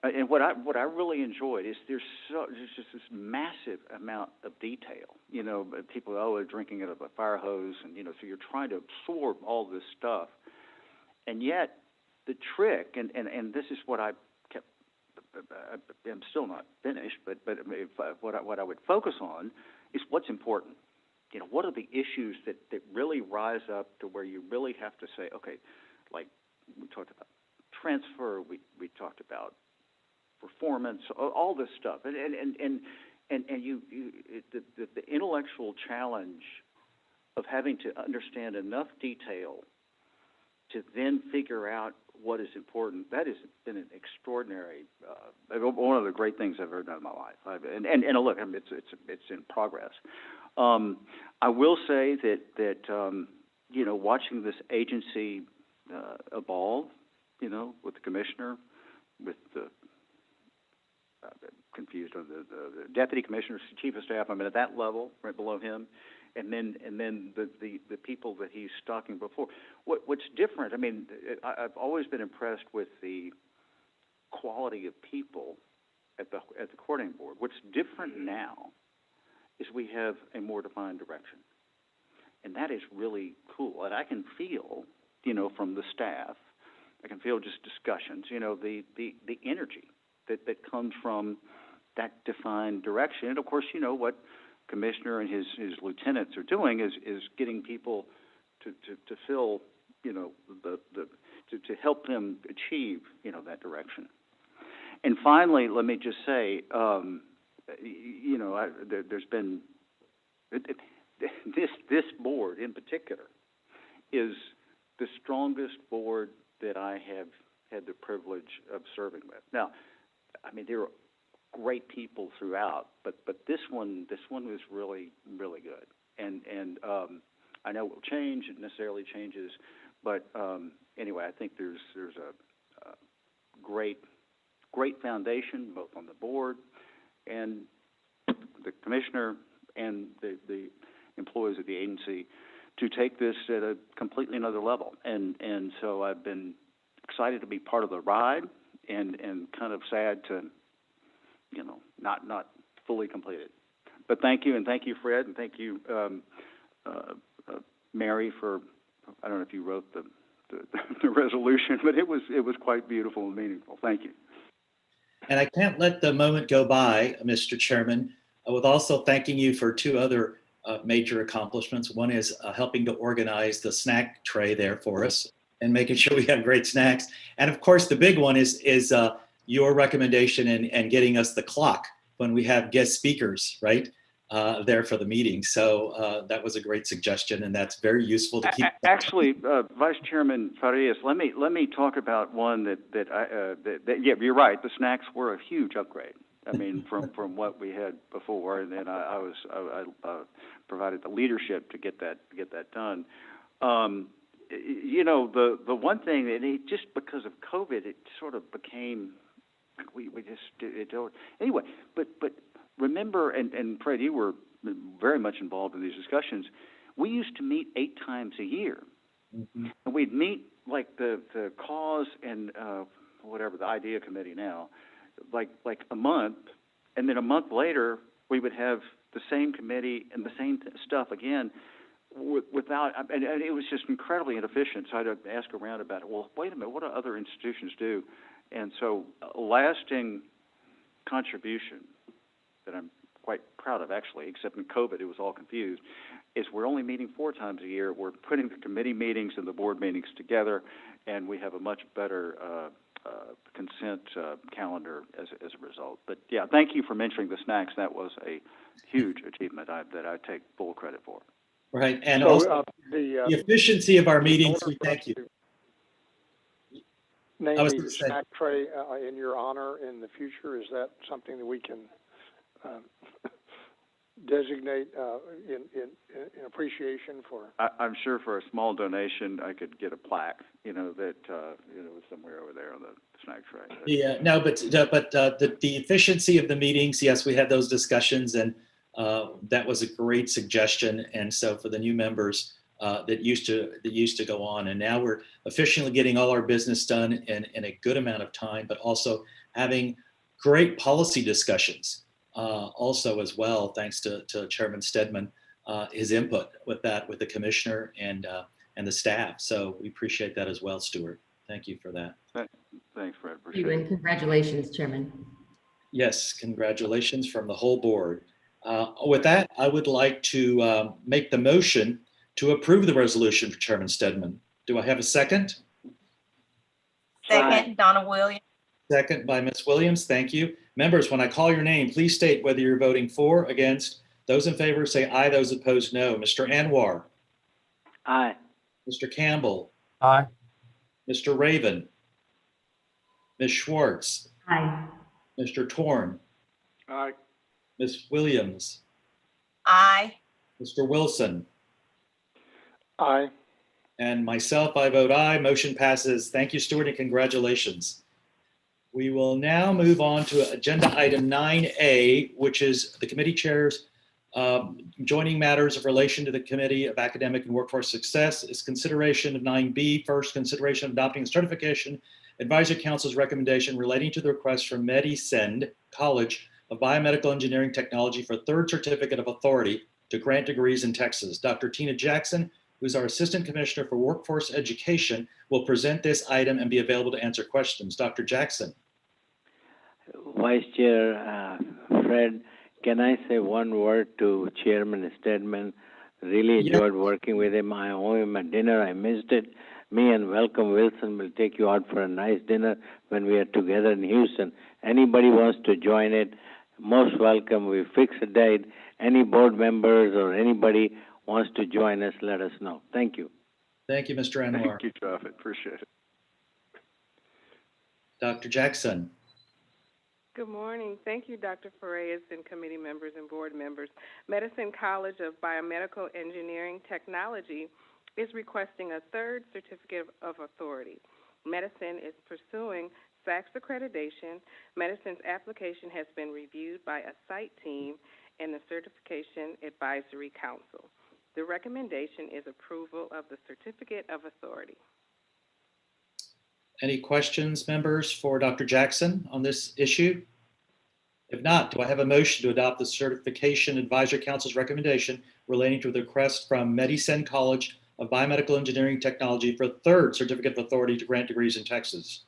and what I really enjoyed is there's just this massive amount of detail. You know, people are drinking out of a fire hose, and you know, so you're trying to absorb all this stuff, and yet the trick, and this is what I'm still not finished, but what I would focus on is what's important. You know, what are the issues that really rise up to where you really have to say, okay, like we talked about transfer, we talked about performance, all this stuff, and the intellectual challenge of having to understand enough detail to then figure out what is important. That has been an extraordinary, one of the great things I've ever done in my life. And look, I mean, it's in progress. I will say that you know, watching this agency evolve, you know, with the commissioner, with the confused on the deputy commissioner, chief of staff. I mean, at that level, right below him, and then the people that he's stalking before. What's different? I mean, I've always been impressed with the quality of people at the coordinating board. What's different now is we have a more defined direction, and that is really cool. And I can feel, you know, from the staff, I can feel just discussions, you know, the energy that comes from that defined direction. And of course, you know, what Commissioner and his lieutenants are doing is getting people to fill, you know, to help them achieve, you know, that direction. And finally, let me just say, you know, there's been this board in particular is the strongest board that I have had the privilege of serving with. Now, I mean, there are great people throughout, but this one was really, really good. And I know it will change. It necessarily changes, but anyway, I think there's a great foundation both on the board and the commissioner and the employees of the agency to take this at a completely another level. And so I've been excited to be part of the ride, and kind of sad to, you know, not fully complete it. But thank you, and thank you, Fred, and thank you, Mary, for, I don't know if you wrote the resolution, but it was quite beautiful and meaningful. Thank you. And I can't let the moment go by, Mr. Chairman, with also thanking you for two other major accomplishments. One is helping to organize the snack tray there for us and making sure we have great snacks. And of course, the big one is your recommendation and getting us the clock when we have guest speakers, right, there for the meeting. So that was a great suggestion, and that's very useful to keep. Actually, Vice Chairman Farias, let me talk about one that yeah, you're right. The snacks were a huge upgrade. I mean, from what we had before, and then I provided the leadership to get that done. You know, the one thing that just because of COVID, it sort of became we just it anyway. But remember, and Fred, you were very much involved in these discussions. We used to meet 8 times a year, and we'd meet like the cause and whatever, the idea committee now, like a month, and then a month later we would have the same committee and the same stuff again, without, and it was just incredibly inefficient. So I had to ask around about it. Well, wait a minute, what do other institutions do? And so a lasting contribution that I'm quite proud of, actually, except in COVID, it was all confused, is we're only meeting 4 times a year. We're putting the committee meetings and the board meetings together, and we have a much better consent calendar as a result. But yeah, thank you for mentioning the snacks. That was a huge achievement that I take full credit for. Right, and So, also the efficiency of our meetings, we thank you. Name the snack tray in your honor in the future. Is that something that we can designate in appreciation for? I'm sure for a small donation, I could get a plaque, that was somewhere over there on the snack tray. Yeah, no, but the efficiency of the meetings, yes, we had those discussions, and that was a great suggestion. And so for the new members that used to go on, and now we're efficiently getting all our business done in a good amount of time, but also having great policy discussions also as well, thanks to Chairman Stedman, his input with the commissioner and the staff. So we appreciate that as well, Stuart. Thank you for that. Thanks, Fred. Thank you, and congratulations, Chairman. Yes, congratulations from the whole board. With that, I would like to make the motion to approve the resolution for Chairman Stedman. Do I have a second? Second, Donna Williams. Second by Ms. Williams. Thank you. Members, when I call your name, please state whether you're voting for, against. Those in favor say aye. Those opposed, no. Mr. Anwar. Aye. Mr. Campbell. Aye. Mr. Raven. Ms. Schwartz. Aye. Mr. Torn. Aye. Ms. Williams. Aye. Mr. Wilson. Aye. And myself, I vote aye. Motion passes. Thank you, Stuart, and congratulations. We will now move on to agenda item 9A, which is the committee chairs joining matters of relation to the Committee of Academic and Workforce Success. Is consideration of 9B. First, consideration of adopting a certification advisory council's recommendation relating to the request from MediSend College of Biomedical Engineering Technology for third certificate of authority to grant degrees in Texas. Dr. Tina Jackson, who's our Assistant Commissioner for Workforce Education, will present this item and be available to answer questions. Dr. Jackson. Vice Chair Fred, can I say one word to Chairman Stedman? Really enjoyed working with him. I owe him a dinner. I missed it. Me and Welcome Wilson will take you out for a nice dinner when we are together in Houston. Anybody wants to join it, most welcome. We fix a date. Any board members or anybody wants to join us, let us know. Thank you. Thank you, Mr. Anwar. Thank you, Prophet. Appreciate it. Dr. Jackson. Good morning. Thank you, Dr. Farias and committee members and board members. Medicine College of Biomedical Engineering Technology is requesting a third certificate of authority. Medicine is pursuing SACS accreditation. Medicine's application has been reviewed by a site team and the Certification Advisory Council. The recommendation is approval of the certificate of authority. Any questions, members, for Dr. Jackson on this issue? If not, do I have a motion to adopt the Certification Advisory Council's recommendation relating to the request from MediSend College of Biomedical Engineering Technology for a third certificate of authority to grant degrees in Texas?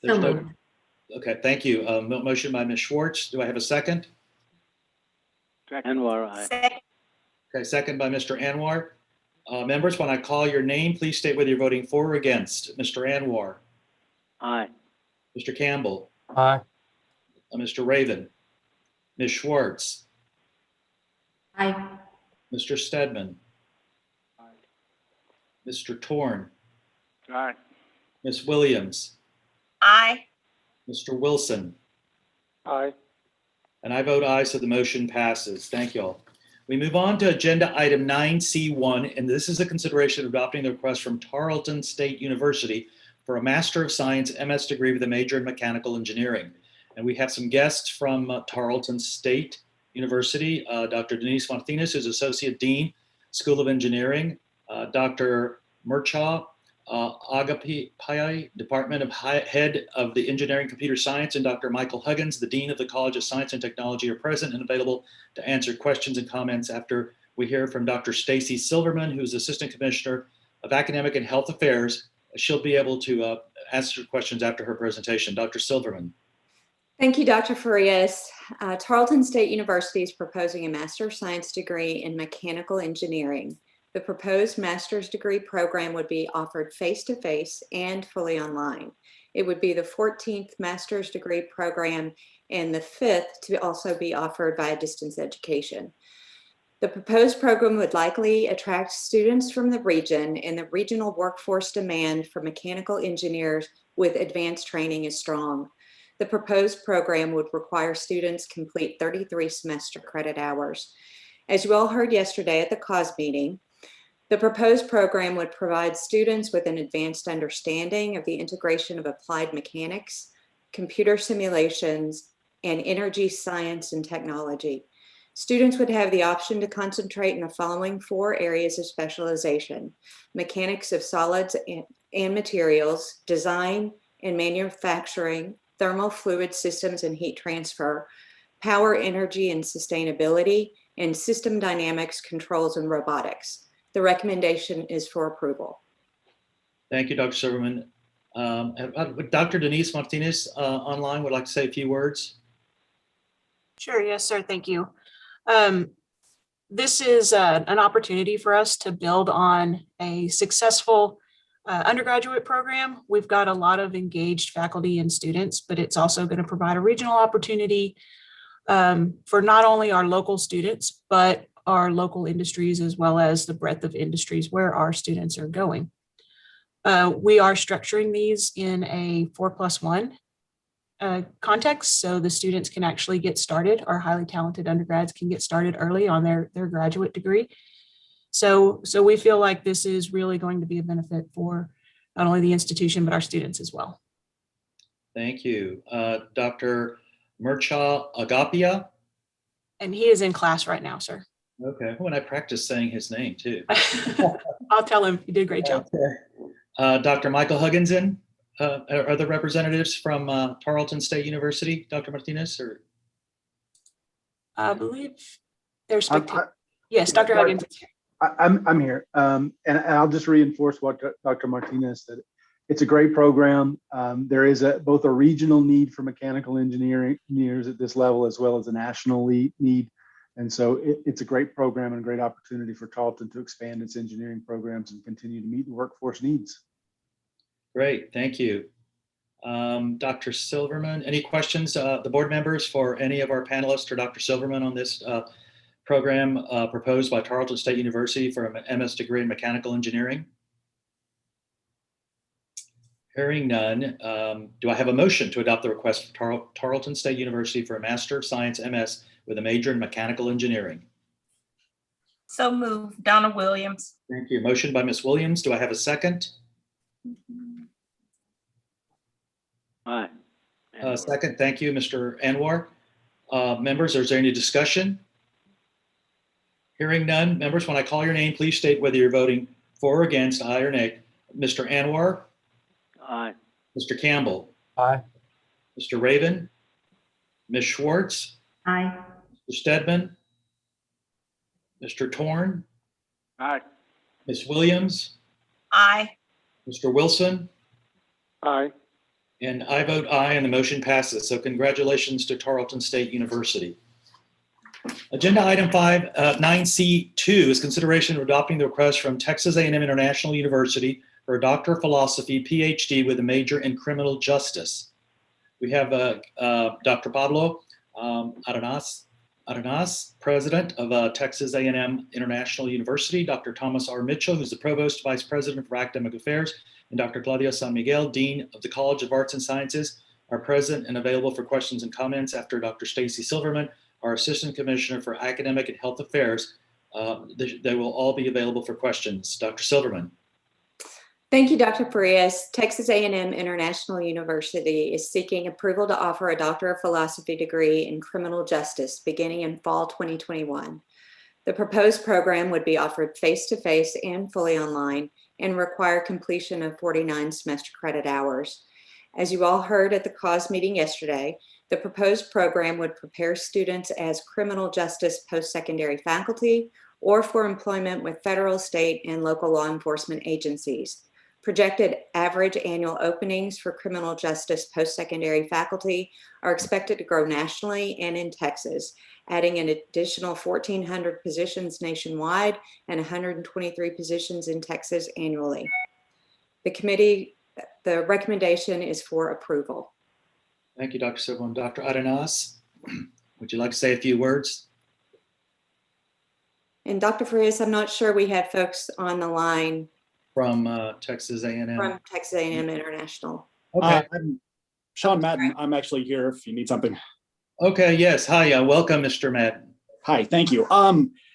Okay, thank you. Motion by Ms. Schwartz. Do I have a second? Anwar, aye. Okay, second by Mr. Anwar. Members, when I call your name, please state whether you're voting for or against. Mr. Anwar. Aye. Mr. Campbell. Aye. Mr. Raven. Ms. Schwartz. Aye. Mr. Stedman. Aye. Mr. Torn. Aye. Ms. Williams. Aye. Mr. Wilson. Aye. And I vote aye, so the motion passes. Thank you all. We move on to agenda item 9C1, and this is a consideration of adopting the request from Tarleton State University for a Master of Science MS degree with a major in mechanical engineering. And we have some guests from Tarleton State University, Dr. Denise Martinez, who's Associate Dean, School of Engineering, Dr. Murchaw, Agapai, Department of Head of the Engineering Computer Science, and Dr. Michael Huggins, the Dean of the College of Science and Technology, are present and available to answer questions and comments after we hear from Dr. Stacy Silverman, who's Assistant Commissioner of Academic and Health Affairs. She'll be able to answer questions after her presentation. Dr. Silverman. Thank you, Dr. Farias. Tarleton State University is proposing a Master of Science degree in Mechanical Engineering. The proposed master's degree program would be offered face-to-face and fully online. It would be the 14th master's degree program and the 5th to also be offered via distance education. The proposed program would likely attract students from the region, and the regional workforce demand for mechanical engineers with advanced training is strong. The proposed program would require students complete 33 semester credit hours. As you all heard yesterday at the cause meeting, the proposed program would provide students with an advanced understanding of the integration of applied mechanics, computer simulations, and energy science and technology. Students would have the option to concentrate in the following 4 areas of specialization: mechanics of solids and materials, design and manufacturing, thermal fluid systems and heat transfer, power, energy, and sustainability, and system dynamics, controls, and robotics. The recommendation is for approval. Thank you, Dr. Silverman. Dr. Denise Martinez online would like to say a few words. Sure, yes, sir, thank you. This is an opportunity for us to build on a successful undergraduate program. We've got a lot of engaged faculty and students, but it's also going to provide a regional opportunity for not only our local students, but our local industries, as well as the breadth of industries where our students are going. We are structuring these in a 4+1 context, so the students can actually get started. Our highly talented undergrads can get started early on their graduate degree. So we feel like this is really going to be a benefit for not only the institution, but our students as well. Thank you. Dr. Murcha Agapia. And he is in class right now, sir. Okay, when I practice saying his name too. I'll tell him you did a great job. Okay. Dr. Michael Hugginson, are the representatives from Tarleton State University, Dr. Martinez? Or? I believe they're spectators. Yes, Dr. Huggins. I'm here, and I'll just reinforce what Dr. Martinez said. It's a great program. There is both a regional need for mechanical engineers at this level, as well as a national need. And so it's a great program and a great opportunity for Tarleton to expand its engineering programs and continue to meet the workforce needs. Great, thank you. Dr. Silverman, any questions, the board members, for any of our panelists or Dr. Silverman on this program proposed by Tarleton State University for an MS degree in mechanical engineering? Hearing none, do I have a motion to adopt the request for Tarleton State University for a Master of Science MS with a major in mechanical engineering? So moved. Donna Williams. Thank you. Motion by Ms. Williams. Do I have a second? Aye. Second. Thank you, Mr. Anwar. Members, is there any discussion? Hearing none. Members, when I call your name, please state whether you're voting for or against, aye or nay. Mr. Anwar? Aye. Mr. Campbell? Aye. Mr. Raven? Ms. Schwartz? Aye. Mr. Stedman? Mr. Torn? Aye. Ms. Williams? Aye. Mr. Wilson? Aye. And I vote aye, and the motion passes. So congratulations to Tarleton State University. Agenda item 9C2 is consideration of adopting the request from Texas A&M International University for a Doctor of Philosophy, PhD, with a major in criminal justice. We have Dr. Pablo Arenas, President of Texas A&M International University, Dr. Thomas R. Mitchell, who's the Provost Vice President for Academic Affairs, and Dr. Claudia San Miguel, Dean of the College of Arts and Sciences, are present and available for questions and comments after Dr. Stacy Silverman, our Assistant Commissioner for Academic and Health Affairs. They will all be available for questions. Dr. Silverman. Thank you, Dr. Farias. Texas A&M International University is seeking approval to offer a Doctor of Philosophy degree in criminal justice beginning in fall 2021. The proposed program would be offered face-to-face and fully online and require completion of 49 semester credit hours. As you all heard at the cause meeting yesterday, the proposed program would prepare students as criminal justice post-secondary faculty or for employment with federal, state, and local law enforcement agencies. Projected average annual openings for criminal justice post-secondary faculty are expected to grow nationally and in Texas, adding an additional 1,400 positions nationwide and 123 positions in Texas annually. The recommendation is for approval. Thank you, Dr. Silverman. Dr. Arenas, would you like to say a few words? And Dr. Frias, I'm not sure we have folks on the line From Texas A&M. from Texas A&M International. Okay. I'm Sean Madden. I'm actually here if you need something. Okay, yes. Hi, welcome, Mr. Madden. Hi, thank you.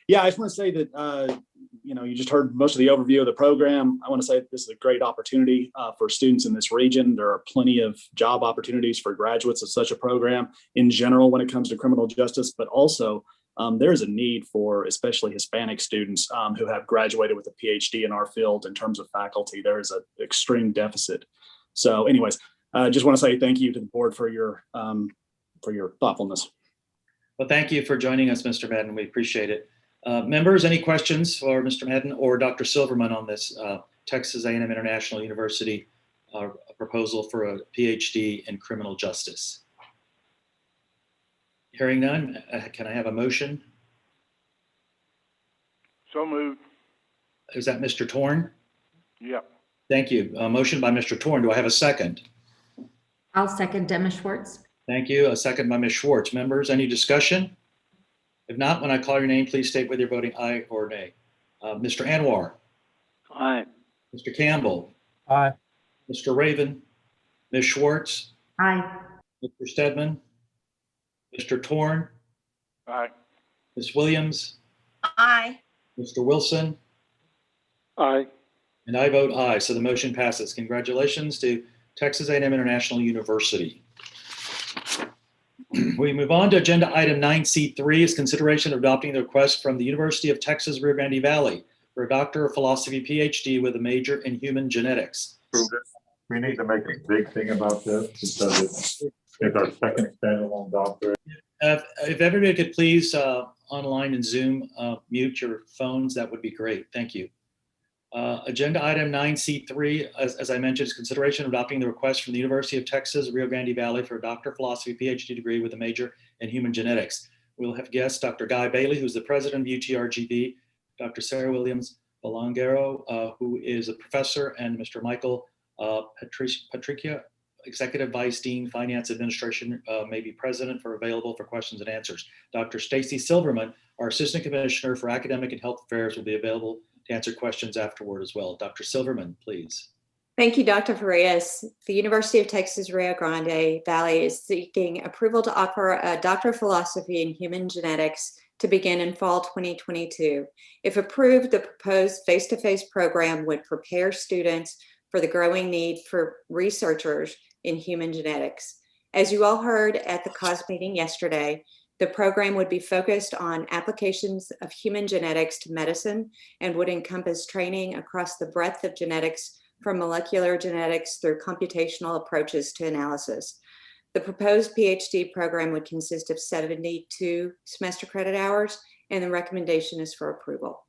Yeah, I just want to say that, you just heard most of the overview of the program. I want to say this is a great opportunity for students in this region. There are plenty of job opportunities for graduates of such a program in general when it comes to criminal justice, but also there is a need for especially Hispanic students who have graduated with a PhD in our field in terms of faculty. There is an extreme deficit. So anyways, I just want to say thank you to the board for your thoughtfulness. Well, thank you for joining us, Mr. Madden. We appreciate it. Members, any questions for Mr. Madden or Dr. Silverman on this Texas A&M International University proposal for a PhD in criminal justice? Hearing none, can I have a motion? So moved. Is that Mr. Torn? Yep. Thank you. A motion by Mr. Torn. Do I have a second? I'll second Dema Schwartz. Thank you. A second by Ms. Schwartz. Members, any discussion? If not, when I call your name, please state whether you're voting aye or nay. Mr. Anwar. Aye. Mr. Campbell. Aye. Mr. Raven. Ms. Schwartz. Aye. Mr. Stedman. Mr. Torn. Aye. Ms. Williams. Aye. Mr. Wilson. Aye. And I vote aye. So the motion passes. Congratulations to Texas A&M International University. We move on to agenda item 9C3 is consideration of adopting the request from the University of Texas Rio Grande Valley for a Doctor of Philosophy PhD with a major in human genetics. We need to make a big thing about this because it's our second standalone doctorate. If everybody could please online and Zoom mute your phones, that would be great. Thank you. Agenda item 9C3, as I mentioned, is consideration of adopting the request from the University of Texas Rio Grande Valley for a Doctor of Philosophy PhD degree with a major in human genetics. We'll have guests Dr. Guy Bailey, who's the president of UTRGV, Dr. Sarah Williams Bolangero, who is a professor, and Mr. Michael Patricia, Executive Vice Dean, Finance Administration, may be present for available for questions and answers. Dr. Stacy Silverman, our Assistant Commissioner for Academic and Health Affairs, will be available to answer questions afterward as well. Dr. Silverman, please. Thank you, Dr. Farias. The University of Texas Rio Grande Valley is seeking approval to offer a Doctor of Philosophy in Human Genetics to begin in fall 2022. If approved, the proposed face-to-face program would prepare students for the growing need for researchers in human genetics. As you all heard at the cause meeting yesterday, the program would be focused on applications of human genetics to medicine and would encompass training across the breadth of genetics from molecular genetics through computational approaches to analysis. The proposed PhD program would consist of 72 semester credit hours, and the recommendation is for approval.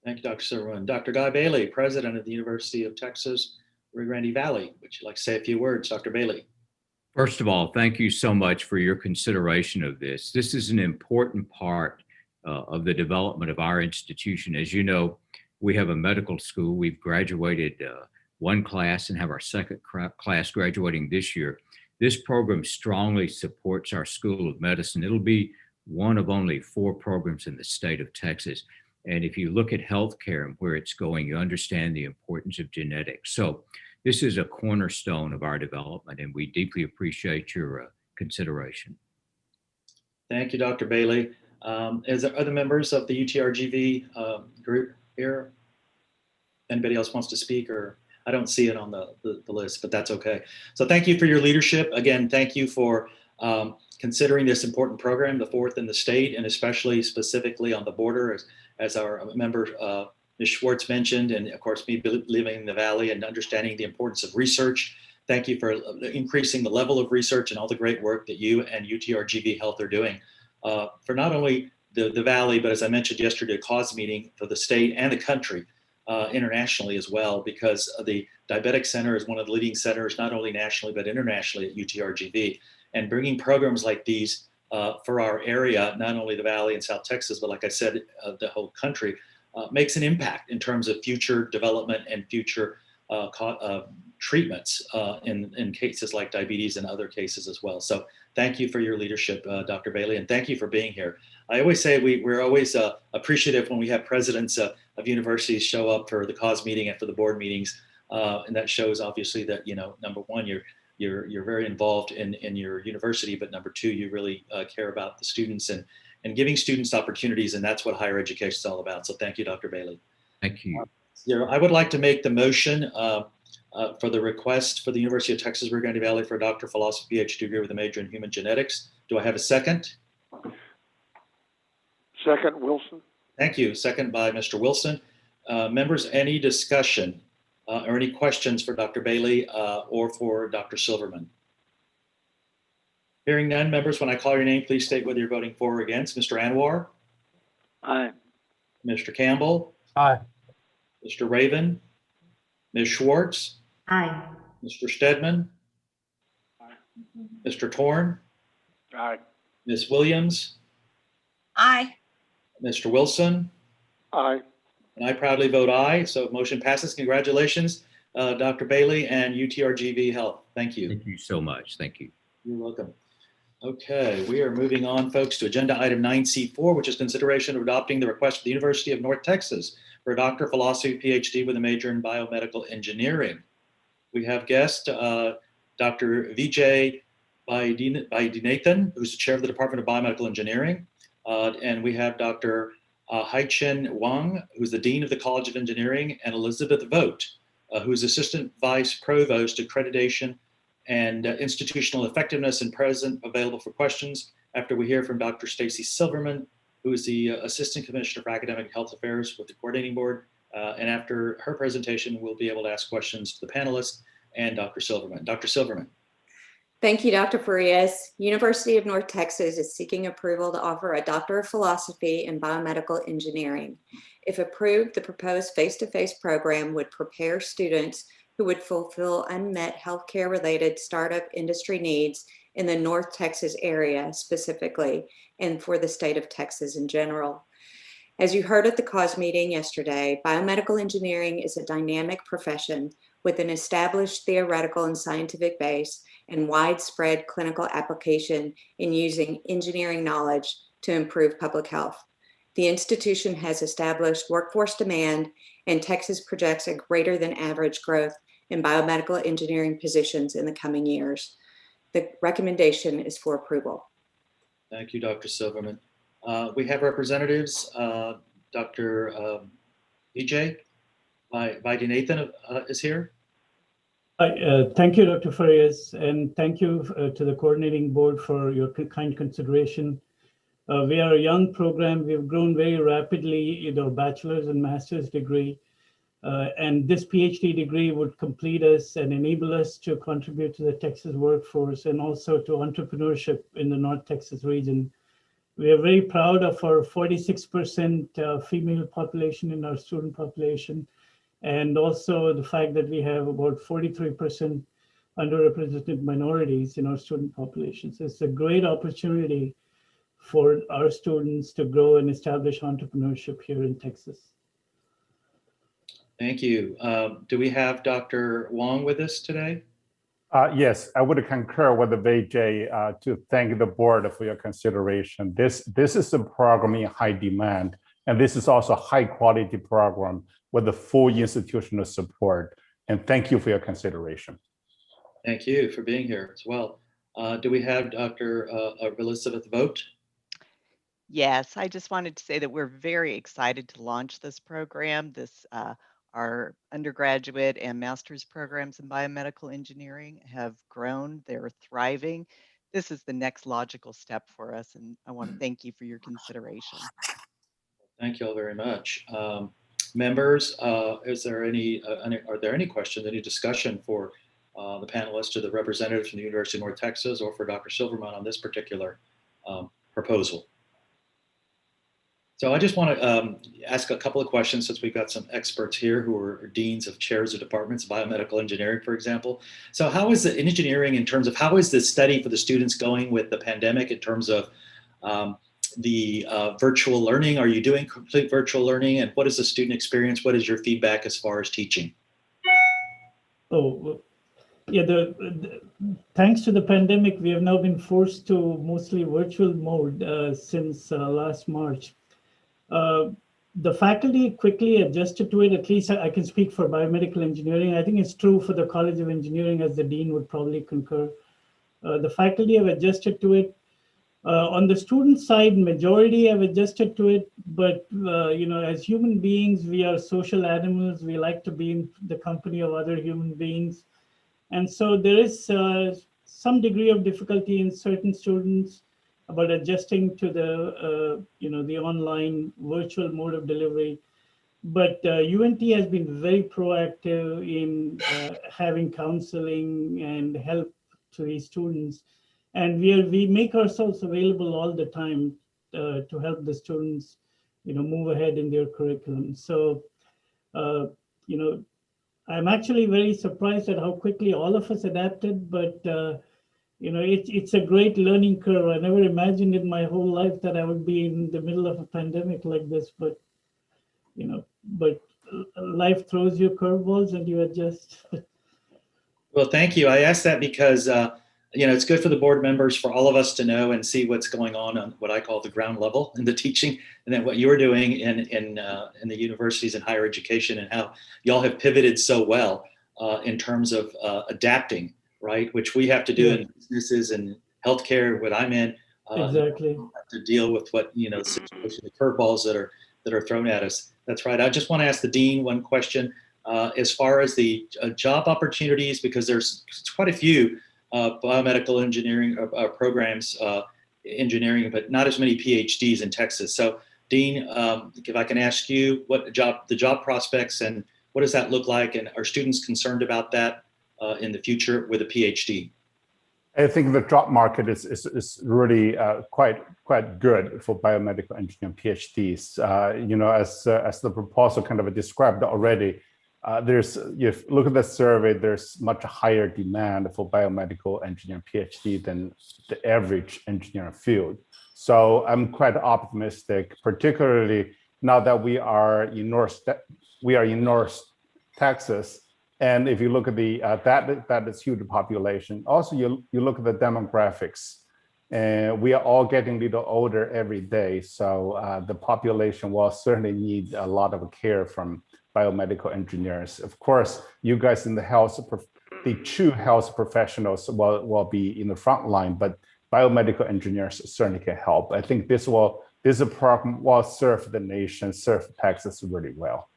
Thank you, Dr. Silverman. Dr. Guy Bailey, president of the University of Texas Rio Grande Valley. Would you like to say a few words, Dr. Bailey? First of all, thank you so much for your consideration of this. This is an important part of the development of our institution. As you know, we have a medical school. We've graduated one class and have our second class graduating this year. This program strongly supports our School of Medicine. It'll be one of only 4 programs in the state of Texas. And if you look at healthcare and where it's going, you understand the importance of genetics. So this is a cornerstone of our development, and we deeply appreciate your consideration. Thank you, Dr. Bailey. Is there other members of the UTRGV group here? Anybody else wants to speak? Or I don't see it on the list, but that's okay. So thank you for your leadership. Again, thank you for considering this important program, the 4th in the state, and especially specifically on the border, as our member Ms. Schwartz mentioned, and of course, me living in the Valley and understanding the importance of research. Thank you for increasing the level of research and all the great work that you and UTRGV Health are doing for not only the Valley, but as I mentioned yesterday, a cause meeting for the state and the country internationally as well, because the Diabetic Center is one of the leading centers, not only nationally, but internationally at UTRGV. And bringing programs like these for our area, not only the Valley and South Texas, but like I said, the whole country, makes an impact in terms of future development and future treatments in cases like diabetes and other cases as well. So thank you for your leadership, Dr. Bailey, and thank you for being here. I always say we're always appreciative when we have presidents of universities show up for the cause meeting and for the board meetings, and that shows obviously that, number one, you're very involved in your university, but number two, you really care about the students and giving students opportunities, and that's what higher education is all about. So thank you, Dr. Bailey. Thank you. I would like to make the motion for the request for the University of Texas Rio Grande Valley for a Doctor of Philosophy PhD degree with a major in human genetics. Do I have a second? Second, Wilson. Thank you. Second by Mr. Wilson. Members, any discussion or any questions for Dr. Bailey or for Dr. Silverman? Hearing none, members, when I call your name, please state whether you're voting for or against. Mr. Anwar? Aye. Mr. Campbell? Aye. Mr. Raven? Ms. Schwartz? Aye. Mr. Stedman? Mr. Torn? Aye. Ms. Williams? Aye. Mr. Wilson? Aye. And I proudly vote aye. So motion passes. Congratulations, Dr. Bailey and UTRGV Health. Thank you. Thank you so much. Thank you. You're welcome. Okay, we are moving on, folks, to agenda item 9C4, which is consideration of adopting the request for the University of North Texas for a Doctor of Philosophy PhD with a major in biomedical engineering. We have guest Dr. Vijay Vaidyanathan, who's the chair of the Department of Biomedical Engineering. And we have Dr. Hai-Chen Wang, who's the Dean of the College of Engineering, and Elizabeth Vogt, who's Assistant Vice Provost Accreditation and Institutional Effectiveness and present available for questions after we hear from Dr. Stacy Silverman, who is the Assistant Commissioner for Academic Health Affairs with the Coordinating Board. And after her presentation, we'll be able to ask questions to the panelists and Dr. Silverman. Dr. Silverman. Thank you, Dr. Farias. University of North Texas is seeking approval to offer a Doctor of Philosophy in Biomedical Engineering. If approved, the proposed face-to-face program would prepare students who would fulfill unmet healthcare-related startup industry needs in the North Texas area specifically, and for the state of Texas in general. As you heard at the cause meeting yesterday, biomedical engineering is a dynamic profession with an established theoretical and scientific base and widespread clinical application in using engineering knowledge to improve public health. The institution has established workforce demand, and Texas projects a greater than average growth in biomedical engineering positions in the coming years. The recommendation is for approval. Thank you, Dr. Silverman. We have representatives. Dr. Vijay Vaidyanathan is here. Thank you, Dr. Farias, and thank you to the coordinating board for your kind consideration. We are a young program. We've grown very rapidly in our bachelor's and master's degree. And this PhD degree would complete us and enable us to contribute to the Texas workforce and also to entrepreneurship in the North Texas region. We are very proud of our 46% female population in our student population, and also the fact that we have about 43% underrepresented minorities in our student populations. It's a great opportunity for our students to grow and establish entrepreneurship here in Texas. Thank you. Do we have Dr. Wang with us today? Yes, I would concur with the Vijay to thank the board for your consideration. This is a program in high demand, and this is also a high quality program with the full institutional support. And thank you for your consideration. Thank you for being here as well. Do we have Dr. Elizabeth Vogt? Yes, I just wanted to say that we're very excited to launch this program. Our undergraduate and master's programs in biomedical engineering have grown. They're thriving. This is the next logical step for us, and I want to thank you for your consideration. Thank you all very much. Members, are there any questions, any discussion for the panelists or the representatives from the University of North Texas or for Dr. Silverman on this particular proposal? So I just want to ask a couple of questions since we've got some experts here who are deans of chairs of departments, biomedical engineering, for example. So how is the engineering in terms of how is the study for the students going with the pandemic in terms of the virtual learning? Are you doing complete virtual learning? And what is the student experience? What is your feedback as far as teaching? Oh, yeah, thanks to the pandemic, we have now been forced to mostly virtual mode since last March. The faculty quickly adjusted to it. At least I can speak for biomedical engineering. I think it's true for the College of Engineering, as the dean would probably concur. The faculty have adjusted to it. On the student side, majority have adjusted to it, but as human beings, we are social animals. We like to be in the company of other human beings. And so there is some degree of difficulty in certain students about adjusting to the, the online virtual mode of delivery. But UNT has been very proactive in having counseling and help to these students. And we make ourselves available all the time to help the students, move ahead in their curriculum. So, I'm actually very surprised at how quickly all of us adapted, but it's a great learning curve. I never imagined in my whole life that I would be in the middle of a pandemic like this, but life throws you curveballs and you adjust. Well, thank you. I asked that because it's good for the board members, for all of us to know and see what's going on what I call the ground level in the teaching, and then what you're doing in the universities and higher education, and how y'all have pivoted so well in terms of adapting, right? Which we have to do in businesses and healthcare. What I'm in, exactly, have to deal with what the situation, the curveballs that are thrown at us. That's right. I just want to ask the dean one question as far as the job opportunities, because there's quite a few biomedical engineering programs, engineering, but not as many PhDs in Texas. So, Dean, if I can ask you what the job prospects and what does that look like, and are students concerned about that in the future with a PhD? I think the job market is really quite good for biomedical engineering PhDs. As the proposal kind of described already, if you look at the survey, there's much higher demand for biomedical engineering PhD than the average engineering field. So I'm quite optimistic, particularly now that we are in North Texas. And if you look at that is huge population. Also, you look at the demographics, and we are all getting a little older every day. So the population will certainly need a lot of care from biomedical engineers. Of course, you guys in the true health professionals will be in the front line, but biomedical engineers certainly can help. I think this program will serve the nation, serve Texas really well.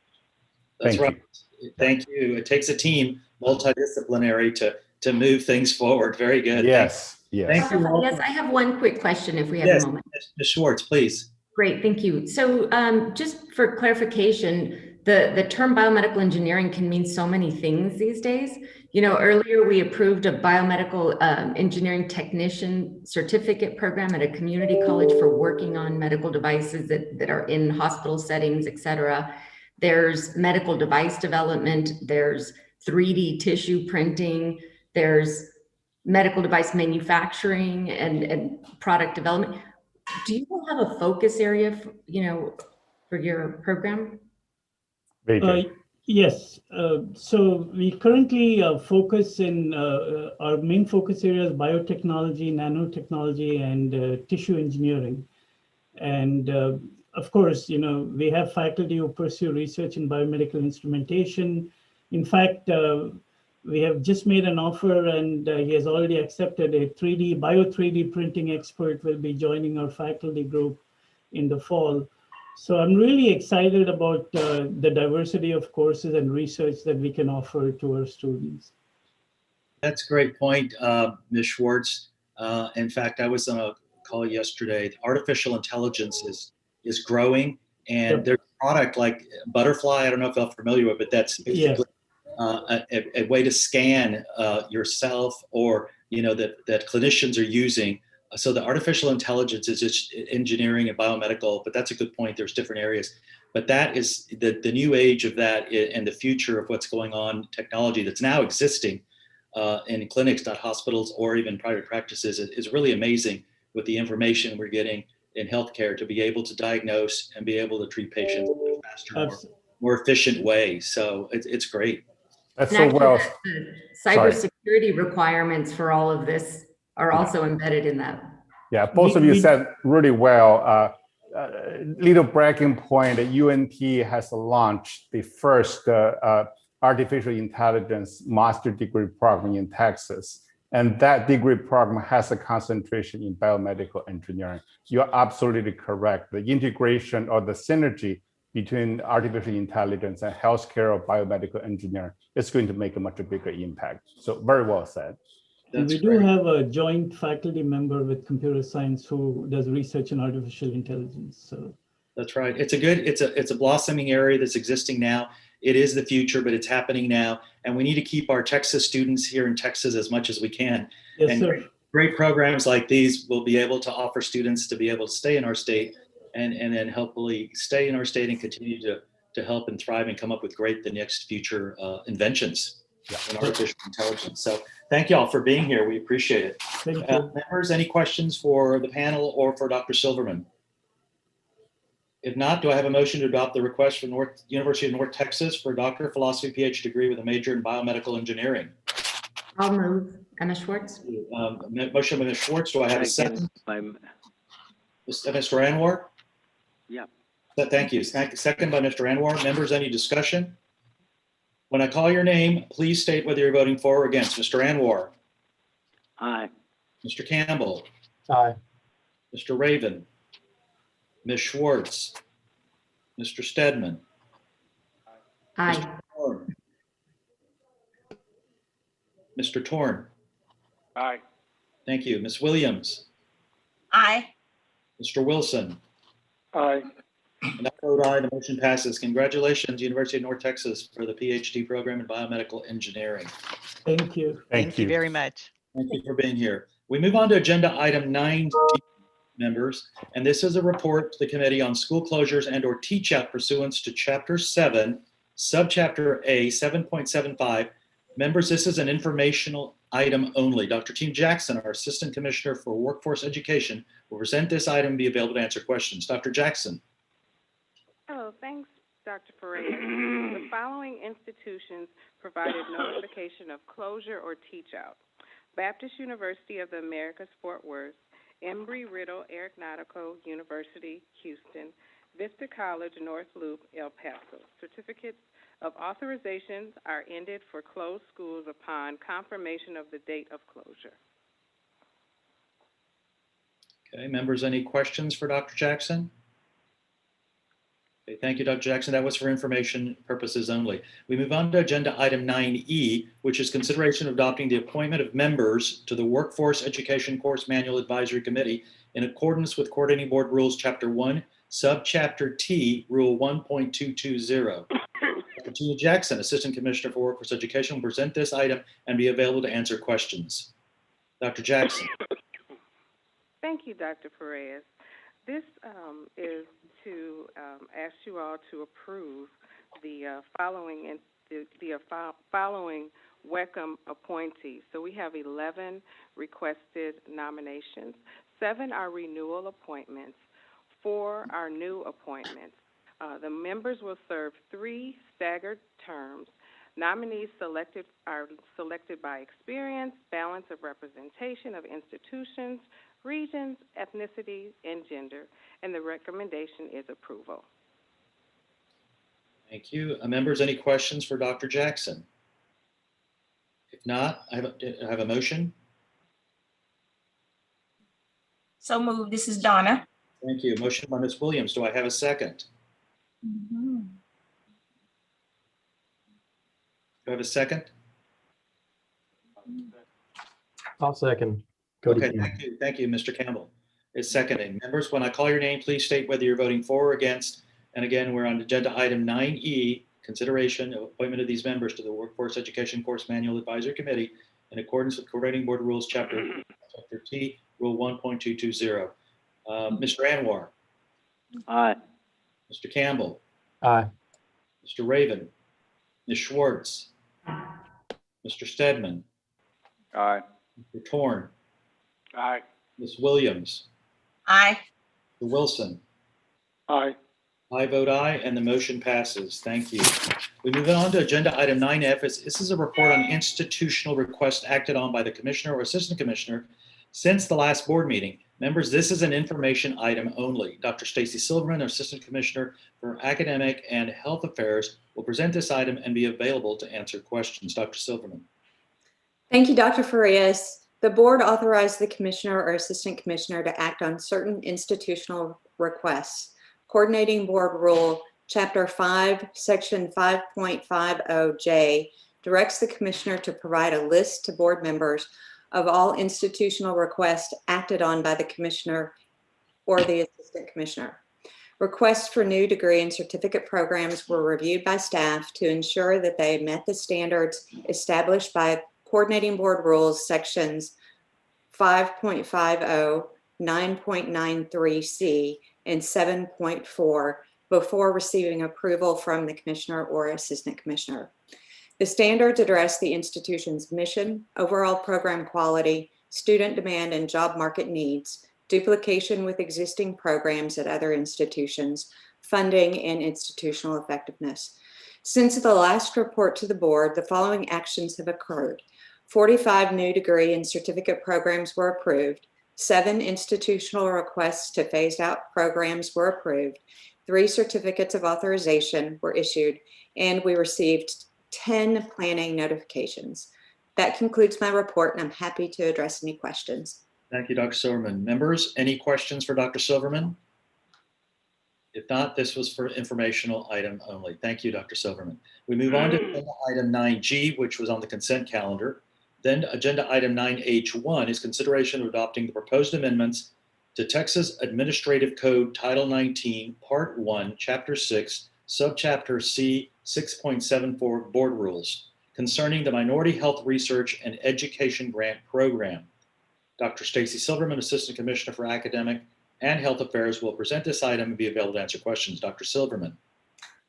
That's right. Thank you. It takes a team, multidisciplinary, to move things forward. Very good. Yes. Thank you. Yes, I have one quick question if we have a moment. Ms. Schwartz, please. Great, thank you. So just for clarification, the term biomedical engineering can mean so many things these days. Earlier we approved a biomedical engineering technician certificate program at a community college for working on medical devices that are in hospital settings, et cetera. There's medical device development, there's 3D tissue printing, there's medical device manufacturing and product development. Do you have a focus area for your program? Yes. So we currently focus in our main focus areas: biotechnology, nanotechnology, and tissue engineering. And of course, we have faculty who pursue research in biomedical instrumentation. In fact, we have just made an offer, and he has already accepted a bio 3D printing expert will be joining our faculty group in the fall. So I'm really excited about the diversity of courses and research that we can offer to our students. That's a great point, Ms. Schwartz. In fact, I was on a call yesterday. Artificial intelligence is growing, and there's product like Butterfly. I don't know if you're familiar with, but that's basically a way to scan yourself, or that clinicians are using. So the artificial intelligence is just engineering and biomedical, but that's a good point. There's different areas, but that is the new age of that, and the future of what's going on, technology that's now existing in clinics, not hospitals, or even private practices, is really amazing with the information we're getting in healthcare to be able to diagnose and be able to treat patients in a faster, more efficient way. So it's great. That's so well. The cybersecurity requirements for all of this are also embedded in that. Yeah, both of you said really well. Little bragging point, UNT has launched the first artificial intelligence master degree program in Texas. And that degree program has a concentration in biomedical engineering. You're absolutely correct. The integration or the synergy between artificial intelligence and healthcare or biomedical engineering is going to make a much bigger impact. So very well said. We do have a joint faculty member with computer science who does research in artificial intelligence. So that's right. It's a blossoming area that's existing now. It is the future, but it's happening now. And we need to keep our Texas students here in Texas as much as we can. Yes, and sir. Great programs like these will be able to offer students to be able to stay in our state and then hopefully stay in our state and continue to help and thrive and come up with the next future inventions in artificial intelligence. So thank you all for being here. We appreciate it. Thank you. Members, any questions for the panel or for Dr. Silverman? If not, do I have a motion to adopt the request from University of North Texas for a Doctor of Philosophy PhD degree with a major in biomedical engineering? I'll move. Emma Schwartz. Motion by Ms. Schwartz. Do I have a second? Mr. Anwar? Yeah. Thank you. Second by Mr. Anwar. Members, any discussion? When I call your name, please state whether you're voting for or against. Mr. Anwar? Aye. Mr. Campbell? Aye. Mr. Raven? Ms. Schwartz? Mr. Stedman? Aye. Mr. Torn? Aye. Thank you. Ms. Williams? Aye. Mr. Wilson? Aye. And I vote aye. The motion passes. Congratulations, University of North Texas, for the PhD program in biomedical engineering. Thank you. Thank you very much. Thank you for being here. We move on to agenda item 9, members, and this is a report to the committee on school closures and or teach out pursuant to Chapter 7, Subchapter A, 7.75. Members, this is an informational item only. Dr. Tim Jackson, our Assistant Commissioner for Workforce Education, will present this item and be available to answer questions. Dr. Jackson. Oh, thanks, Dr. Ferreira. The following institutions provided notification of closure or teach out: Baptist University of the Americas, Fort Worth; Embry-Riddle Aeronautical University, Houston; Vista College, North Loop, El Paso. Certificates of authorizations are ended for closed schools upon confirmation of the date of closure. Okay, members, any questions for Dr. Jackson? Okay, thank you, Dr. Jackson. That was for information purposes only. We move on to agenda item 9E, which is consideration of adopting the appointment of members to the Workforce Education Course Manual Advisory Committee in accordance with Coordinating Board Rules Chapter 1, Subchapter T, Rule 1.220. Dr. Tina Jackson, Assistant Commissioner for Workforce Education, will present this item and be available to answer questions. Dr. Jackson. Thank you, Dr. Perez. This is to ask you all to approve the following WECM appointees. So we have 11 requested nominations. 7 are renewal appointments. 4 are new appointments. The members will serve 3 staggered terms. Nominees are selected by experience, balance of representation of institutions, regions, ethnicities, and gender, and the recommendation is approval. Thank you. Members, any questions for Dr. Jackson? If not, I have a motion. So moved. This is Donna. Thank you. Motion by Ms. Williams. Do I have a second? Mm-hmm. Do I have a second? I'll second. Cody. Okay, thank you, Mr. Campbell. Is seconding. Members, when I call your name, please state whether you're voting for or against, And again, we're on agenda item 9E, consideration of appointment of these members to the Workforce Education Course Manual Advisory Committee in accordance with Coordinating Board Rules, Chapter T, Rule 1.220. Mr. Anwar. Aye. Mr. Campbell. Aye. Mr. Raven. Ms. Schwartz. Mr. Stedman. Aye. Mr. Torn. Aye. Ms. Williams. Aye. Mr. Wilson. Aye. I vote aye, and the motion passes. Thank you. We move on to agenda item 9F. This is a report on institutional requests acted on by the commissioner or assistant commissioner since the last board meeting. Members, this is an information item only. Dr. Stacy Silverman, assistant commissioner for academic and health affairs, will present this item and be available to answer questions. Dr. Silverman. Thank you, Dr. Farias. The board authorized the commissioner or assistant commissioner to act on certain institutional requests. Coordinating Board Rule, Chapter 5, Section 5.50J directs the commissioner to provide a list to board members of all institutional requests acted on by the commissioner or the assistant commissioner. Requests for new degree and certificate programs were reviewed by staff to ensure that they met the standards established by Coordinating Board Rules Sections 5.50, 9.93C, and 7.4 before receiving approval from the commissioner or assistant commissioner. The standards address the institution's mission, overall program quality, student demand and job market needs, duplication with existing programs at other institutions, funding, and institutional effectiveness. Since the last report to the board, the following actions have occurred. 45 new degree and certificate programs were approved. 7 institutional requests to phase out programs were approved. 3 certificates of authorization were issued, and we received 10 planning notifications. That concludes my report, and I'm happy to address any questions. Thank you, Dr. Silverman. Members, any questions for Dr. Silverman? If not, this was for informational item only. Thank you, Dr. Silverman. We move on to item 9G, which was on the consent calendar. Then agenda item 9H1 is consideration of adopting the proposed amendments to Texas Administrative Code Title 19, Part 1, Chapter 6, Subchapter C, 6.74 Board Rules concerning the Minority Health Research and Education Grant Program. Dr. Stacy Silverman, Assistant Commissioner for Academic and Health Affairs, will present this item and be available to answer questions. Dr. Silverman.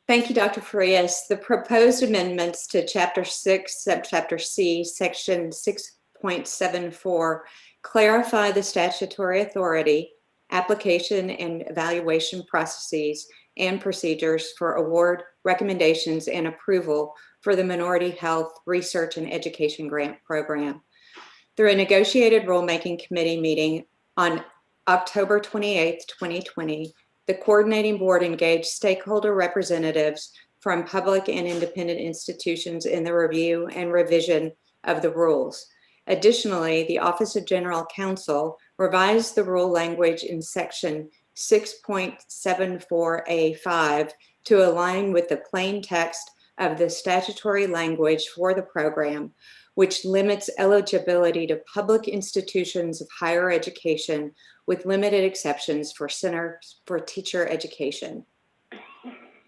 Thank you, Dr. Farias. The proposed amendments to Chapter 6, Subchapter C, Section 6.74 clarify the statutory authority, application and evaluation processes and procedures for award, recommendations, and approval for the Minority Health Research and Education Grant Program. Through a negotiated rulemaking committee meeting on October 28, 2020, the coordinating board engaged stakeholder representatives from public and independent institutions in the review and revision of the rules. Additionally, the Office of General Counsel revised the rule language in Section 6.74A5 to align with the plain text of the statutory language for the program, which limits eligibility to public institutions of higher education with limited exceptions for Centers for Teacher Education.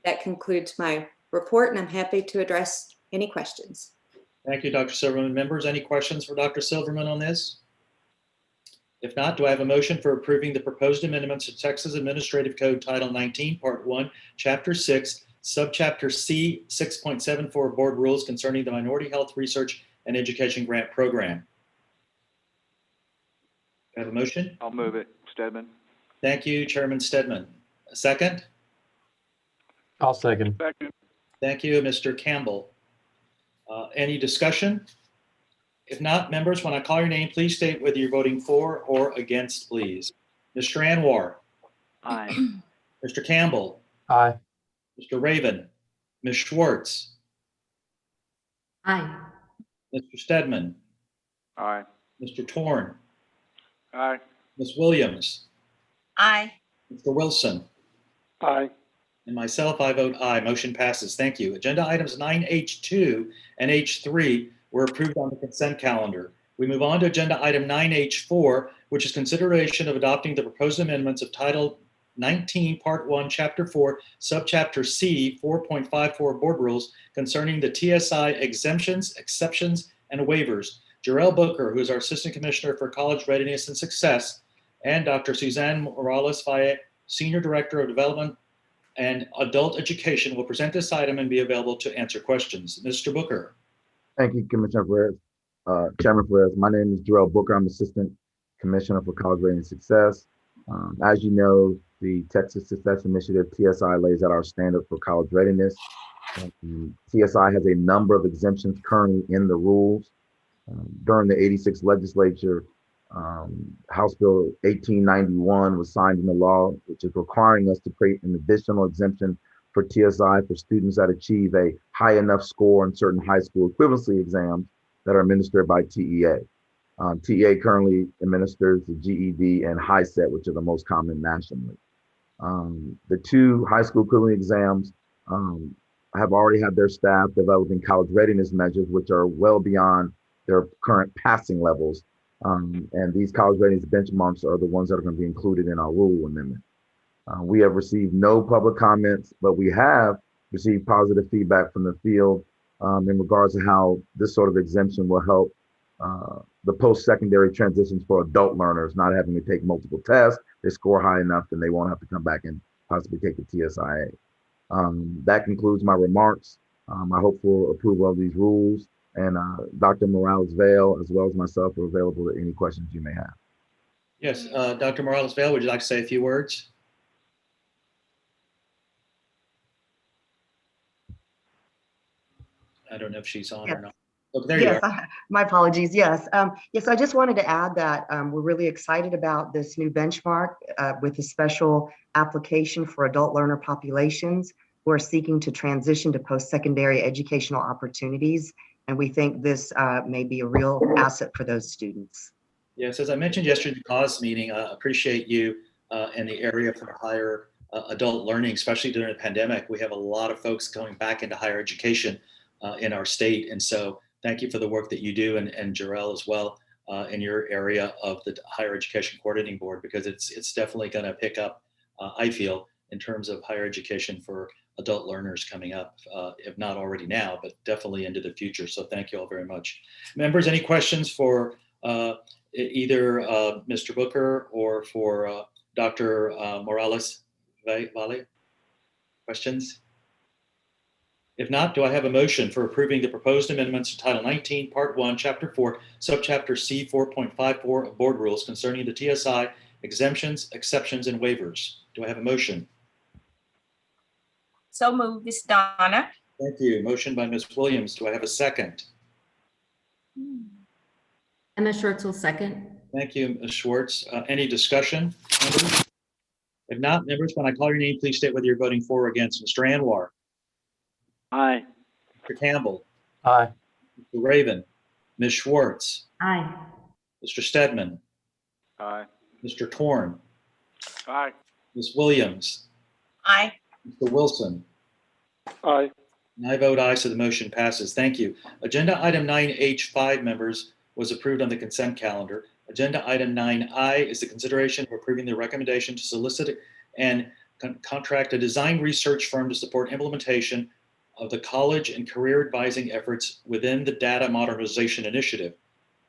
That concludes my report, and I'm happy to address any questions. Thank you, Dr. Silverman. Members, any questions for Dr. Silverman on this? If not, do I have a motion for approving the proposed amendments to Texas Administrative Code Title 19, Part 1, Chapter 6, Subchapter C, 6.74 Board Rules concerning the Minority Health Research and Education Grant Program? Do I have a motion? I'll move it. Stedman. Thank you, Chairman Stedman. A second? I'll second. Second. Thank you, Mr. Campbell. Any discussion? If not, members, when I call your name, please state whether you're voting for or against, please. Mr. Anwar. Aye. Mr. Campbell. Aye. Mr. Raven. Ms. Schwartz. Aye. Mr. Stedman. Aye. Mr. Torn. Aye. Ms. Williams. Aye. Mr. Wilson. Aye. And myself, I vote aye. Motion passes. Thank you. Agenda items 9H2 and H3 were approved on the consent calendar. We move on to agenda item 9H4, which is consideration of adopting the proposed amendments of Title 19, Part 1, Chapter 4, Subchapter C, 4.54 Board Rules concerning the TSI exemptions, exceptions, and waivers. Jarrell Booker, who is our Assistant Commissioner for College Readiness and Success, and Dr. Suzanne Morales-Faye, Senior Director of Development and Adult Education, will present this item and be available to answer questions. Mr. Booker. Thank you, Commissioner Perez. Chairman Perez, my name is Jarrell Booker. I'm Assistant Commissioner for College Readiness and Success. As you know, the Texas Success Initiative, TSI, lays out our standard for college readiness. TSI has a number of exemptions currently in the rules. During the 86 legislature, House Bill 1891 was signed into law, which is requiring us to create an additional exemption for TSI for students that achieve a high enough score in certain high school equivalency exams that are administered by TEA. TEA currently administers the GED and HiSET, which are the most common nationally. The two high school equivalency exams have already had their staff developing college readiness measures, which are well beyond their current passing levels. And these college readiness benchmarks are the ones that are going to be included in our rule amendment. We have received no public comments, but we have received positive feedback from the field in regards to how this sort of exemption will help the post-secondary transitions for adult learners, not having to take multiple tests. They score high enough, then they won't have to come back and possibly take the TSIA. That concludes my remarks. I hope for approval of these rules, and Dr. Morales-Vail, as well as myself, are available to any questions you may have. Yes, Dr. Morales-Vail, would you like to say a few words? I don't know if she's on or not. Oh, there you are. My apologies. Yes. Yes, I just wanted to add that we're really excited about this new benchmark with a special application for adult learner populations who are seeking to transition to post-secondary educational opportunities. And we think this may be a real asset for those students. Yes, as I mentioned yesterday in the cause meeting, I appreciate you in the area for higher adult learning, especially during the pandemic. We have a lot of folks going back into higher education in our state. And so thank you for the work that you do, and Jarrell as well in your area of the Higher Education Coordinating Board, because it's definitely going to pick up, I feel, in terms of higher education for adult learners coming up, if not already now, but definitely into the future. So thank you all very much. Members, any questions for either Mr. Booker or for Dr. Morales-Valle? Questions? If not, do I have a motion for approving the proposed amendments to Title 19, Part 1, Chapter 4, Subchapter C, 4.54 of Board Rules concerning the TSI exemptions, exceptions, and waivers? Do I have a motion? So moved, Ms. Donna. Thank you. Motion by Ms. Williams. Do I have a second? Emma Schwartz will second. Thank you, Ms. Schwartz. Any discussion, members? If not, members, when I call your name, please state whether you're voting for or against. Mr. Anwar? Aye. Mr. Campbell? Aye. Mr. Raven? Ms. Schwartz? Aye. Mr. Stedman? Aye. Mr. Torn? Aye. Ms. Williams? Aye. Mr. Wilson? Aye. And I vote aye, so the motion passes. Thank you. Agenda item 9H5, members, was approved on the consent calendar. Agenda item 9I is the consideration of approving the recommendation to solicit and contract a design research firm to support implementation of the college and career advising efforts within the Data Modernization Initiative.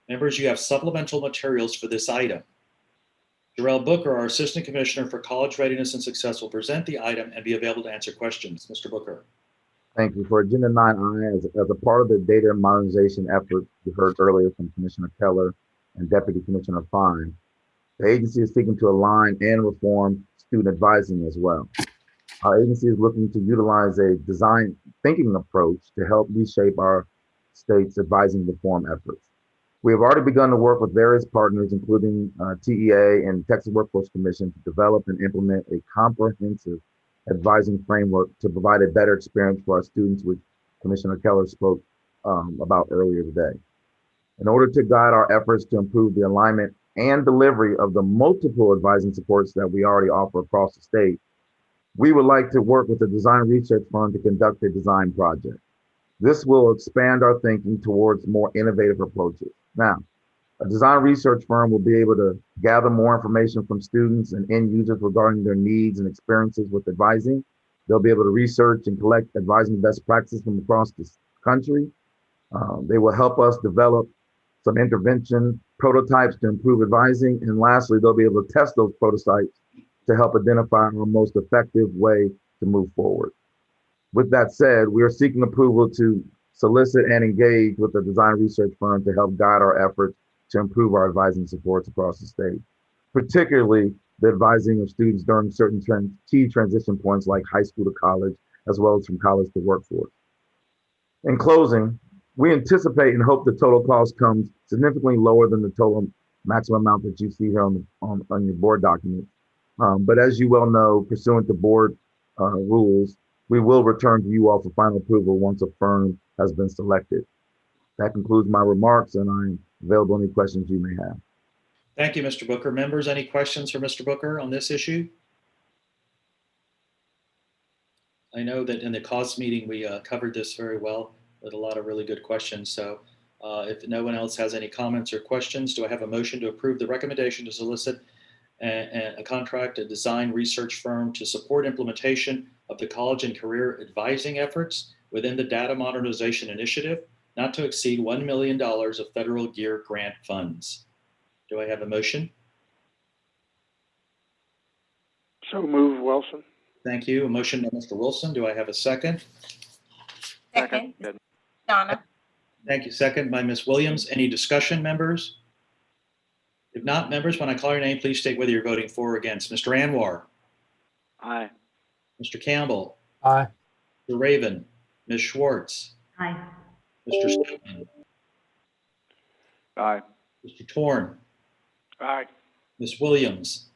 Members, you have supplemental materials for this item. Jarrell Booker, our Assistant Commissioner for College Readiness and Success, will present the item and be available to answer questions. Mr. Booker. Thank you. For Agenda 9I, as a part of the data modernization effort you heard earlier from Commissioner Keller and Deputy Commissioner Fine, the agency is seeking to align and reform student advising as well. Our agency is looking to utilize a design thinking approach to help reshape our state's advising reform efforts. We have already begun to work with various partners, including TEA and Texas Workforce Commission, to develop and implement a comprehensive advising framework to provide a better experience for our students, which Commissioner Keller spoke about earlier today. In order to guide our efforts to improve the alignment and delivery of the multiple advising supports that we already offer across the state, we would like to work with a design research firm to conduct a design project. This will expand our thinking towards more innovative approaches. Now, A design research firm will be able to gather more information from students and end users regarding their needs and experiences with advising. They'll be able to research and collect advising best practices from across the country. They will help us develop some intervention prototypes to improve advising. And lastly, they'll be able to test those prototypes to help identify our most effective way to move forward. With that said, we are seeking approval to solicit and engage with a design research firm to help guide our efforts to improve our advising supports across the state, particularly the advising of students during certain key transition points like high school to college, as well as from college to workforce. In closing, we anticipate and hope the total cost comes significantly lower than the total maximum amount that you see here on your board document. But as you well know, pursuant to board rules, we will return to you all for final approval once a firm has been selected. That concludes my remarks, and I'm available any questions you may have. Thank you, Mr. Booker. Members, any questions for Mr. Booker on this issue? I know that in the cost meeting, we covered this very well with a lot of really good questions. So if no one else has any comments or questions, do I have a motion to approve the recommendation to solicit a contract, a design research firm to support implementation of the college and career advising efforts within the Data Modernization Initiative, not to exceed $1 million of federal GEAR grant funds? Do I have a motion? So move, Wilson. Thank you. A motion by Mr. Wilson. Do I have a second? Second. Donna. Thank you. Second by Ms. Williams. Any discussion, members? If not, members, when I call your name, please state whether you're voting for or against. Mr. Anwar? Aye. Mr. Campbell? Aye. Mr. Raven? Ms. Schwartz? Aye. Mr. Stedman? Aye. Mr. Torn? Aye. Ms. Williams?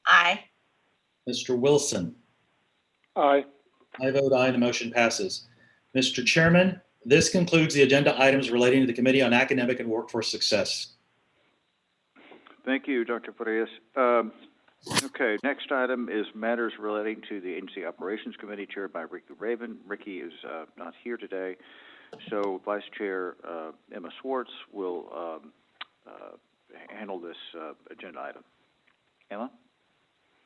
Aye. Mr. Wilson? Aye. I vote aye, and the motion passes. Mr. Chairman, this concludes the agenda items relating to the Committee on Academic and Workforce Success. Thank you, Dr. Farias. Okay, next item is matters relating to the Agency Operations Committee chaired by Ricky Raven. Ricky is not here today, so Vice Chair Emma Schwartz will handle this agenda item. Emma?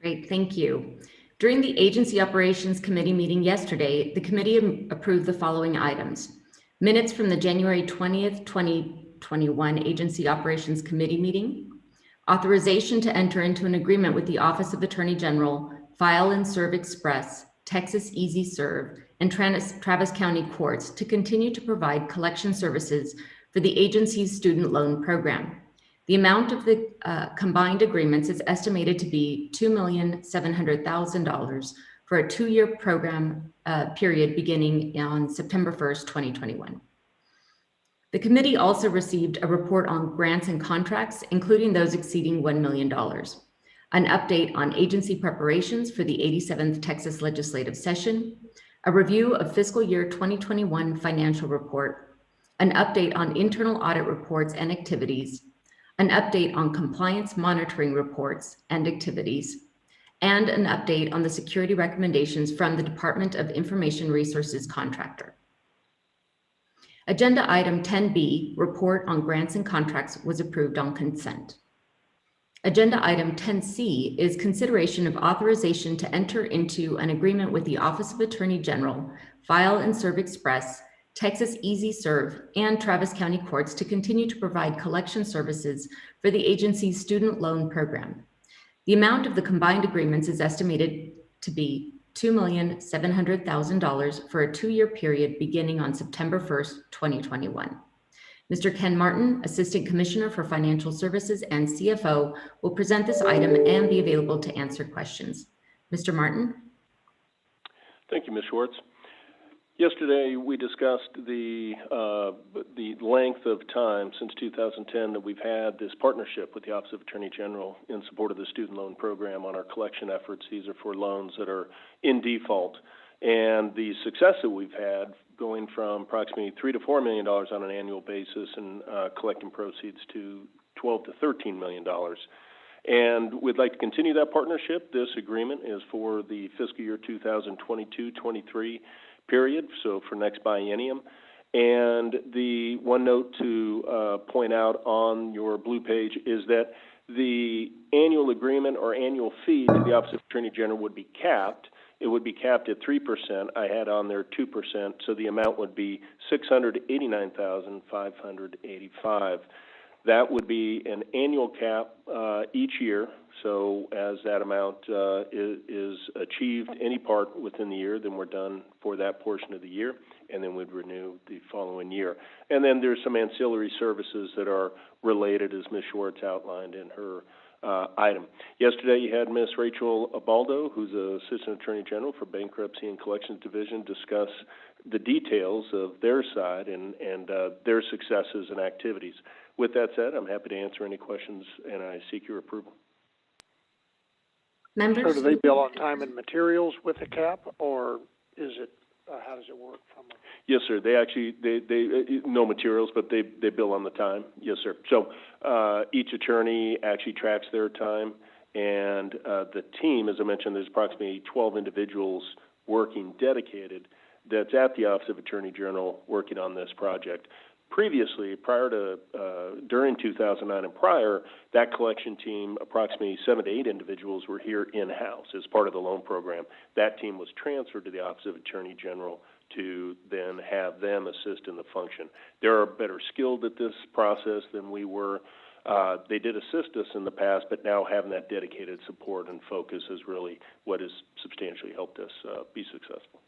Great, thank you. During the Agency Operations Committee meeting yesterday, the committee approved the following items. Minutes from the January 20th, 2021 Agency Operations Committee meeting, authorization to enter into an agreement with the Office of Attorney General, File and Serve Express, Texas Easy Serve, and Travis County Courts to continue to provide collection services for the agency's student loan program. The amount of the combined agreements is estimated to be $2,700,000 for a 2-year program period beginning on September 1st, 2021. The committee also received a report on grants and contracts, including those exceeding $1 million, an update on agency preparations for the 87th Texas Legislative Session, a review of fiscal year 2021 financial report, an update on internal audit reports and activities, an update on compliance monitoring reports and activities, and an update on the security recommendations from the Department of Information Resources contractor. Agenda item 10B, report on grants and contracts, was approved on consent. Agenda item 10C is consideration of authorization to enter into an agreement with the Office of Attorney General, File and Serve Express, Texas Easy Serve, and Travis County Courts to continue to provide collection services for the agency's student loan program. The amount of the combined agreements is estimated to be $2,700,000 for a 2-year period beginning on September 1st, 2021. Mr. Ken Martin, Assistant Commissioner for Financial Services and CFO, will present this item and be available to answer questions. Mr. Martin? Thank you, Ms. Schwartz. Yesterday, we discussed the length of time since 2010 that we've had this partnership with the Office of Attorney General in support of the student loan program on our collection efforts. These are for loans that are in default. And the success that we've had going from approximately $3 to $4 million on an annual basis and collecting proceeds to $12 to $13 million. And we'd like to continue that partnership. This agreement is for the fiscal year 2022-23 period, so for next biennium. And the one note to point out on your blue page is that the annual agreement or annual fee to the Office of Attorney General would be capped. It would be capped at 3%. I had on there 2%, so the amount would be $689,585. That would be an annual cap each year. So as that amount is achieved any part within the year, then we're done for that portion of the year, and then we'd renew the following year. And then there's some ancillary services that are related, as Ms. Schwartz outlined in her item. Yesterday you had Ms. Rachel Abaldo, who's Assistant Attorney General for Bankruptcy and Collections Division, discuss the details of their side and their successes and activities. With that said, I'm happy to answer any questions, and I seek your approval. Members? So do they bill on time and materials with a cap, or is it, how does it work from? Yes, sir. They actually, they no materials, but they bill on the time. Yes, sir. So each attorney actually tracks their time, and the team, as I mentioned, there's approximately 12 individuals working dedicated that's at the Office of Attorney General working on this project. Previously, during 2009 and prior, that collection team, approximately 7 to 8 individuals were here in-house as part of the loan program. That team was transferred to the Office of Attorney General to then have them assist in the function. They're better skilled at this process than we were. They did assist us in the past, but now having that dedicated support and focus is really what has substantially helped us be successful.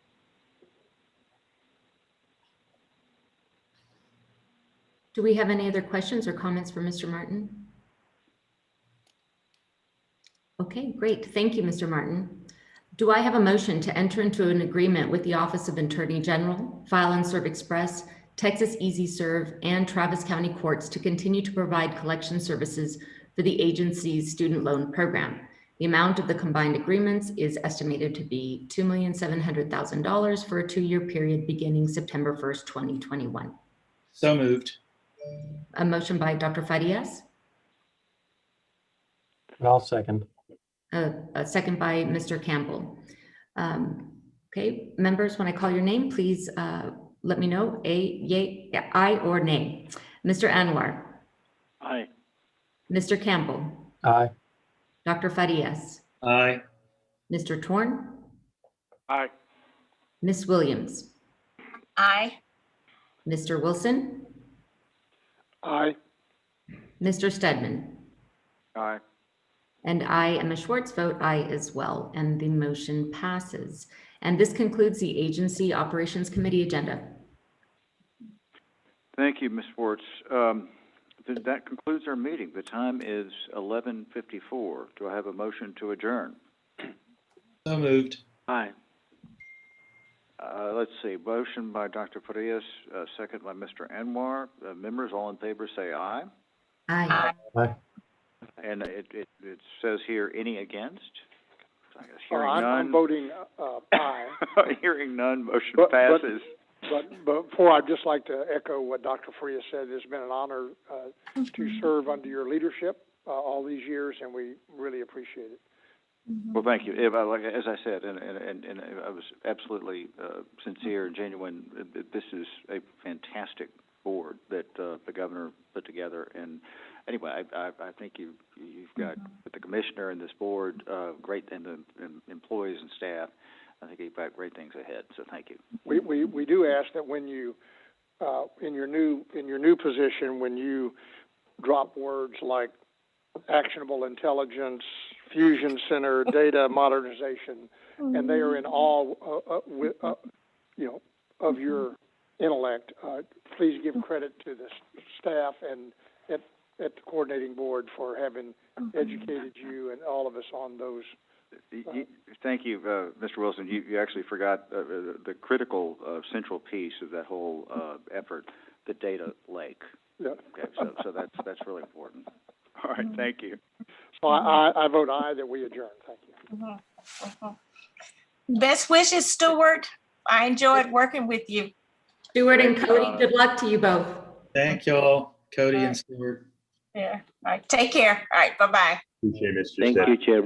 Do we have any other questions or comments for Mr. Martin? Okay, great. Thank you, Mr. Martin. Do I have a motion to enter into an agreement with the Office of Attorney General, File and Serve Express, Texas Easy Serve, and Travis County Courts to continue to provide collection services for the agency's student loan program? The amount of the combined agreements is estimated to be $2,700,000 for a 2-year period beginning September 1st, 2021. So moved. A motion by Dr. Farias. I'll second. A second by Mr. Campbell. Okay, members, when I call your name, please let me know, yay, aye or nay. Mr. Anwar. Aye. Mr. Campbell. Aye. Dr. Farias. Aye. Mr. Torn. Aye. Ms. Williams. Aye. Mr. Wilson. Aye. Mr. Stedman. Aye. And I am a Schwartz vote aye as well, and the motion passes. And this concludes the Agency Operations Committee agenda. Thank you, Ms. Schwartz. That concludes our meeting. The time is 11:54. Do I have a motion to adjourn? So moved. Aye. Let's see. Motion by Dr. Farias, second by Mr. Anwar. Members, all in favor, say aye. Aye. Aye. And it says here, any against? So I guess I'm voting aye. Hearing none, motion passes. But before, I'd just like to echo what Dr. Farias said. It's been an honor to serve under your leadership all these years, and we really appreciate it. Well, thank you. As I said, and I was absolutely sincere and genuine. This is a fantastic board that the governor put together. And anyway, I think you've got with the commissioner and this board great, and the employees and staff. I think you've got great things ahead. So thank you. We do ask that when you in your new position, when you drop words like actionable intelligence, fusion center, data modernization, and they are in all of your intellect. Please give credit to the staff and at the coordinating board for having educated you and all of us on those. Thank you, Mr. Wilson. You actually forgot the critical central piece of that whole effort, the data lake. Yeah. Okay, so that's really important. All right, thank you. So I vote aye that we adjourn. Thank you. Best wishes, Stuart. I enjoyed working with you. Stuart and Cody, good luck to you both. Thank you all, Cody and Stuart. Yeah. All right. Take care. All right. Bye-bye. Appreciate it, Mr. Thank you, Chairman.